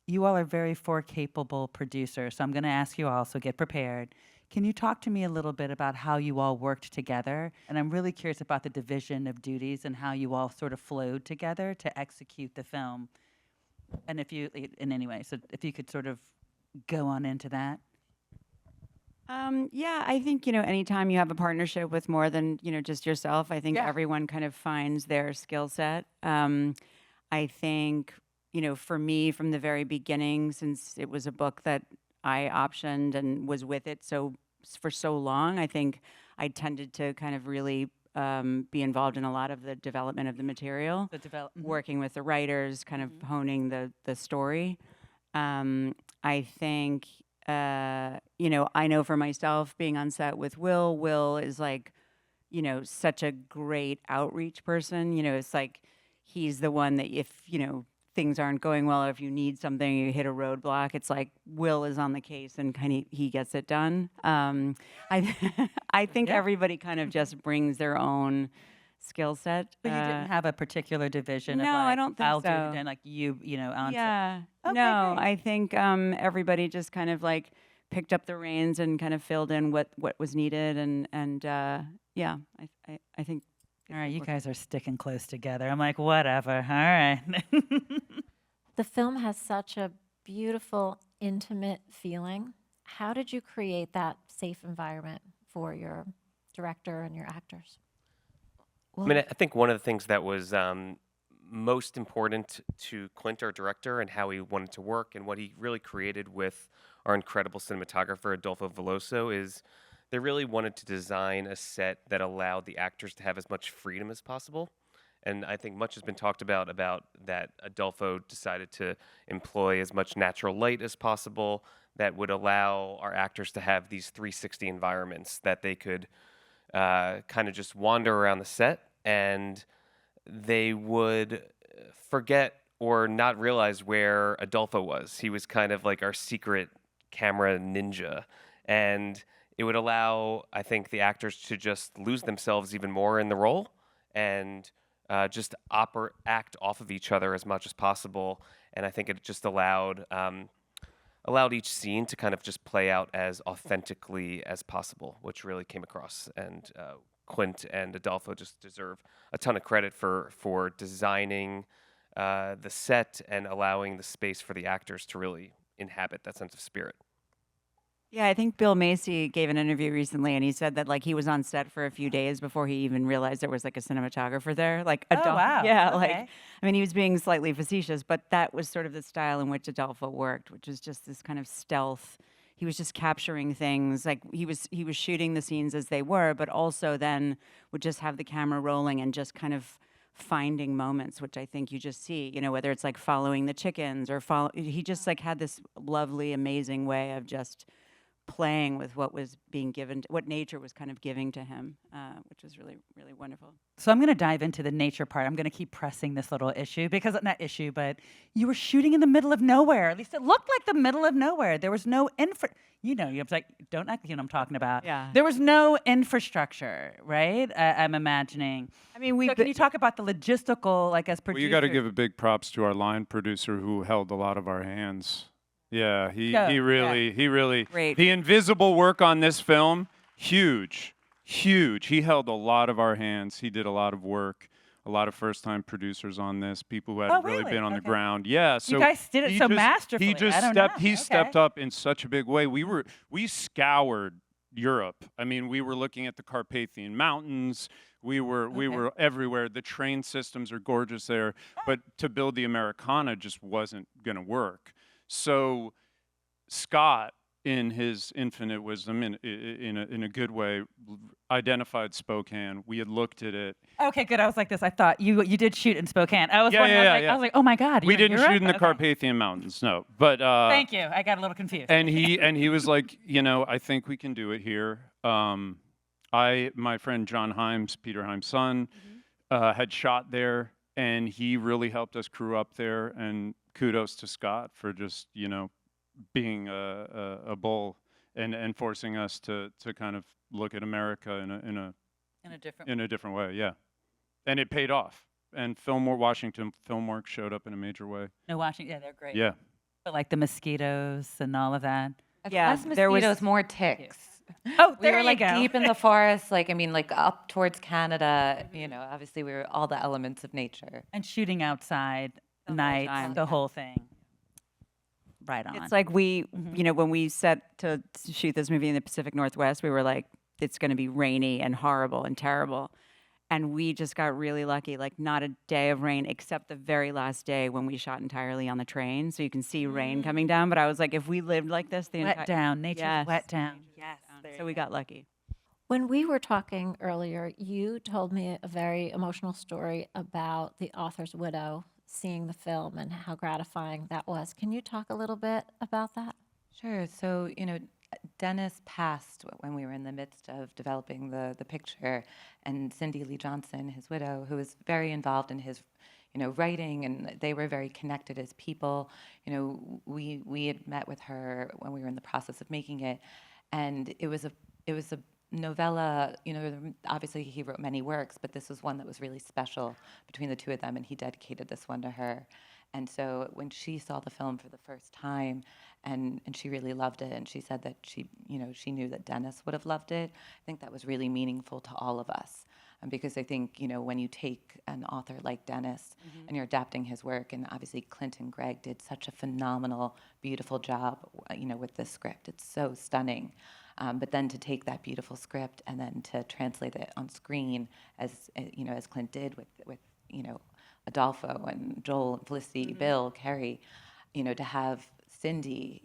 you all are very four capable producers, so I'm going to ask you all, so get prepared. Can you talk to me a little bit about how you all worked together? And I'm really curious about the division of duties and how you all sort of flowed together to execute the film. And if you, in any way, so if you could sort of go on into that. Yeah, I think, anytime you have a partnership with more than, just yourself, I think everyone kind of finds their skill set. I think, for me from the very beginning, since it was a book that I optioned and was with it for so long, I think I tended to kind of really be involved in a lot of the development of the material, working with the writers, kind of honing the story. I think, I know for myself being on set with Will is like, such a great outreach person. It's like he's the one that if, things aren't going well, or if you need something, you hit a roadblock, it's like Will is on the case and he gets it done. I think everybody kind of just brings their own skill set. But you didn't have a particular division? No, of like, I don't think I'll so. do it, and like on Yeah. Okay, no, great. I think everybody just kind of like picked up the reins and kind of filled in what was needed, and yeah, I think. All right, you guys are sticking close together. I'm like, whatever. All right. The film has such a beautiful, intimate feeling. How did you create that safe environment for your director and your actors? I mean, I think one of the things that was most important to Clint, our director, and how he wanted to work and what he really created with our incredible cinematographer, Adolfo Veloso, is they really wanted to design a set that allowed the actors to have as much freedom as possible. And I think much has been talked about that Adolfo decided to employ as much natural light as possible that would allow our actors to have these 360 environments that they could kind of just wander around the set, and they would forget or not realize where Adolfo was. He was kind of like our secret camera ninja, and it would allow, I think, the actors to just lose themselves even more in the role and just act off of each other as much as possible. And I think it just allowed each scene to kind of just play out as authentically as possible, which really came across. And Clint and Adolfo just deserve a ton of credit for designing the set and allowing the space for the actors to really inhabit that sense of spirit. Yeah, I think Bill Macy gave an interview recently, and he said that like he was on set for a few days before he even realized there was like a cinematographer there. Like, wow. Yeah, Okay. like I mean, he was being slightly facetious, but that was sort of the style in which Adolfo worked, which was just this kind of stealth. He was just capturing things. Like he was shooting the scenes as they were, but also then would just have the camera rolling and just kind of finding moments, which I think you just see, whether it's like following the chickens or he just like had this lovely, amazing way of just playing with what was being given, what nature was kind of giving to him, which was really, really wonderful. So I'm going to dive into the nature part. I'm going to keep pressing this little issue because, not issue, but you were shooting in the middle of nowhere. At least it looked like the middle of nowhere. There was no you're like, don't act like you know what I'm talking about. Yeah. There was no infrastructure, right? I'm imagining. I mean, so can you talk about the logistical, like as producers? Well, you got to give a big props to our line producer who held a lot of our hands. Yeah, he really, Great. The invisible work on this film, huge. He held a lot of our hands. He did a lot of work. A lot of first-time producers on this, people who hadn't really been on the ground. Yeah, so you guys did it so masterfully. He stepped up in such a big way. We scoured Europe. I mean, we were looking at the Carpathian Mountains. We were everywhere. The train systems are gorgeous there, but to build the Americana just wasn't going to work. So Scott, in his infinite wisdom, in a good way, identified Spokane. We had looked at it. Okay, good. I was like this. I thought you did shoot in Spokane. I was Yeah, wondering, yeah. I was like, oh my God. We didn't shoot in the Carpathian Mountains, no. But thank you. I got a little confused. And he was like, I think we can do it here. My friend John Himes, Peter Himes' son, had shot there, and he really helped us crew up there. And kudos to Scott for just being a bull and forcing us to kind of look at America in a different way. Yeah, and it paid off. And Washington Filmworks showed up in a major way. No, Washington. Yeah, they're great. Yeah. But like the mosquitoes and all of that. Yeah, Less there was- mosquitoes, more ticks. Oh, We there were you like go. deep in the forest, like up towards Canada. You know, obviously we were all the elements of nature. And shooting outside nights, time. the whole thing. Right on. It's like when we set to shoot this movie in the Pacific Northwest, we were like, it's going to be rainy and horrible and terrible. And we just got really lucky, like not a day of rain except the very last day when we shot entirely on the train. So you can see rain coming down. But I was like, if we lived like this, the Wet entire down. Nature's wet down. Yes. So we got lucky. When we were talking earlier, you told me a very emotional story about the author's widow seeing the film and how gratifying that was. Can you talk a little bit about that? Sure. So, Dennis passed when we were in the midst of developing the picture, and Cindy Lee Johnson, his widow, who was very involved in his, writing, and they were very connected as people. We had met with her when we were in the process of making it, and it was a novella. Obviously he wrote many works, but this was one that was really special between the two of them, and he dedicated this one to her. And so when she saw the film for the first time, and she really loved it, and she said that she knew that Dennis would have loved it, I think that was really meaningful to all of us. Because I think, when you take an author like Dennis and you're adapting his work, and obviously Clint and Greg did such a phenomenal, beautiful job, with this script. It's so stunning. But then to take that beautiful script and then to translate it on screen, as Clint did with Adolfo and Joel and Felicity, Bill, Carrie, to have Cindy,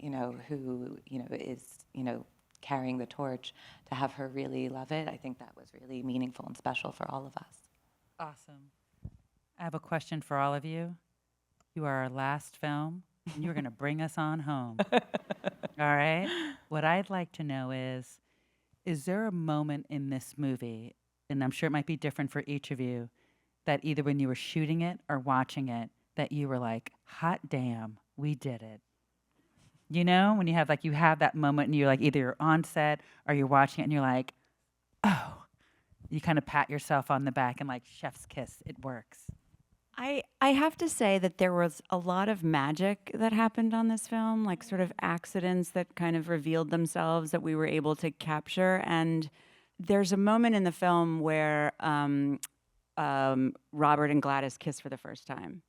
who is carrying the torch, to have her really love it, I think that was really meaningful and special for all of us. Awesome. I have a question for all of you. You are our last film, and you're going to bring us on home. All right? What I'd like to know is there a moment in this movie, and I'm sure it might be different for each of you, that either when you were shooting it or watching it, that you were like, hot damn, we did it? When you have that moment and you're like, either you're on set or you're watching it and you're like, oh, you kind of pat yourself on the back and like chef's kiss, it works. I have to say that there was a lot of magic that happened on this film, like sort of accidents that kind of revealed themselves that we were able to capture. And there's a moment in the film where Robert and Gladys kiss for the first time.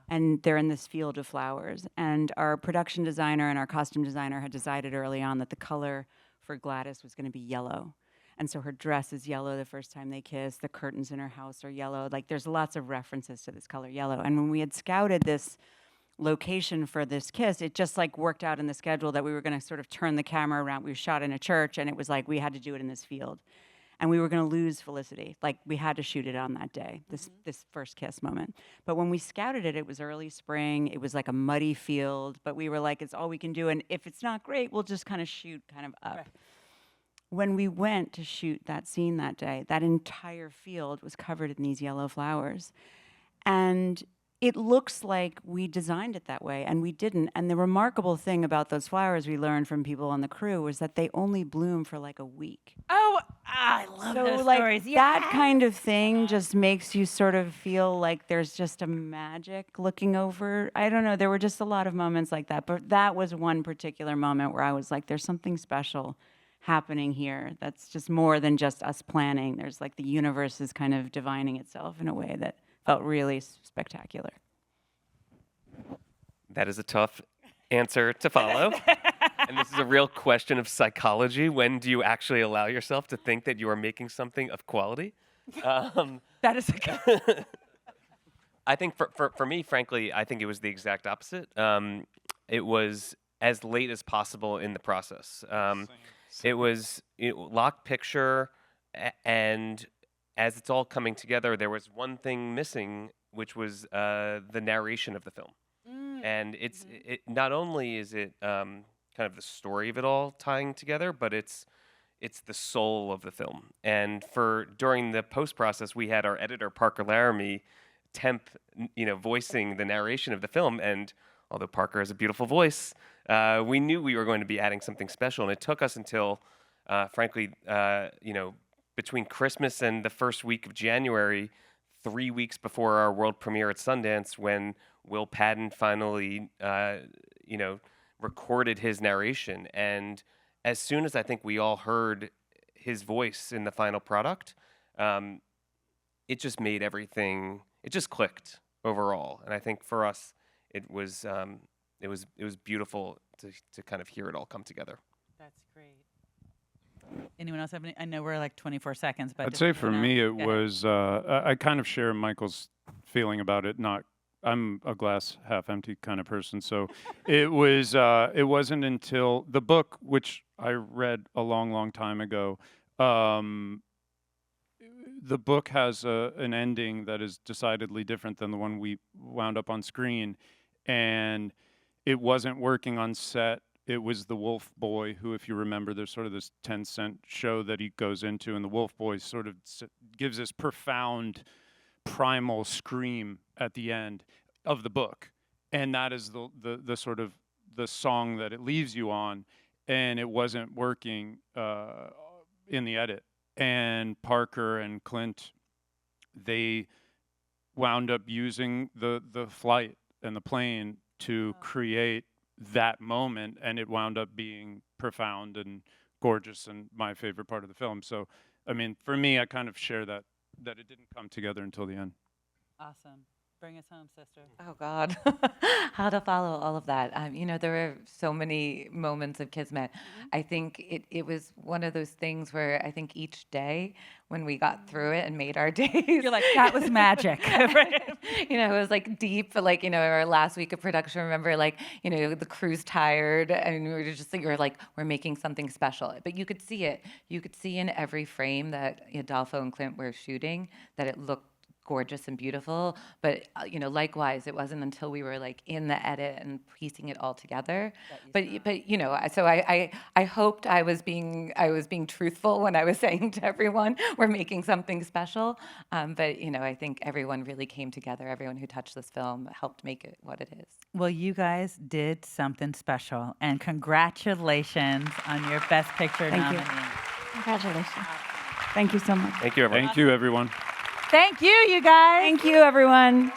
And they're in this field of flowers. And our production designer and our costume designer had decided early on that the color for Gladys was going to be yellow. And so her dress is yellow the first time they kiss. The curtains in her house are yellow. Like, there's lots of references to this color yellow. And when we had scouted this location for this kiss, it just like worked out in the schedule that we were going to sort of turn the camera around. We shot in a church, and it was like we had to do it in this field. And we were going to lose Felicity. Like, we had to shoot it on that day, this first kiss moment. But when we scouted it, it was early spring. It was like a muddy field. But we were like, it's all we can do. And if it's not great, we'll just kind of shoot kind of up. Right. When we went to shoot that scene that day, that entire field was covered in these yellow flowers. And it looks like we designed it that way, and we didn't. And the remarkable thing about those flowers we learned from people on the crew was that they only bloom for like a week. Oh, I love those like, stories. That kind of thing just makes you sort of feel like there's just a magic looking over. I don't know. There were just a lot of moments like that. But that was one particular moment where I was like, there's something special happening here that's just more than just us planning. There's like the universe is kind of divining itself in a way that felt really spectacular. That is a tough answer to follow. And this is a real question of psychology. When do you actually allow yourself to think that you are making something of quality? That is a I think for me, frankly, I think it was the exact opposite. It was as late as possible in the process. It was locked picture, and as it's all coming together, there was one thing missing, which was the narration of the film. And it not only is it kind of the story of it all tying together, but it's the soul of the film. And during the post process, we had our editor Parker Laramie voicing the narration of the film. And although Parker has a beautiful voice, we knew we were going to be adding something special. And it took us until, frankly, between Christmas and the first week of January, 3 weeks before our world premiere at Sundance, when Will Patton finally, recorded his narration. And as soon as I think we all heard his voice in the final product, it just made everything, it just clicked overall. And I think for us, it was beautiful to kind of hear it all come together. That's great. Anyone else have any? I know we're like 24 seconds, but I'd say for me it was, I kind of share Michael's feeling about it. I'm a glass half empty kind of person. So it wasn't until the book, which I read a long, long time ago, the book has an ending that is decidedly different than the one we wound up on screen. And it wasn't working on set. It was the Wolf Boy, who, if you remember, there's sort of this 10-cent show that he goes into, and the Wolf Boy sort of gives this profound primal scream at the end of the book. And that is the sort of the song that it leaves you on. And it wasn't working in the edit. And Parker and Clint, they wound up using the flight and the plane to create that moment, and it wound up being profound and gorgeous and my favorite part of the film. So, I mean, for me, I kind of share that it didn't come together until the end. Awesome. Bring us home, sister. Oh, God. How to follow all of that. There were so many moments of Kismet. I think it was one of those things where I think each day when we got through it and made our days. You're like, that was magic. It was like deep, like, our last week of production, remember, like, the crew's tired and we were just like, we're making something special. But you could see it. You could see in every frame that Adolfo and Clint were shooting that it looked gorgeous and beautiful, but likewise, it wasn't until we were like in the edit and piecing it all together. But so I hoped I was being truthful when I was saying to everyone we're making something special. But I think everyone really came together. Everyone who touched this film helped make it what it is. Well, you guys did something special, and congratulations on your Best Picture nominee. Congratulations. Thank you so much. Thank you, everyone. Thank you, everyone. Thank you, you guys. Thank you, everyone.